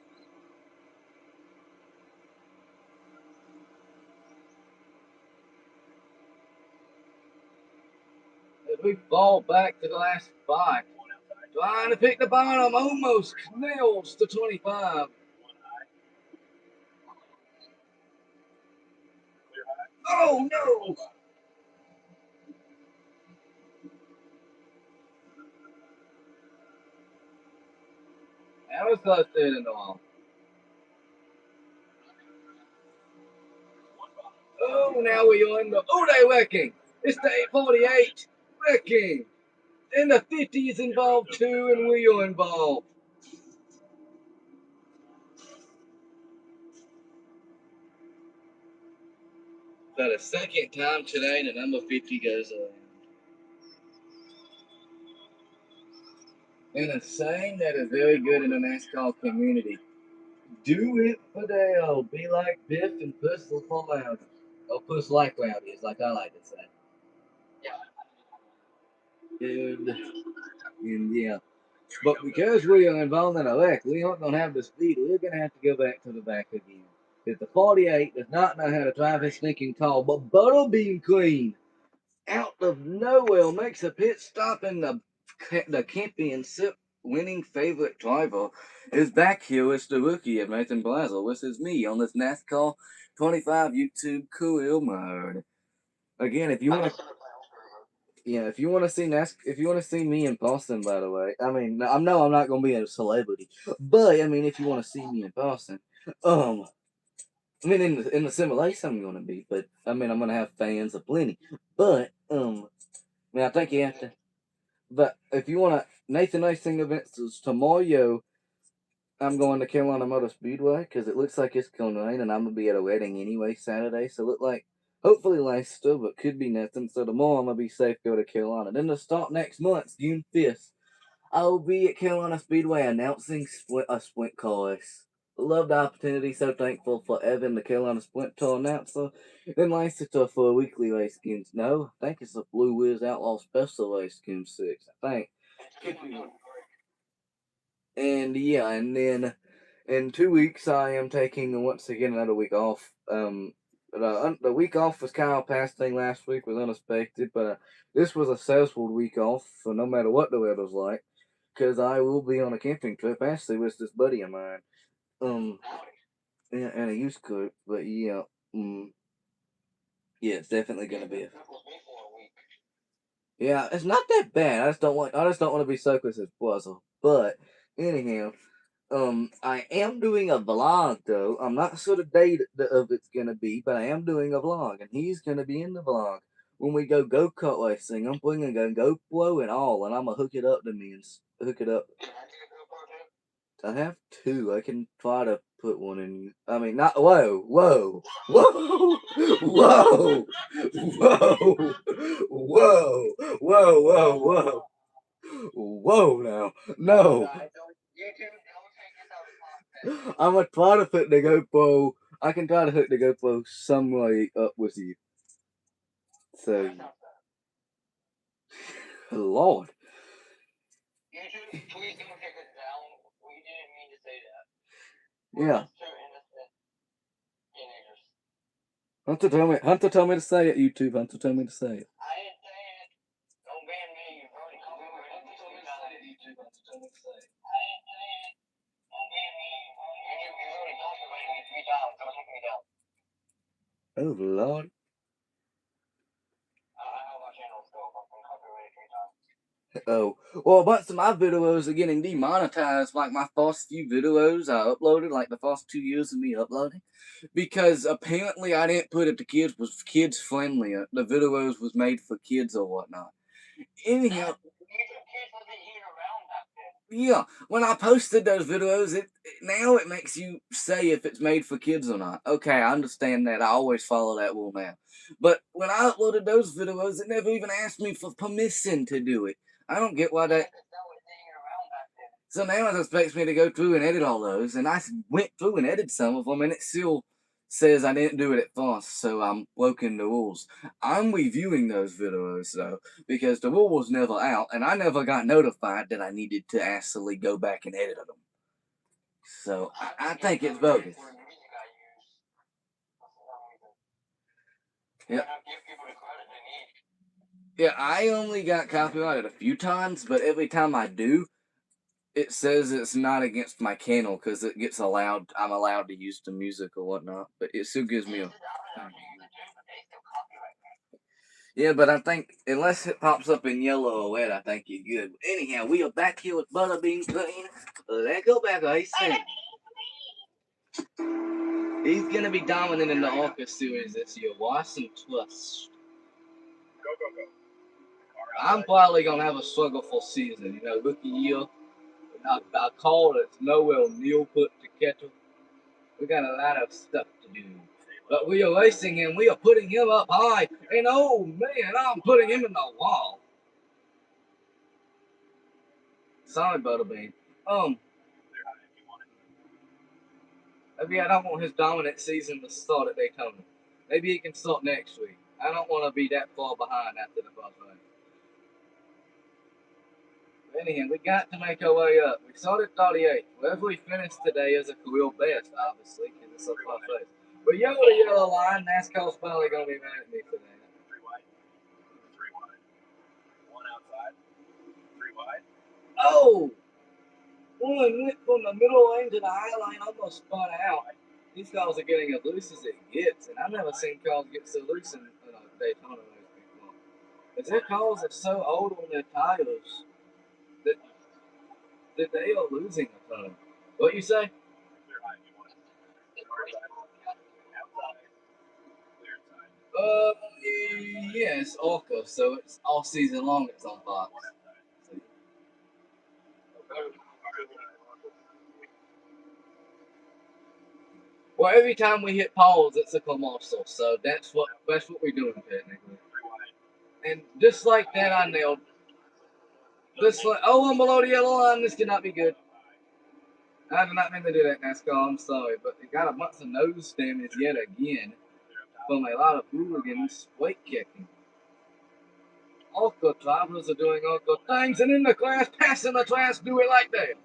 As we fall back to the last spot. 1 outside. Trying to pick the bottom. Almost nails the 25. 1 high. Clear high. Oh no! That was close to it in the wall. Oh, now we are in the. Oh, they wrecking. It's the 848 wrecking. And the 50 is involved too, and we are involved. For the second time today, the number 50 goes around. And a saying that is very good in the NASCAR community. Do it for Dale. Be like Biff and push for loud. Or push like loud is like I like to say. And yeah. But because we are involved in a wreck, we aren't going to have the speed. We're going to have to go back to the back again. Because the 48 does not know how to drive his stinking car, but Butterbean Queen, out of nowhere, makes a pit stop, and the championship winning favorite driver is back here as the rookie of Nathan Blazel. This is me on this NASCAR 25 YouTube career mode. Again, if you want to. Yeah, if you want to see if you want to see me in Boston, by the way, I mean, I know I'm not gonna be a celebrity, but I mean, if you want to see me in Boston, I mean, in the simulation I'm gonna be, but I mean, I'm gonna have fans aplenty, but I mean, I think you have to. But if you want to, Nathan Racing events is tomorrow. I'm going to Carolina Motor Speedway because it looks like it's gonna rain, and I'm gonna be at a wedding anyway Saturday, so it look like. Hopefully Leicester, but could be nothing. So tomorrow I'm going to be safe go to Carolina. Then to start next month, June 5th, I will be at Carolina Speedway announcing a sprint car race. love the opportunity. So thankful for Evan, the Carolina Sprint Tour announcer. Then Leicester for a weekly race skins. No, I think it's a Blue Wiz Outlaw Special race skin 6. I think. And yeah, and then in 2 weeks I am taking once again another week off. The week off was kind of past thing last week was unexpected, but this was a successful week off. So no matter what the weather's like, because I will be on a camping trip actually with this buddy of mine. And a used cook, but yeah, yeah, it's definitely gonna be. Yeah, it's not that bad. I just don't want to be so close as puzzle. But anyhow, I am doing a vlog though. I'm not sure the date of it's gonna be, but I am doing a vlog, and he's gonna be in the vlog when we go kart racing. I'm bringing a GoPro and all, and I'm gonna hook it up to me and hook it up. I have 2. I can try to put one in. I mean, not. Whoa, whoa, whoa, whoa, whoa, whoa, whoa, whoa, whoa, whoa. Now, no. I'm gonna try to put the GoPro. I can try to hook the GoPro some way up with you. So, Lord. YouTube, please don't take us down. We didn't mean to say that. Yeah. Two innocent teenagers. Hunter told me to say it, YouTube. Hunter told me to say it. I didn't say it. Don't ban me. You've already copyrighted me 3 times. YouTube. Hunter told me to say it. I didn't say it. Don't ban me. You've already copyrighted me 3 times. Don't take me down. Oh, Lord. I know my channel's still copyrighted 3 times. Oh, well, a bunch of my videos are getting demonetized, like my first few videos I uploaded, like the first 2 years of me uploading, because apparently I didn't put it to kids, was kids friendly, the videos was made for kids or whatnot. Anyhow, yeah, when I posted those videos, now it makes you say if it's made for kids or not. Okay, I understand that. I always follow that rule now. But when I uploaded those videos, it never even asked me for permission to do it. I don't get why that. So now it expects me to go through and edit all those, and I went through and edited some of them, and it still says I didn't do it at first, so I'm broken the rules. I'm reviewing those videos, though, because the rule was never out, and I never got notified that I needed to actually go back and edit them. So, I think it's bogus. Yeah. Yeah, I only got copyrighted a few times, but every time I do, it says it's not against my channel because it gets allowed. I'm allowed to use the music or whatnot, but it still gives me a. Yeah, but I think unless it pops up in yellow or red, I think you're good. Anyhow, we are back here with Butterbean Green. Let's go back, racing. He's gonna be dominant in the ARCA series this year. Watson Trust. Go. I'm probably gonna have a struggleful season. You know, rookie year. I called it nowhere Neil put to catch him. We got a lot of stuff to do. But we are racing him. We are putting him up high. And oh man, I'm putting him in the wall. Sorry, Butterbean. Maybe I don't want his dominant season to start at Daytona. Maybe he can start next week. I don't want to be that far behind after the first race. Anyhow, we got to make our way up. We started 38. Wherever we finished today is a career best, obviously, because it's our first race. But yellow line, NASCAR's probably going to be mad at me for that. 3 wide. 3 wide. 1 outside. 3 wide. Oh! One went from the middle lane to the high lane, almost spun out. These cars are getting as loose as it gets, and I've never seen cars get so loose in a Daytona race before. Because their cars are so old on their tires that they are losing a ton. What you say? Yes, ARCA, so it's all season long it's on Fox. Well, every time we hit pause, it's a commercial, so that's what we're doing technically. And just like that, I nailed. I'm below the yellow line. This cannot be good. I did not mean to do that, NASCAR. I'm sorry, but they got a bunch of nose damage yet again from a lot of hooligans weight kicking. All good drivers are doing all good things, and in the class, passing the class, do it like that.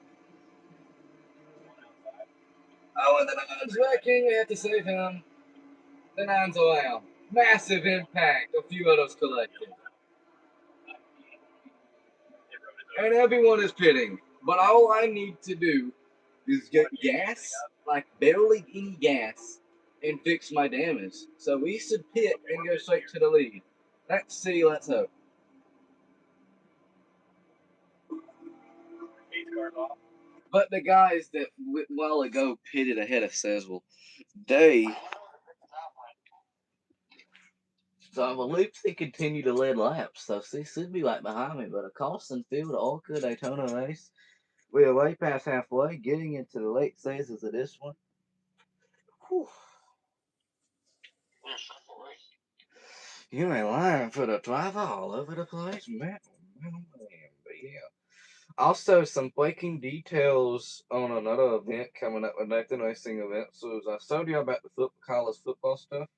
Oh, and the nine's wrecking. We have to save him. The nine's around. Massive impact. A few others collected. And everyone is pitting. But all I need to do is get gas, like barely any gas, and fix my damage. So we should pit and go straight to the lead. Let's see, let's hope. 8 cars off. But the guys that a while ago pitted ahead of Seswell, they, so I believe they continue to lead laps. So they should be right behind me. But a Carlson Field Orca Daytona race, we are way past halfway, getting into the late phases of this one. Whew. You ain't lying for the driver all over the place, man. But yeah. Also, some breaking details on another event coming up, a Nathan Racing event. So, as I told you about the college football stuff,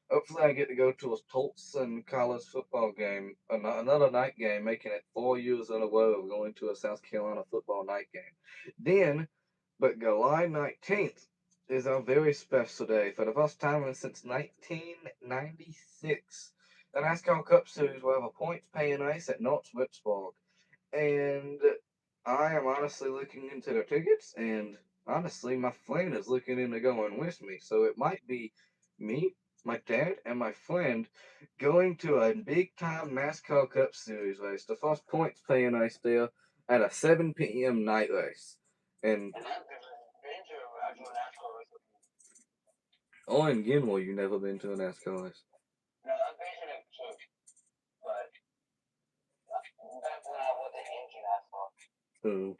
hopefully I get to go to a Tulsa college football game, another night game, making it 4 years in a row of going to a South Carolina football night game. Then, but July 19th is a very special day. For the first time since 1996, the NASCAR Cup Series will have a points-paying race at North Witzburg. And I am honestly looking into the tickets, and honestly, my friend is looking into going with me. So it might be me, my dad, and my friend going to a big-time NASCAR Cup Series race, the first points-paying race there at a 7 p.m. night race. And oh, and Gilmore, you never been to a NASCAR race? No, I've been to them too, but back when I wasn't into NASCAR. Ooh.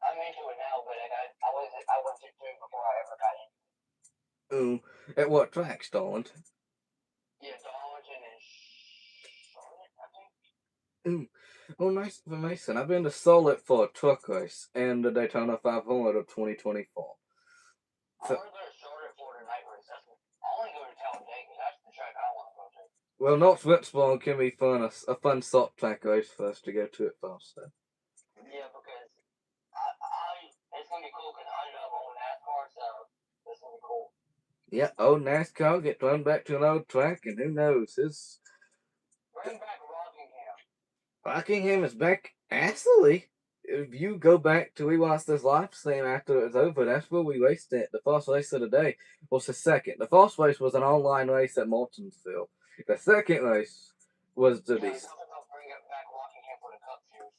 I'm into it now, but I went to two before I ever got into it. Ooh. At what track, Starland? Yeah, Darlington and Charlotte, I think. Ooh. Oh, nice information. I've been to Charlotte for a truck race and the Daytona 500 of 2024. So, I want to go to Charlotte for the night race. I want to go to Talladega. That's the track I want to go to. Well, North Witzburg can be fun, a fun salt track race for us to go to it first, though. Yeah, because it's going to be cool because I love old NASCAR, so it's going to be cool. Yeah, old NASCAR get run back to an old track, and who knows? Bring back Rockingham. Rockingham is back. Actually, if you go back to we watched this live stream after it was over, that's where we raced it. The first race of the day was the second. The first race was an online race at Martinsville. The second race was the Yeah, bring back Rockingham for the Cup Series.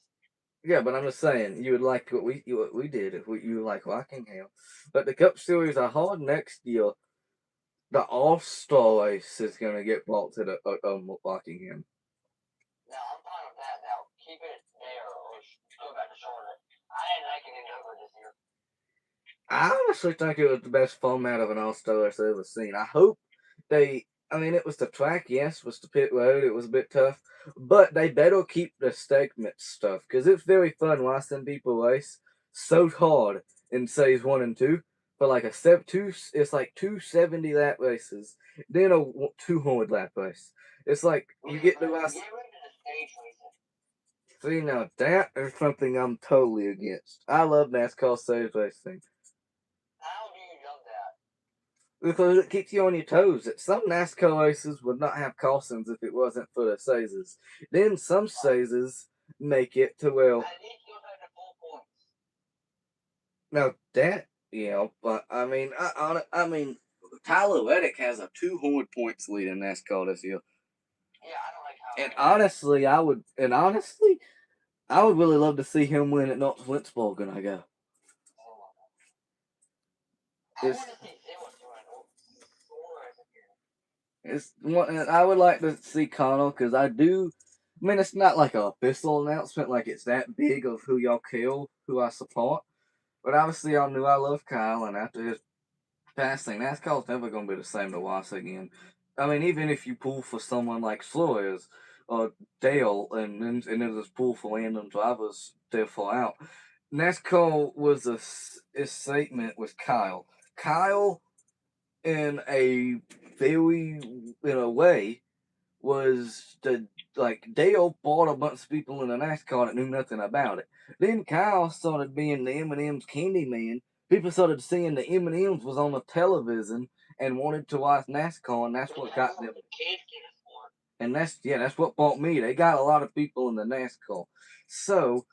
Yeah, but I'm just saying, you would like what we did if you like Rockingham. But the Cup Series are hard next year. The All-Star race is going to get brought to the Rockingham. No, I'm fine with that now. Keep it there or go back to Charlotte. I didn't like it in over this year. I honestly think it was the best format of an All-Star race I've ever seen. I hope it was the track, yes, it was the pit road, it was a bit tough, but they better keep the segment stuff, because it's very fun watching people race so hard in Phase 1 and 2, for like it's like 270 lap races, then a 200 lap race. It's like, you get the last... See, now that is something I'm totally against. I love NASCAR stage racing. How do you love that? Because it keeps you on your toes. Some NASCAR races would not have cautions if it wasn't for the sizes. Then some sizes make it to where... At least you'll have the full points. Now that, but I mean, Tyler Reddick has a 200 points lead in NASCAR this year. Yeah, I don't like how. And honestly, I would really love to see him win at North Witzburg when I go. I want to see Zero I would like to see Connell, because I mean, it's not like an official announcement, like it's that big of who y'all kill, who I support. But obviously, y'all knew I love Kyle, and after his passing, NASCAR's never going to be the same to watch again. I mean, even if you pull for someone like Flores or Dale, and then just pull for random drivers to fall out, NASCAR was a segment with Kyle. Kyle, in a way, was Dale bought a bunch of people in the NASCAR that knew nothing about it. Then Kyle started being the M&M's candy man. People started seeing the M&M's was on the television and wanted to watch NASCAR, and that's what got them. And that's what bought me. They got a lot of people in the NASCAR. So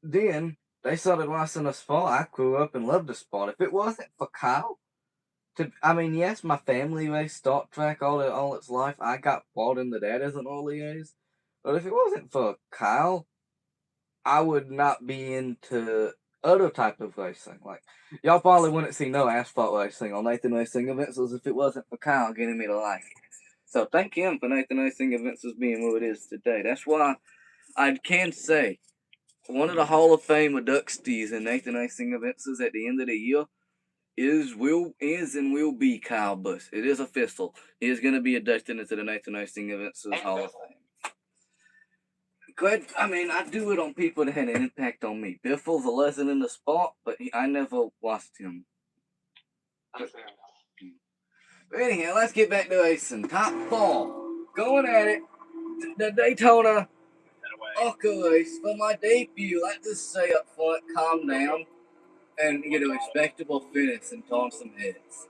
then they started watching the sport. I grew up and loved the sport. If it wasn't for Kyle, yes, my family raced Star Trek all its life. I got bought into that as an early age. But if it wasn't for Kyle, I would not be into other type of racing. Like, y'all probably wouldn't see no asphalt racing on Nathan Racing Events if it wasn't for Kyle getting me to like it. So thank him for Nathan Racing Events being what it is today. That's why I can say one of the Hall of Fame inductees in Nathan Racing Events at the end of the year is and will be Kyle Busch. It is official. He is going to be inducted into the Nathan Racing Events Hall of Fame. I do it on people that had an impact on me. Biffle's a legend in the sport, but I never watched him. But anyhow, let's get back to racing. Top 4. Going at it. The Daytona ARCA race for my debut. Let's just say up front, calm down and get a respectable finish and turn some heads.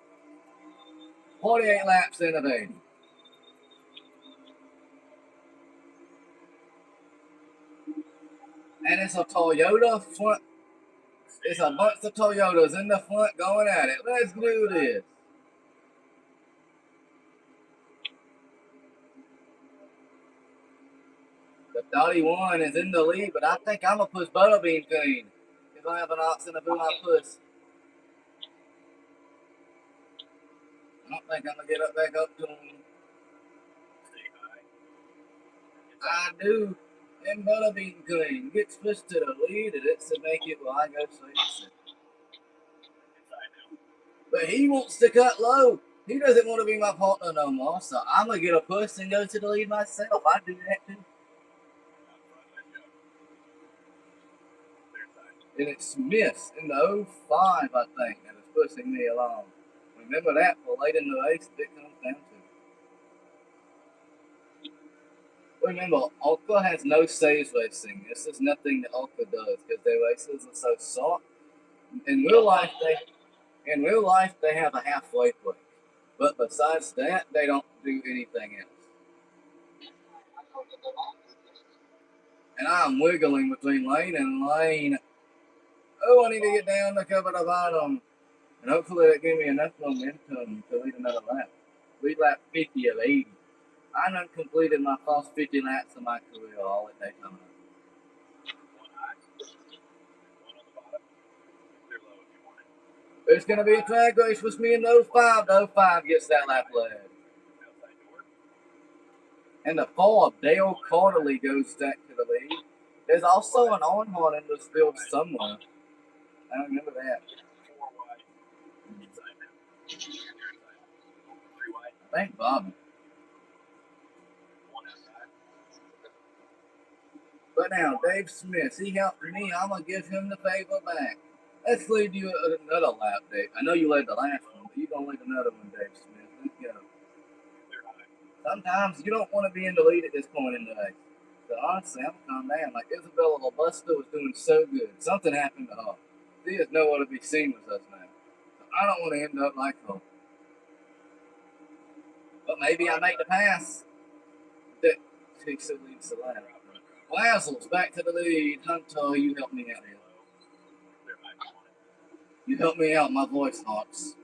48 laps in of 80. And it's a Toyota front. It's a bunch of Toyotas in the front going at it. Let's do this. The 31 is in the lead, but I think I'm going to push Butterbean Green. If I have an option of who I push. I don't think I'm going to get back up to him. I do. And Butterbean Green gets pushed to the lead, and it's to make it I go second. But he wants to cut low. He doesn't want to be my partner no more, so I'm going to get a push and go to the lead myself. I do that too. And it's Smith in the 05, I think, that is pushing me along. Remember that for late in the race, it comes down to. Remember, ARCA has no stage racing. This is nothing that ARCA does because their races are so soft. In real life, they have a halfway point. But besides that, they don't do anything else. And I'm wiggling between lane and lane. Oh, I need to get down to cover the bottom. And hopefully that gave me enough momentum to lead another lap. Lead lap 50 of 80. I done completed my first 50 laps of my career all at Daytona. It's going to be a drag race with me in the 05. The 05 gets that lap led. And the 4 of Dale Carterley goes back to the lead. There's also an Earnhardt in this field somewhere. I don't remember that. I think Bobby. But now, Dave Smith, he helped me. I'm going to give him the favor back. Let's lead you another lap, Dave. I know you led the last one, but you're going to lead another one, Dave Smith. Let's go. Sometimes you don't want to be in the lead at this point in the race. So honestly, I'm calm down. Like Isabella Robusta was doing so good. Something happened to her. She is nowhere to be seen with us now. So I don't want to end up like her. But maybe I make the pass. That takes the lead to the lap. Lazzle's back to the lead. Hunter, you help me out here. You help me out, my voice hurts.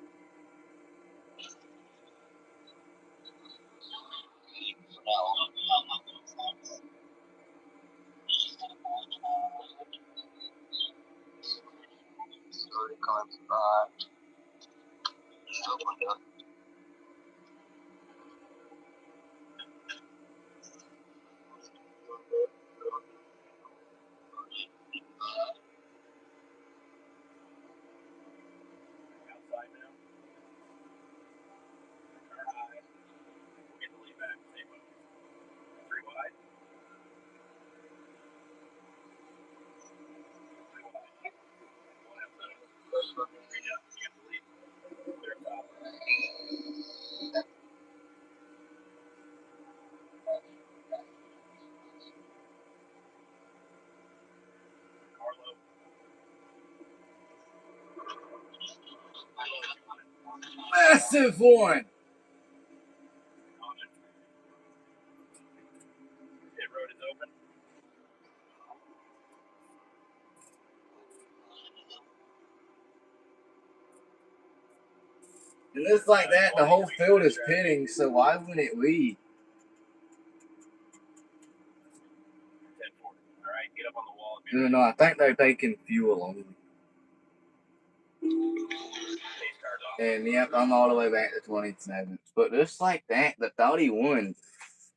massive one. Caution. Pit road is open. And it's like that, the whole field is pitting, so why wouldn't we? 10-4. All right, get up on the wall. No, I think they're taking fuel only. Pace cars off. And yep, I'm all the way back to 27th. But just like that, the thought he won.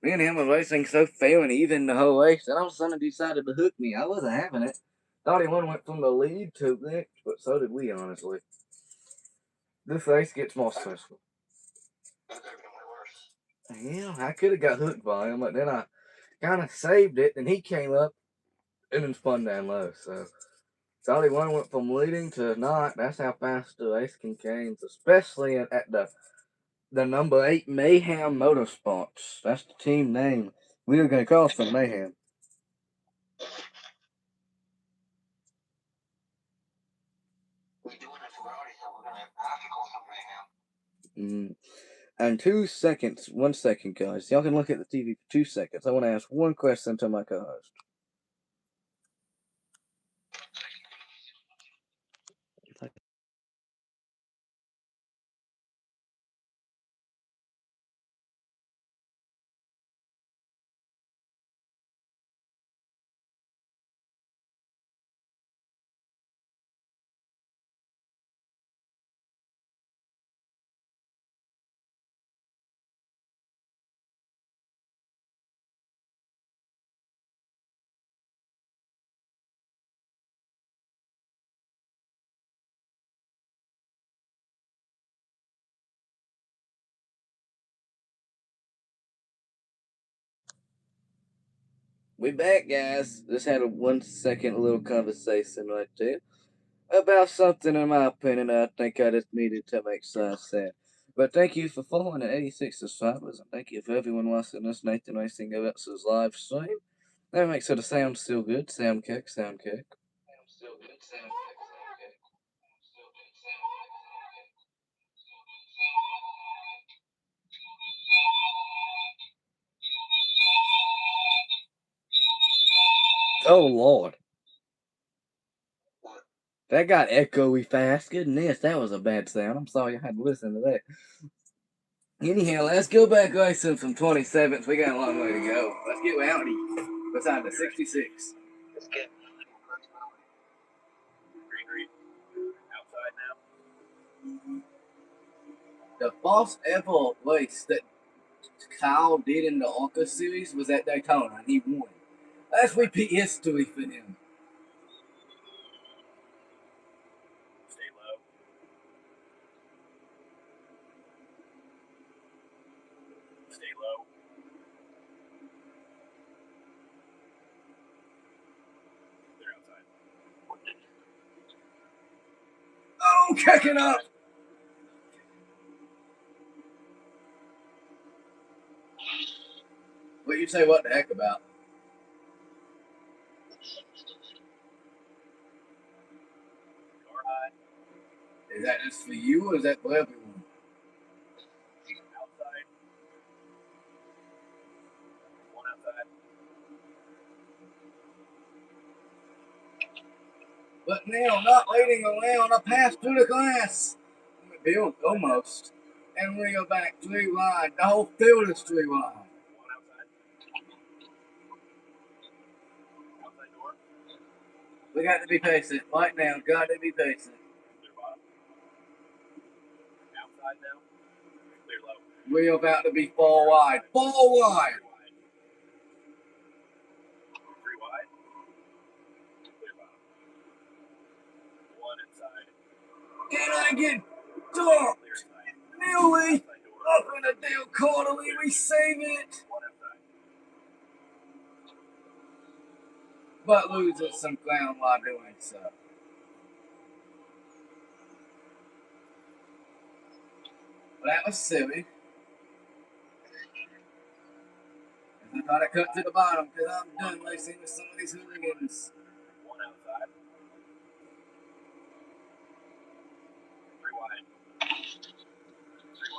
Me and him were racing so fair and even the whole race. Then all of a sudden he decided to hook me. I wasn't having it. Thought he won, went from the lead to next, but so did we, honestly. This race gets more stressful. That could have been way worse. Yeah, I could have got hooked by him, but then I kind of saved it, and he came up and then spun down low. So, thought he went from leading to not. That's how fast the race can change, especially at the number 8 Mayhem Motorsports. That's the team name. We were going to call some Mayhem. We're doing it too early, so we're gonna have to call some mayhem. And 2 seconds, 1 second, guys. Y'all can look at the TV for 2 seconds. I want to ask one question to my co-host. We back, guys. Just had a 1 second little conversation right there about something, in my opinion, I think I just needed to make sense there. But thank you for following the 86 subscribers, and thank you for everyone watching this Nathan Racing Events' live stream. That makes sure the sound still good. Sound kick, sound kick. Sound still good, sound kick, sound kick. Still good, sound kick, sound kick. Still good, sound kick. Oh, Lord. That got echoey fast. Goodness, that was a bad sound. I'm sorry I had to listen to that. Anyhow, let's go back racing from 27th. We got a long way to go. Let's get Rowdy beside the 66. Let's get Green. Outside now. The false ever race that Kyle did in the ARCA series was at Daytona, and he won. Let's repeat history for him. Stay low. Stay low. They're outside. Oh, kicking up! What you say what the heck about? Car high. Is that just for you, or is that for everyone? Outside. One outside. But now, not waiting around, a pass through the glass. Build almost. And we go back 3 wide. The whole field is 3 wide. One outside. Outside door. We got to be patient. Right now, got to be patient. Clear bottom. Outside now. Clear low. We're about to be 4 wide. 4 wide. 3 wide. Clear bottom. 1 inside. Can I get dark? Clear inside. Nearly Outside door. up in the deal corner. We save it. 1 outside. But losing some ground while doing so. Well, that was silly. I thought I cut to the bottom because I'm done racing with some of these hooligans. 1 outside. 3 wide. 3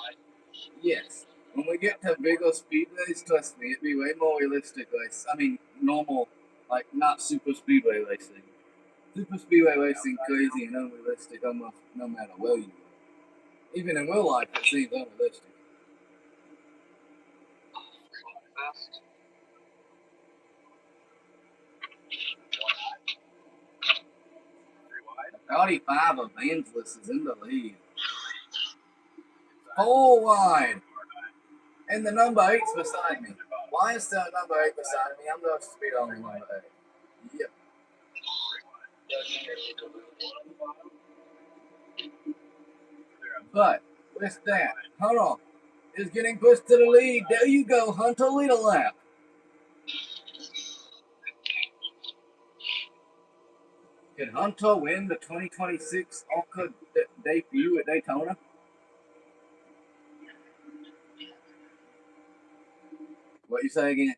Yes. When we get to bigger speedways, trust me, it'd be way more realistic. I mean, normal, like not super speedway racing. Super speedway racing crazy and unrealistic almost no matter where you go. Even in real life, it seems unrealistic. Fast. 3 wide. 35 Evangelist is in the lead. 4 wide. And the number 8's beside me. Why is the number 8 beside me? I'm going to speed on number 8. Yep. But with that, hold on. Is getting pushed to the lead. There you go, Hunter. Lead a lap. Can Hunter win the 2026 ARCA debut at Daytona? What you say again?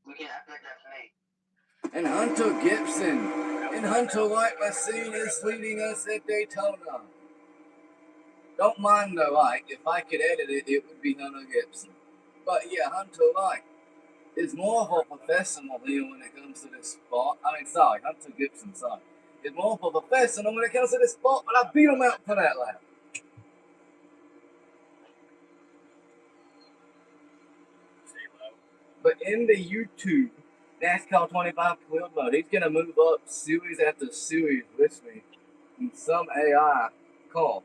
We can act like that's me. And Hunter Gibson and Hunter White Machine is leading us at Daytona. Don't mind the like. If I could edit it, it would be Hunter Gibson. But yeah, Hunter White is more of a professional here when it comes to this sport. Hunter Gibson, sorry. Is more of a professional when it comes to this sport, but I beat him out for that lap. But in the YouTube NASCAR 25 field mode, he's going to move up series after series with me in some AI call.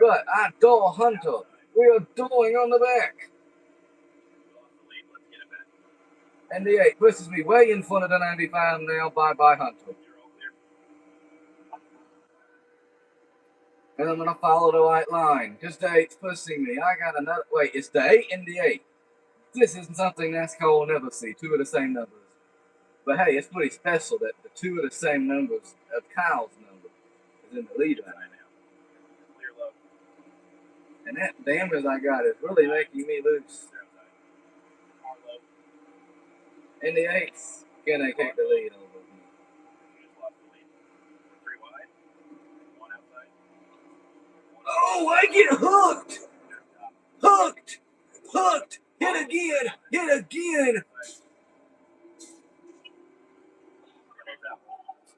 But I adore Hunter. We are dueling on the back. And the 8 pushes me way in front of the 95 now. Bye-bye, Hunter. And I'm going to follow the white line. Just the 8's pushing me. I got another... Wait, it's the 8 and the 8. This isn't something NASCAR will never see. 2 of the same numbers. But hey, it's pretty special that the 2 of the same numbers of Kyle's number is in the lead right now. And that damage I got is really making me loose. And the 8's gonna take the lead over me. Oh, I get hooked! Hooked! Hooked! Hit again! Hit again!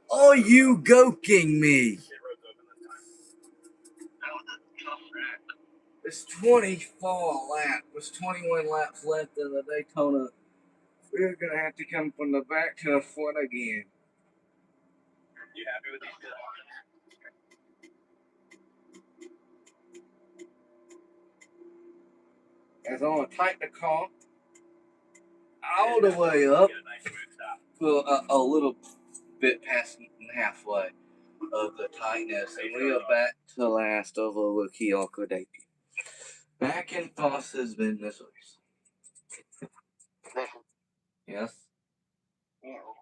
Are you goking me? It's 24 laps. There's 21 laps left in the Daytona. We're gonna have to come from the back to the front again. You happy with these two options? As I'm gonna tighten the car all the way up for a little bit past halfway of the tightness, and we are back to last of a rookie ARCA debut. Back and forth has been this race. Yes? Yeah, real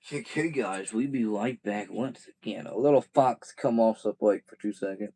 quick. Okay, guys, we be right back once again. A little fox come off the plate for 2 seconds.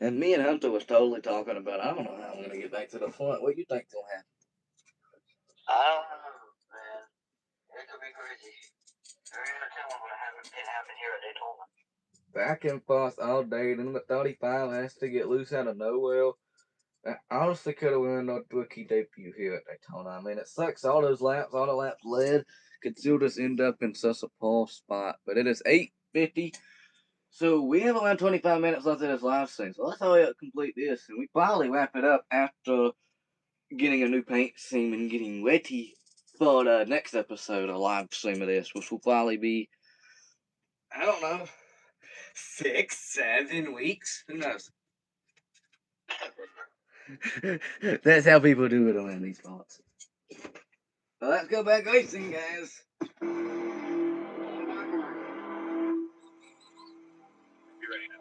And me and Hunter was totally talking about, I don't know how I'm going to get back to the front. What do you think's going to happen? I don't know, man. It could be crazy. Very entertaining when it happen here at Daytona. Back and forth all day, then the 35 has to get loose out of nowhere. I honestly could have won a rookie debut here at Daytona. I mean, it sucks. All the laps led could still just end up in such a poor spot. But it is 8:50. So we have around 25 minutes left of this live stream. So let's hurry up and complete this. And we probably wrap it up after getting a new paint scheme and getting ready for the next episode, a live stream of this, which will probably be, I don't know, 6, 7 weeks. Who knows? That's how people do it on these spots. Well, let's go back racing, guys. Be ready now.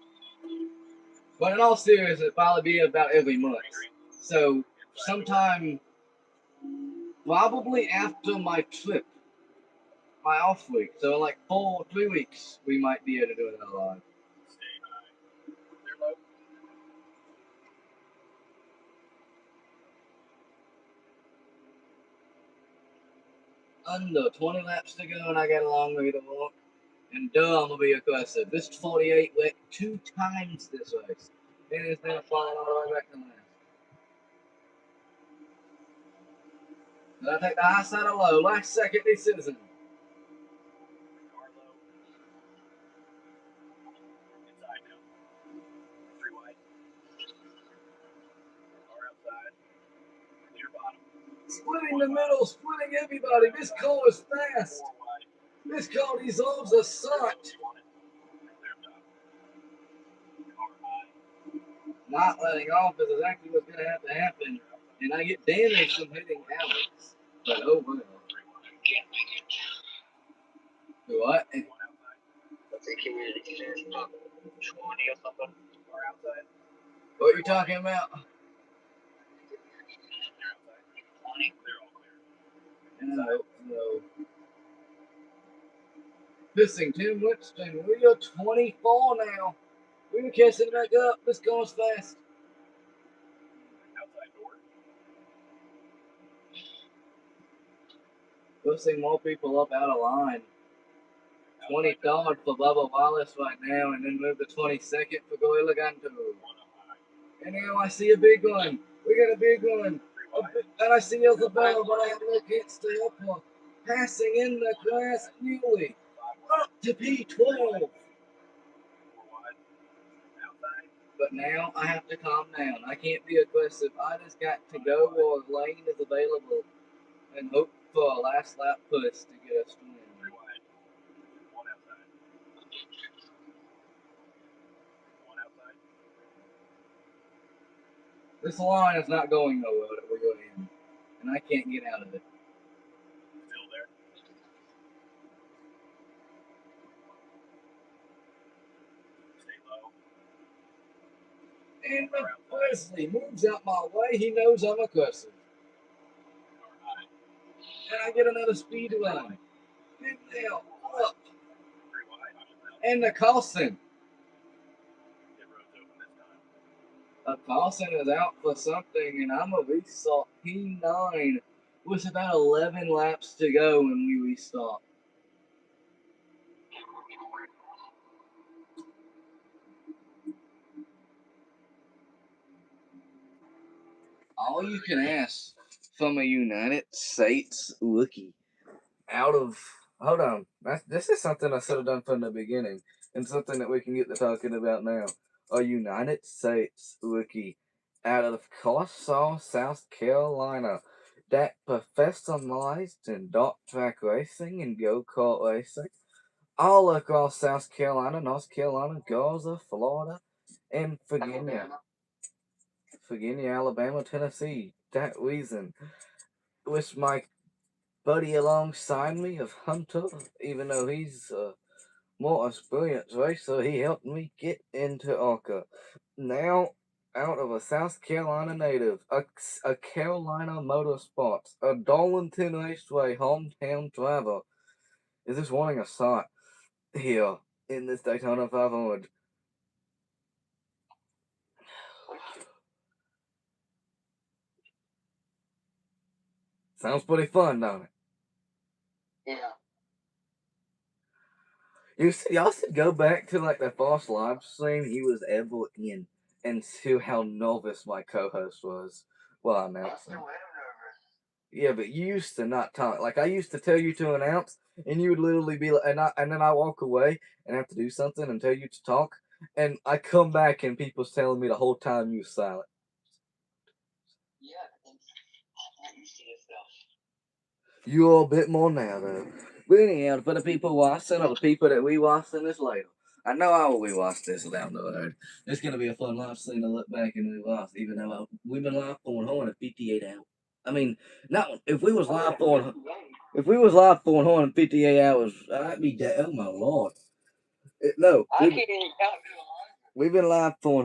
But in all seriousness, it'll probably be about every month. So sometime, probably after my trip, my off week. So in like 3 weeks, we might be able to do another live. Stay high. Clear low. Under 20 laps to go, and I got a long way to walk. And duh, I'm gonna be aggressive. This 48 went 2 times this race. And it's now falling all the way back to last. But I take the high side of low. Last second decision. Car low. Inside now. 3 wide. Car outside. Clear bottom. Splitting the middle, splitting everybody. This car is fast. 4 wide. This car deserves a shot. Clear top. Car high. Not letting off is exactly what's going to have to happen. And I get damaged from hitting Alex. But oh well. What? One outside. Let's say community service, 20 or something. Car outside. What are you talking about? Clear outside. 20. Clear, all clear. No. Pissing Tim Winston. We are 24 now. We're catching back up. This goes fast. Outside door. Pushing more people up out of line. 23rd for Bubba Wallace right now, and then move to 22nd for Gorilla Ganto. And now I see a big one. We got a big one. And I see Isabella, but I can't stay up her. Passing in the grass newly. Up to P12. But now I have to calm down. I can't be aggressive. I just got to go where a lane is available and hope for a last lap push to get us to win. This line is not going nowhere that we're going in, and I can't get out of it. Still there. Stay low. And Presley moves out my way. He knows I'm aggressive. And I get another speed run. And now up. And the Carlson. Carlson is out for something, and I'm a restart P9 with about 11 laps to go when we restart. All you can ask from a United States rookie out of... Hold on. This is something I should have done from the beginning, and something that we can get to talking about now. A United States rookie out of Warsaw, South Carolina, that professionalized in dirt track racing and go-kart racing all across South Carolina, North Carolina, Georgia, Florida, and Virginia, Alabama, Tennessee. That reason, which my buddy alongside me of Hunter, even though he's more experienced racer, he helped me get into ARCA. Now, out of a South Carolina native, a Carolina Motorsports, a Darlington Raceway hometown driver, is just wanting a shot here in this Daytona 500. Sounds pretty fun, don't it? Yeah. Y'all should go back to like the first live stream he was ever in and see how nervous my co-host was while announcing. Yeah, but you used to not talk. Like I used to tell you to announce, and you would literally be like, and then I walk away and have to do something and tell you to talk, and I come back and people's telling me the whole time you were silent. Yeah, I'm not used to this stuff. You're a bit more now, though. But anyhow, for the people watching, or the people that we watching this later, I know I will be watching this down the road. It's gonna be a fun live scene to look back and we watch, even though we've been live for in 58 hours. I mean, not if we was live for if we was live for 158 hours, I'd be dead. Oh my lord! No, I can't even count we've been live for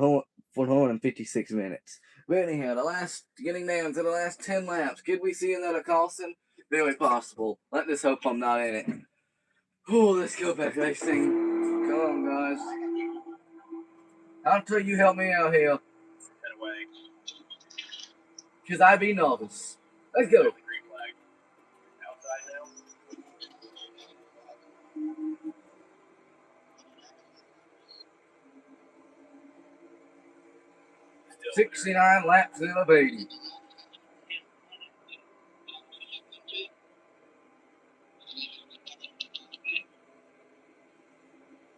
156 minutes. But anyhow, getting down to the last 10 laps. Could we see another caution? Very possible. Let us hope I'm not in it. Oh, let's go back racing. Come on, guys. Until you help me out here. Head away. Because I be nervous. Let's go. Green flag. Outside now. Still 69 laps in a baby.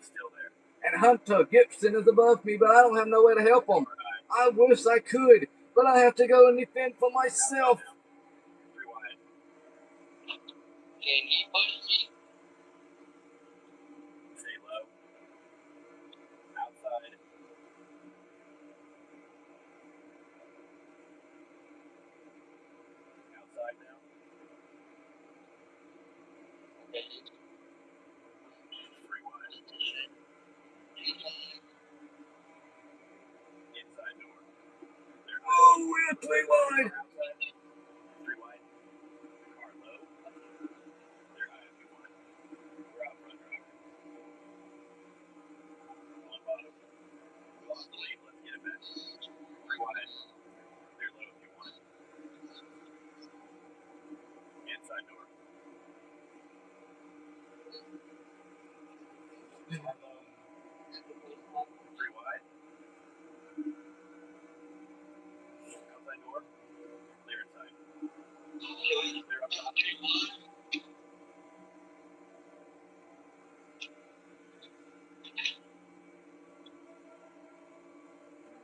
Still there. And Hunter Gibson is above me, but I don't have no way to help him. I wish I could, but I have to go and defend for myself. Rewind. Can he push me? Stay low. Outside. Outside now. Rewind. Inside door. There. Oh, we're 3 wide. Rewind. Car low. They're high if you want. We're out front driver. On bottom. Lost the lead. Let's get it back. Rewind. They're low if you want. Inside door. Rewind. Outside door. Clear inside. Clear up top.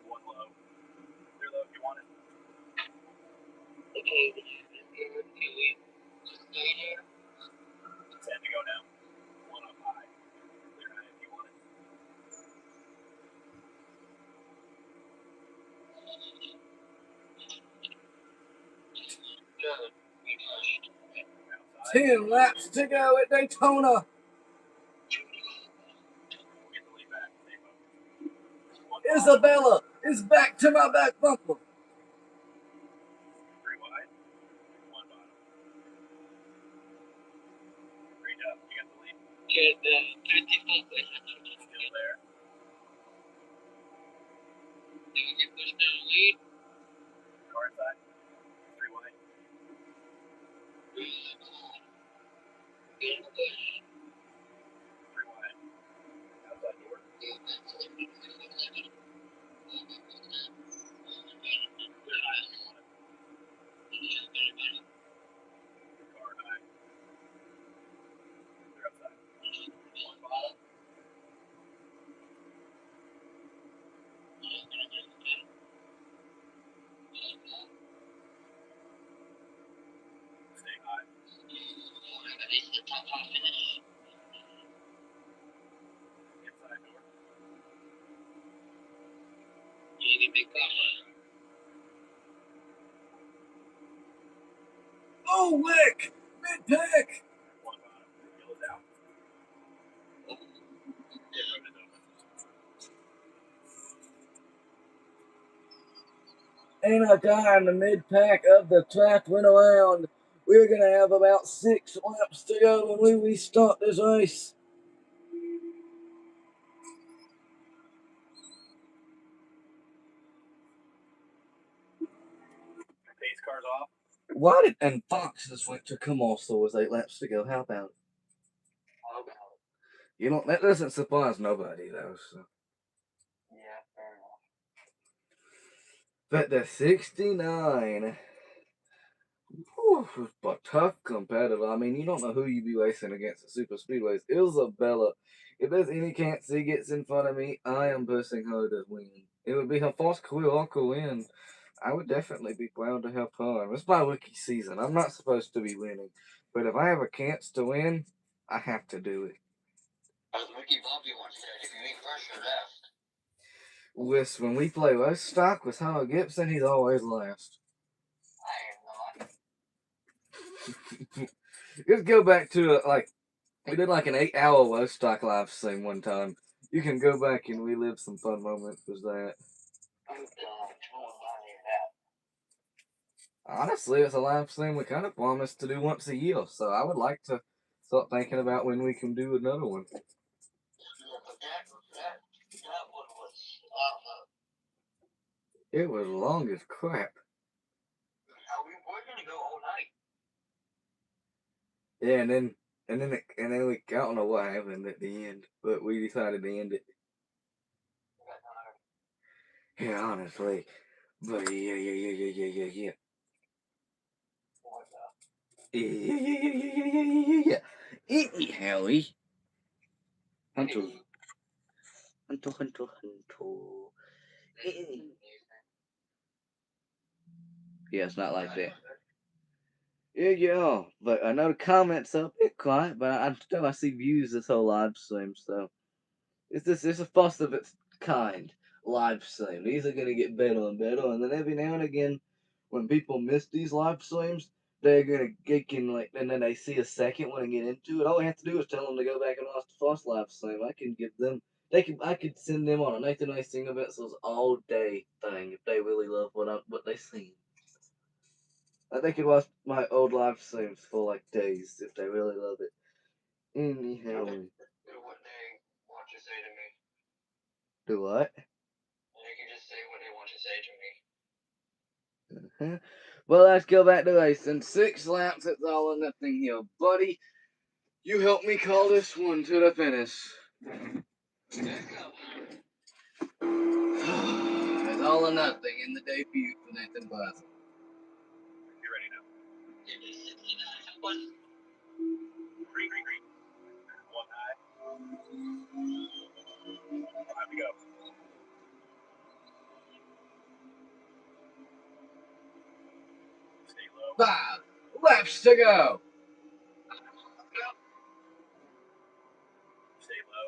One low. Clear low if you want it. Okay. 10 to go now. One up high. Clear high if you want it. Good. We pushed. Outside. 10 laps to go at Daytona. We'll get the lead back. Stay focused. One bottom. Isabella is back to my back bumper. Three wide. One bottom. Three up. You got the lead. Get the 34 places. Still there. Did we get pushed down the lead? Car inside. Three wide. Getting pushed. Three wide. Outside door. Car high. They're outside. One bottom. Stay high. This is the top 5 finish. Inside door. You need a big cover. Oh, lick! Mid-pack! One bottom. Yellow's out. Pit road is open. And a guy in the mid-pack of the track went around. We're going to have about 6 laps to go when we restart this race. Pace car's off. Why did and Fox just went to come off so with 8 laps to go? How about it? How about it? You know, that doesn't surprise nobody though. So. Yeah, fair enough. But the 69, whew, but tough competitor. I mean, you don't know who you be racing against at super speedways. Isabella, if there's any chance she gets in front of me, I am pushing her to win. It would be her first career win. I would definitely be proud to help her. It's my rookie season. I'm not supposed to be winning, but if I have a chance to win, I have to do it. As Mickey Bobby once said, if you eat first, you're last. When we play West Stock with Hunter Gibson, he's always last. I am not. Let's go back to we did like an 8-hour West Stock live stream one time. You can go back and relive some fun moments with that. Oh, God. Oh, my, Honestly, it's a live stream we kind of promised to do once a year, so I would like to start thinking about when we can do another one. Yeah, but that one was, It was long as crap. we were going to go all night. Yeah, and then we I don't know what happened at the end, but we decided to end it. Yeah, honestly. But yeah. Yeah. Howie. Hunter. Yeah, it's not like that. Yeah. But I know the comments are a bit quiet, but I see views this whole live stream, so it's a first of its kind live stream. These are gonna get better and better, and then every now and again, when people miss these live streams, and then they see a second one and get into it. All we have to do is tell them to go back and watch the first live stream. I could send them on a Nathan Racing events all day thing if they really love what they see. They could watch my old live streams for like days if they really love it. Anyhow, What they want to say to me. do what? They can just say what they want to say to me. Well, let's go back to racing. 6 laps, it's all or nothing here. Buddy, you help me call this one to the finish. Let's go. It's all or nothing in the debut for Nathan Boston. You're ready now. It is 69. What? Green. One high. Time to go. Stay low. 5 laps to go. Stay low.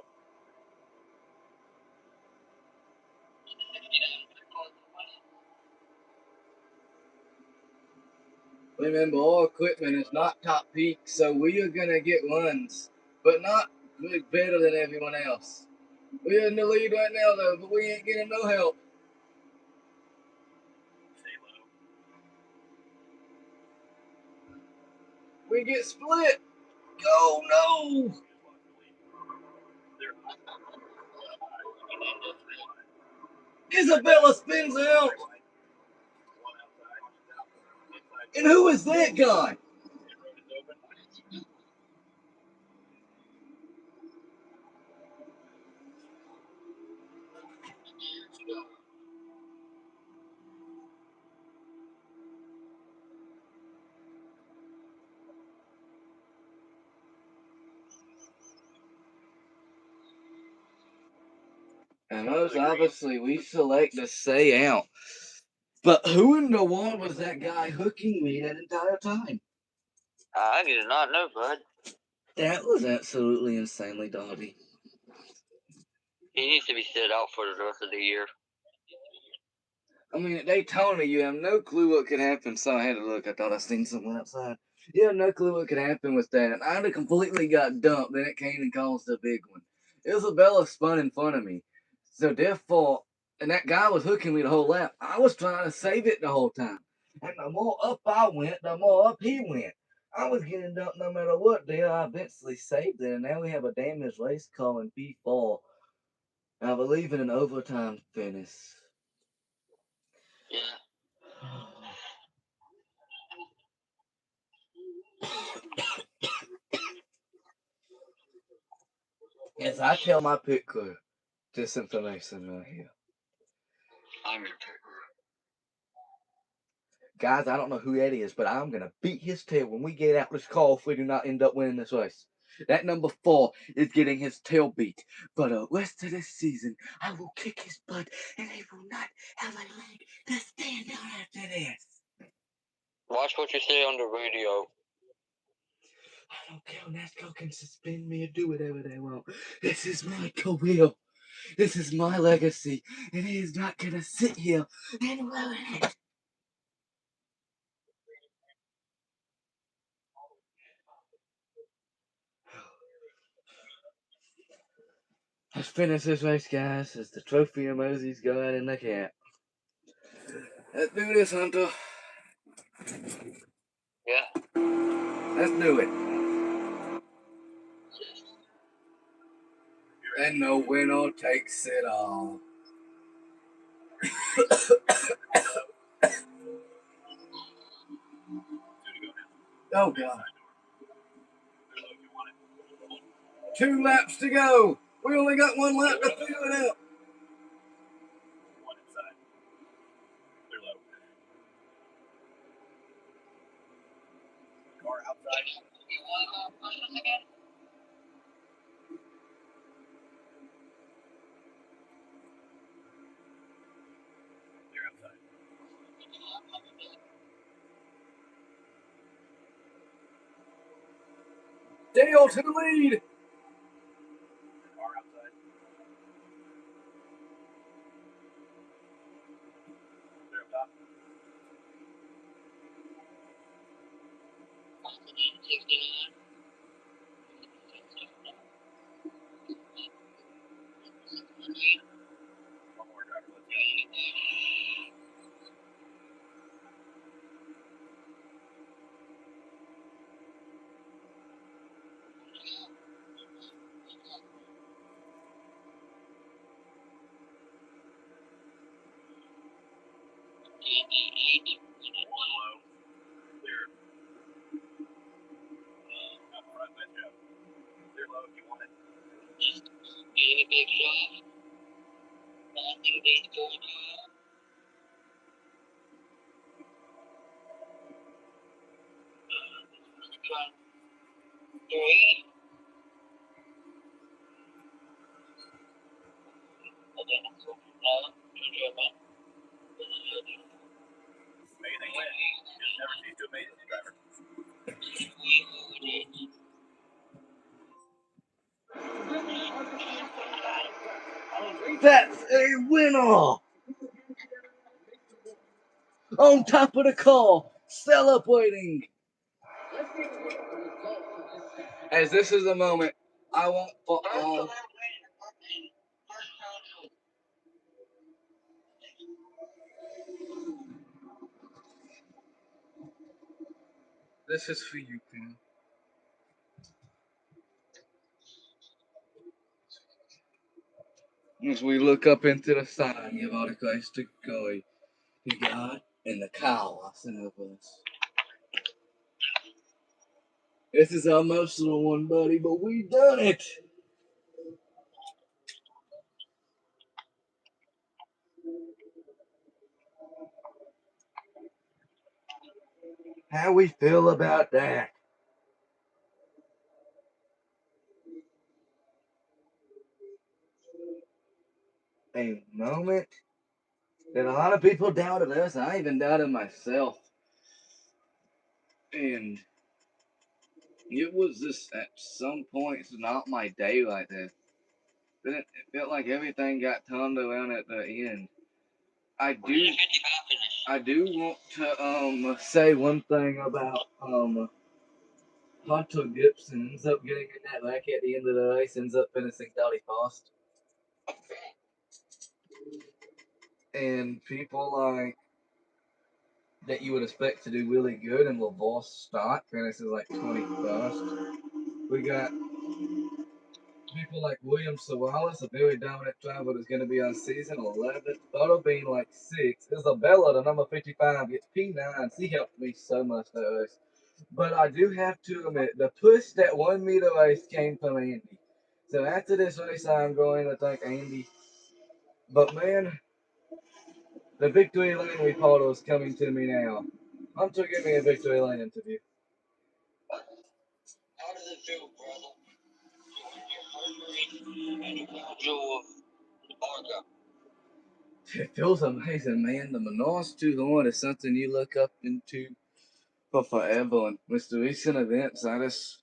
Remember, our equipment is not top peak, so we are going to get runs, but not better than everyone else. We're in the lead right now, though, but we ain't getting no help. Stay low. We get split. Oh, no. Isabella spins out. And who is that guy? And most obviously, we select to stay out. But who in the world was that guy hooking me that entire time? I did not know, bud. That was absolutely insanely dodgy. He needs to be sit out for the rest of the year. I mean, at Daytona, you have no clue what could happen, so I had to look. I thought I seen someone outside. You have no clue what could happen with that. I'd have completely got dumped, then it came and caused a big one. Isabella spun in front of me. So therefore, and that guy was hooking me the whole lap. I was trying to save it the whole time. And the more up I went, the more up he went. I was getting dumped no matter what. There, I eventually saved it, and now we have a damaged race car in P4. I believe in an overtime finish. Yeah. As I tell my pit crew, this information right here. I'm your picker. Guys, I don't know who that is, but I'm going to beat his tail when we get out this car if we do not end up winning this race. That number 4 is getting his tail beat. For the rest of this season, I will kick his butt, and he will not have a leg to stand on after this. Watch what you say on the radio. I don't care. NASCAR can suspend me or do whatever they want. This is my career. This is my legacy. And he is not going to sit here and ruin it. Let's finish this race, guys, as the trophy emojis go out in the cat. Let's do this, Hunter. Yeah. Let's do it. And the winner takes it all. Oh, God. 2 laps to go. We only got 1 lap to figure it out. One inside. Clear low. Car outside. You want to go push us again? Clear outside. Dale to the lead. Car outside. Clear up top. 69. One more driver. Let's go. One low. Clear. Up front. Nice job. Clear low if you want it. Any big shot? Nothing beats going on. Front 3. Identical. No. German. Amazing win. Just never cease to amaze the driver. That's a winner. On top of the car, celebrating. As this is a moment I want for all. This is for you, Tim. As we look up into the sky, give all the grace to God and the cow are sent over us. This is an emotional one, buddy, but we done it. How we feel about that? A moment that a lot of people doubted us. I even doubted myself. And it was just at some points not my day like that. Then it felt like everything got turned around at the end. I do want to say one thing about Hunter Gibson ends up getting in that wreck at the end of the race, ends up finishing 31st. And people like that you would expect to do really good, and LaVar Stott finishes like 21st. We got people like William Sawalas, a very dominant driver that's going to be on season 11. Buttle being like 6. Isabella, the number 55, gets P9. She helped me so much that race. But I do have to admit, the push that won me the race came from Andy. So after this race, I'm going to thank Andy. But man, the victory lane reporter is coming to me now. Hunter, give me a victory lane interview. How does it feel, brother? You win your first race and you found your Barca. It feels amazing, man. The Menards 200 is something you look up into for forever. And with the recent events, I just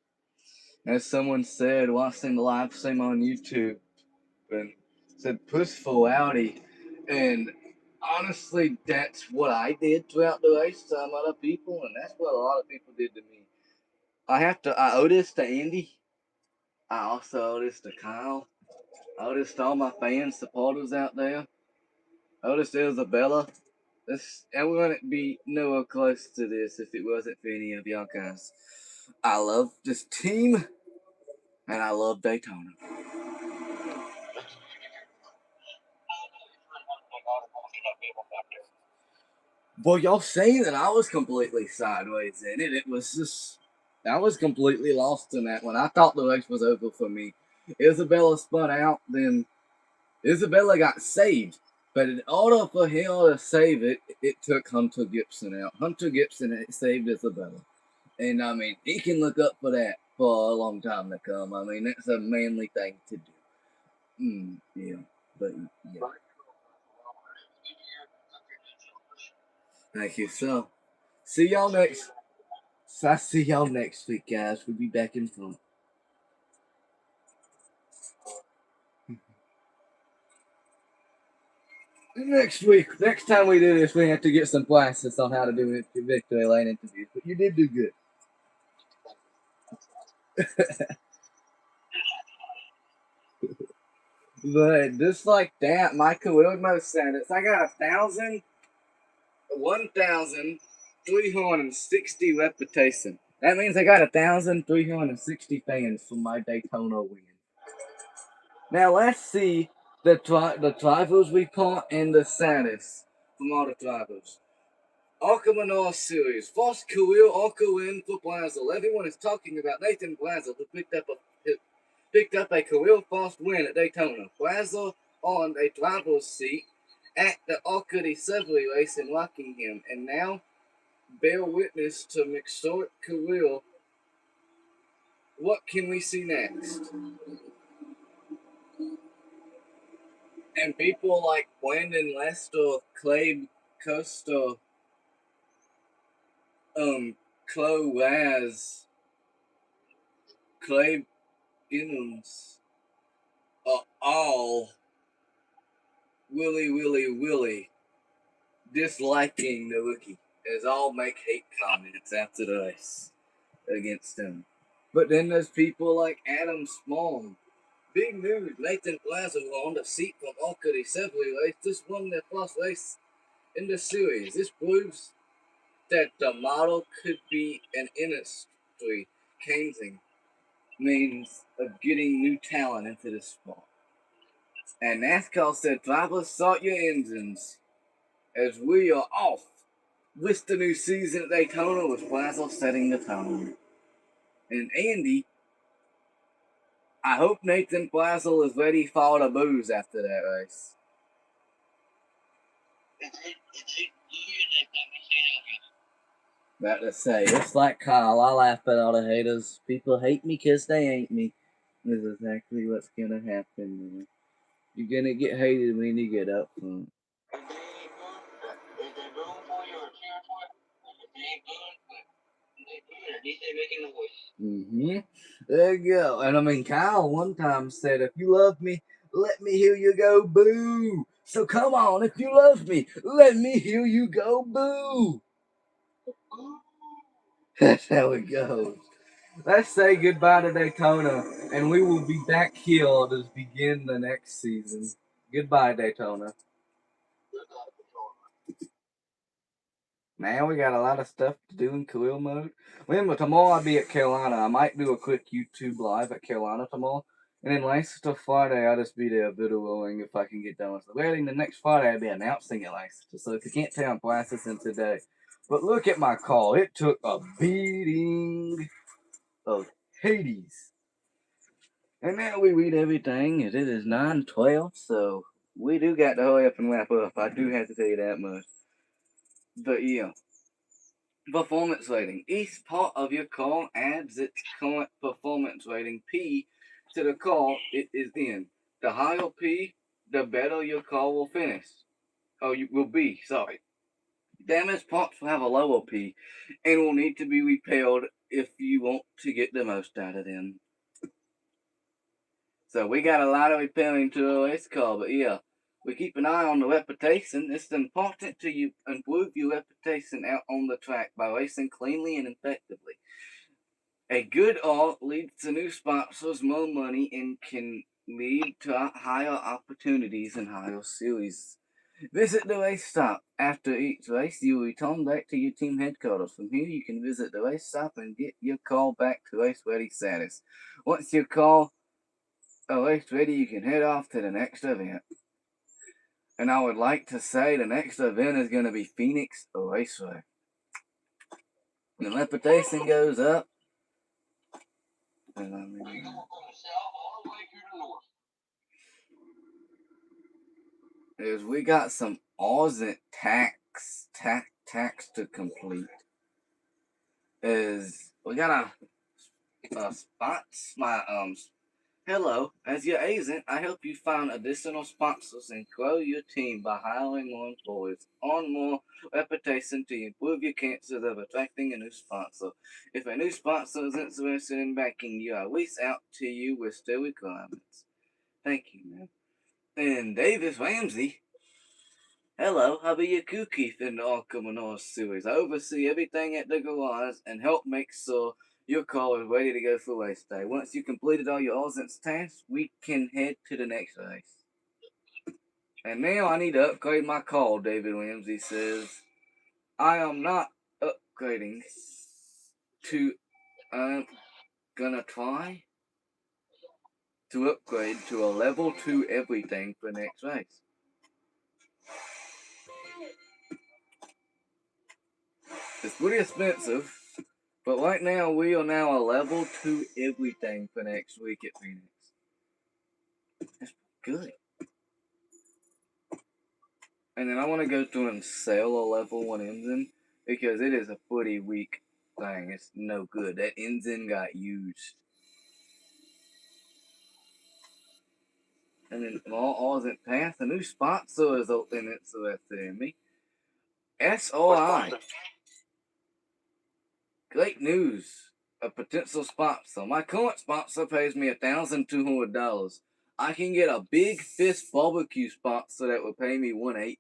As someone said, watching the live stream on YouTube, and said, push for Audi. And honestly, that's what I did throughout the race to some other people, and that's what a lot of people did to me. I owe this to Andy. I also owe this to Kyle. I owe this to all my fans, supporters out there. I owe this to Isabella. I wouldn't be nowhere close to this if it wasn't for any of y'all guys. I love this team, and I love Daytona. Well, y'all saying that I was completely sideways in it. It was just, I was completely lost in that one. I thought the race was over for me. Isabella spun out, then Isabella got saved. But in order for him to save it, it took Hunter Gibson out. Hunter Gibson saved Isabella. And I mean, he can look up for that for a long time to come. I mean, that's a manly thing to do. Yeah, but yeah. Thank you. So, see y'all next. I see y'all next week, guys. We'll be back in front. Next week, next time we do this, we have to get some classes on how to do victory lane interviews. But you did do good. But just like that, Michael Wilmot said it. I got 1,360 reputation. That means I got 1,360 fans for my Daytona win. Now let's see the drivers we caught and the status from all the drivers. Arca Menor Series. First career Arca win for Blazel. Everyone is talking about Nathan Blazel, who picked up a career first win at Daytona. Blazel on a driver's seat at the Arca di Severi race in Rockingham, and now bear witness to McShort career. What can we see next? And people like Brandon Lester, Clay Costa, Chloe Raz, Clay Ginnams are all Willie disliking the rookie, as all make hate comments after the race against him. But then there's people like Adam Small. Big news, Nathan Blazer on the seat from Arca di Severi race just won their first race in the series. This proves that the model could be an industry changing means of getting new talent into the sport. And NASCAR said, drivers, start your engines, as we are off with the new season at Daytona with Blazel setting the tone. And Andy, I hope Nathan Blazel is ready for the booze after that race. About to say, it's like Kyle, I laugh at all the haters. People hate me because they ain't me. This is exactly what's gonna happen, man. You're gonna get hated when you get up front. There you go. And I mean, Kyle one time said, if you love me, let me hear you go boo. So come on, if you love me, let me hear you go boo. That's how it goes. Let's say goodbye to Daytona, and we will be back here to begin the next season. Goodbye, Daytona. Now we got a lot of stuff to do in career mode. Remember, tomorrow I'll be at Carolina. I might do a quick YouTube live at Carolina tomorrow. And then Leicester Friday, I'll just be there videoing if I can get done with the wedding. The next Friday, I'll be announcing at Leicester. So if you can't tell, I'm practicing today. But look at my call. It took a beating of Hades. And now we read everything, as it is 9:12, so we do got to hurry up and wrap up. I do have to tell you that much. But yeah. Performance rating. Each part of your car adds its current performance rating P to the car it is in. The higher P, the better your car will finish. Oh, you will be, sorry. Damaged parts will have a lower P and will need to be repaired if you want to get the most out of them. So we got a lot of repairing to a race car, but yeah, we keep an eye on the reputation. It's important to you improve your reputation out on the track by racing cleanly and effectively. A good art leads to new sponsors, more money, and can lead to higher opportunities and higher series. Visit the race stop. After each race, you return back to your team headquarters. From here, you can visit the race stop and get your car back to race ready status. Once your car is race ready, you can head off to the next event. And I would like to say the next event is going to be Phoenix Raceway. When the reputation goes up, and I mean, We go from the south all the way to the north. is we got some Aussie tax to complete. Is we got a spots my hello, as your agent, I help you find additional sponsors and grow your team by hiring more employees, on more reputation to improve your chances of attracting a new sponsor. If a new sponsor is interested in backing you, I reach out to you with still requirements. Thank you, man. And Davis Ramsey. Hello, I'll be your cookie in the Arkham North series. I oversee everything at the garage and help make sure your car is ready to go for race day. Once you completed all your Austin's tasks, we can head to the next race. And now I need to upgrade my car, David Ramsey says. I am not upgrading to, I'm gonna try to upgrade to a level 2 everything for next race. It's pretty expensive, but right now we are now a level 2 everything for next week at Phoenix. That's good. And then I want to go through and sell a level 1 engine because it is a pretty weak thing. It's no good. That engine got used. And then all isn't passed. A new sponsor is interested in me. SOI. Great news. A potential sponsor. My current sponsor pays me $1,200. I can get a Big Fish barbecue sponsor that will pay me $1,800.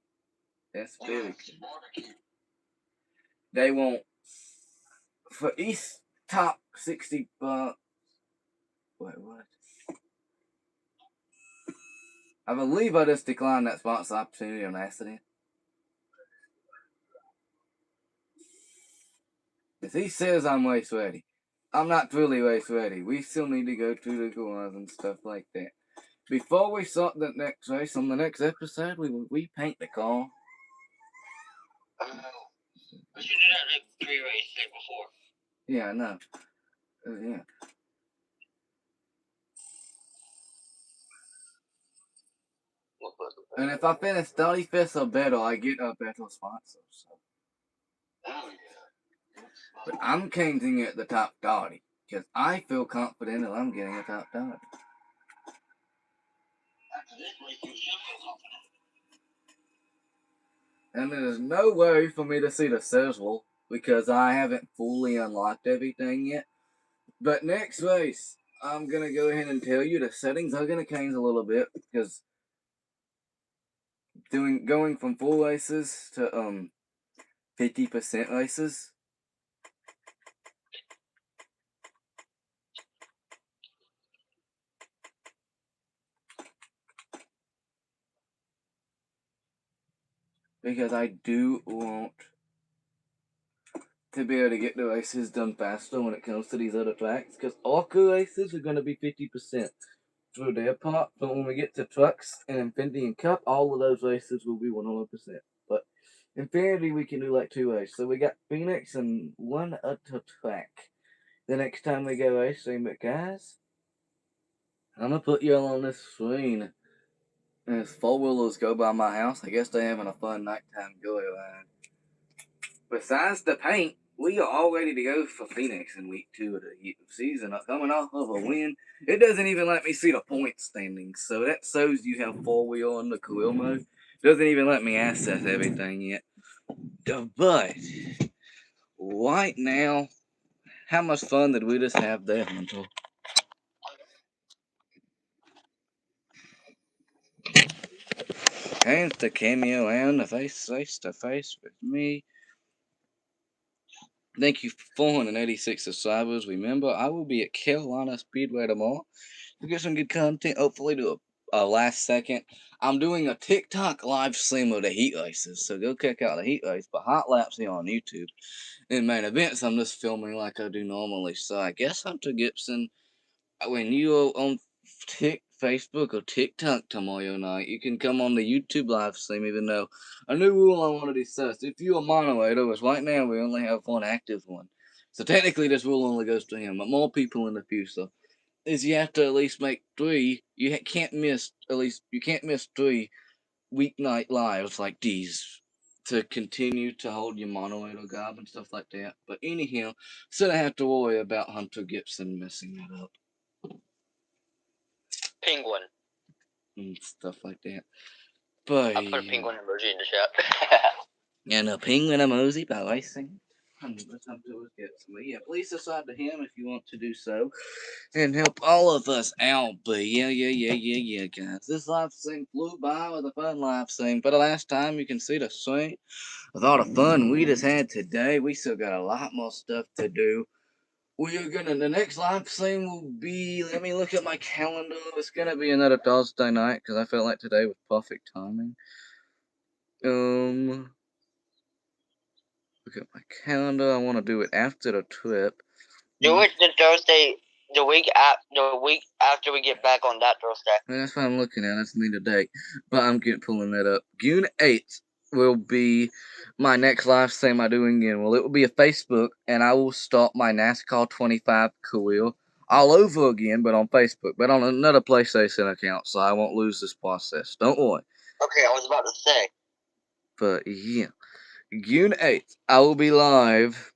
That's very good. They want for each top 60 bucks. Wait, what? I believe I just declined that sponsor opportunity on accident. If he says I'm race ready, I'm not truly race ready. We still need to go through the garage and stuff like that. Before we start the next race, on the next episode, we paint the car. We should do that like pre-race day before. Yeah, I know. Yeah. And if I finish 35th or better, I get a better sponsor. So. Oh, yeah. But I'm changing it the top 30 because I feel confident that I'm getting a top 30. After this race, you should feel confident. And there's no way for me to see the sizzle because I haven't fully unlocked everything yet. But next race, I'm going to go ahead and tell you the settings are going to change a little bit because going from full races to 50% races. Because I do want to be able to get the races done faster when it comes to these other tracks. Because ARCA races are going to be 50% through their part. But when we get to trucks and Infinity and Cup, all of those races will be 100%. But Infinity, we can do like 2 races. So we got Phoenix and 1 other track. The next time we go racing, but guys, I'm going to put y'all on this screen. As 4-wheelers go by my house, I guess they're having a fun nighttime joyride. Besides the paint, we are all ready to go for Phoenix in week 2 of the season. Coming off of a win, it doesn't even let me see the point standings, so that shows you have 4-wheel on the career mode. Doesn't even let me access everything yet. But right now, how much fun did we just have there, Hunter? Hands to Cameo and the face to face with me. Thank you for 486 subscribers. Remember, I will be at Carolina Speedway tomorrow to get some good content. Hopefully, do a last second. I'm doing a TikTok live stream of the heat races, so go check out the heat race. But hot laps here on YouTube. In main events, I'm just filming like I do normally. So I guess Hunter Gibson, when you are on Facebook or TikTok tomorrow night, you can come on the YouTube live stream, even though a new rule I want to discuss. If you're a moderator, which right now we only have one active one, so technically this rule only goes to him, but more people in the future, is you have to at least make 3, you can't miss 3 weeknight lives like these to continue to hold your moderator job and stuff like that. But anyhow, so I have to worry about Hunter Gibson messing it up. Penguin. And stuff like that. But I'll put a penguin emoji in the chat. and a penguin emoji by racing. But yeah, please subscribe to him if you want to do so, and help all of us out. But yeah, guys. This live stream flew by with a fun live stream. For the last time, you can see the stream with all the fun we just had today. We still got a lot more stuff to do. The next live stream will be, let me look at my calendar. It's gonna be another Thursday night, because I felt like today was perfect timing. Look at my calendar. I want to do it after the trip. Do it the Thursday, the week after we get back on that Thursday. That's what I'm looking at. I just need a date. But I'm pulling that up. June 8th will be my next live stream I do again. Well, it will be a Facebook, and I will start my NASCAR 25 career all over again, but on Facebook. But on another PlayStation account, so I won't lose this process. Don't worry. Okay, I was about to say. But yeah. June 8th, I will be live.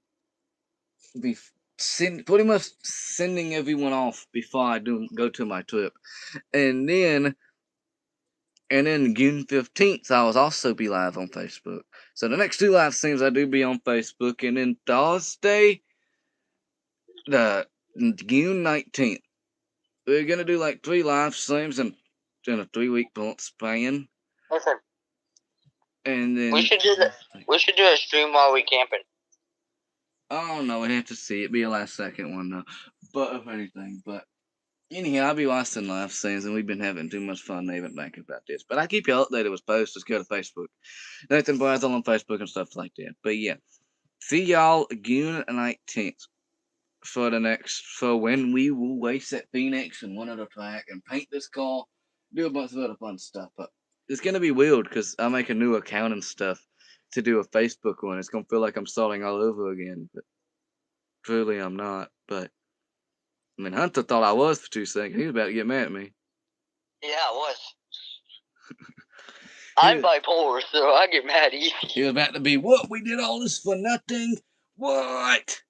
Pretty much sending everyone off before I go to my trip. And then June 15th, I will also be live on Facebook. So the next 2 live streams I do be on Facebook. And then Thursday, the June 19th, we're going to do like 3 live streams in a 3-week span. Listen. And then We should do a stream while we camping. Oh no, we have to see. It'd be a last second one though. But if anything, but anyhow, I'll be watching live streams, and we've been having too much fun even thinking about this. But I keep you updated with posts. Just go to Facebook. Nathan Brazil on Facebook and stuff like that. But yeah, see y'all June 19th for when we will race at Phoenix and one other track and paint this car, do a bunch of other fun stuff. But it's gonna be weird because I make a new account and stuff to do a Facebook one. It's gonna feel like I'm starting all over again, but truly I'm not. But I mean, Hunter thought I was for 2 seconds. He was about to get mad at me. Yeah, I was. I'm bipolar, so I get mad easy. He was about to be, what? We did all this for nothing? What?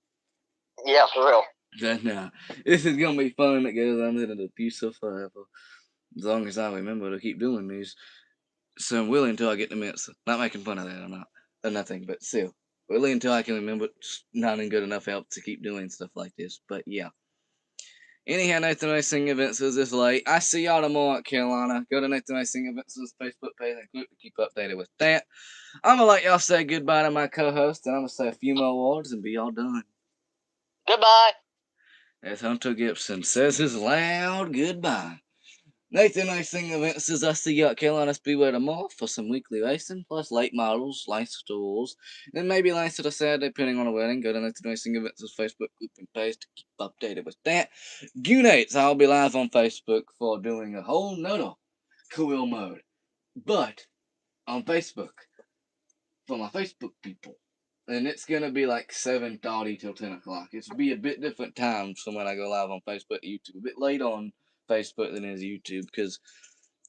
Yeah, for real. But no, this is gonna be fun. It goes on into the future forever, as long as I remember to keep doing these. So I'm willing until I get the minutes. Not making fun of that or nothing, but still, really until I can remember. It's not in good enough help to keep doing stuff like this. But yeah. Anyhow, Nathan Racing Events is this late. I see y'all tomorrow at Carolina. Go to Nathan Racing Events' Facebook page and click to keep updated with that. I'm gonna let y'all say goodbye to my co-host, and I'm gonna say a few more words and be all done. Goodbye. As Hunter Gibson says his loud goodbye. Nathan Racing Events is us see you at Carolina Speedway tomorrow for some weekly racing, plus late models, license to rules, then maybe license to the Saturday, depending on the wedding. Go to Nathan Racing Events' Facebook group and page to keep updated with that. June 8th, I'll be live on Facebook for doing a whole nother career mode, but on Facebook for my Facebook people. And it's gonna be like 7:30 till 10 o'clock. It'll be a bit different times from when I go live on Facebook and YouTube. A bit late on Facebook than is YouTube, because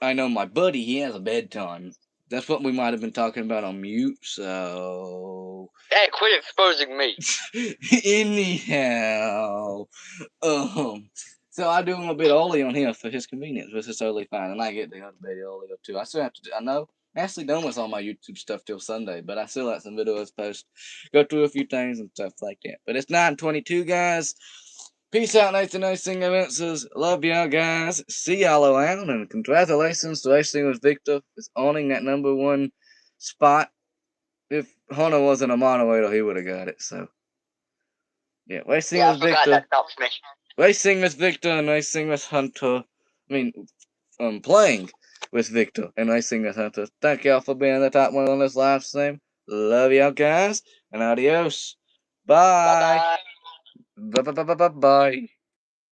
I know my buddy, he has a bedtime. That's what we might have been talking about on mute, so... Hey, quit exposing me. Anyhow, so I do him a bit early on here for his convenience, which is totally fine, and I get to go to bed earlier too. I still have to, I know, I'm actually done with all my YouTube stuff till Sunday, but I still have some videos post, go through a few things and stuff like that. But it's 9:22, guys. Peace out, Nathan Racing Events. Love y'all guys. See y'all around, and congratulations to Racing with Victor for owning that #1 spot. If Hunter wasn't a moderator, he would have got it. So, yeah, Racing with Victor. That helps me. Racing with Victor and Racing with Hunter. Playing with Victor and Racing with Hunter. Thank y'all for being the top one on this live stream. Love y'all guys, and adios. Bye. Bye-bye. Bye.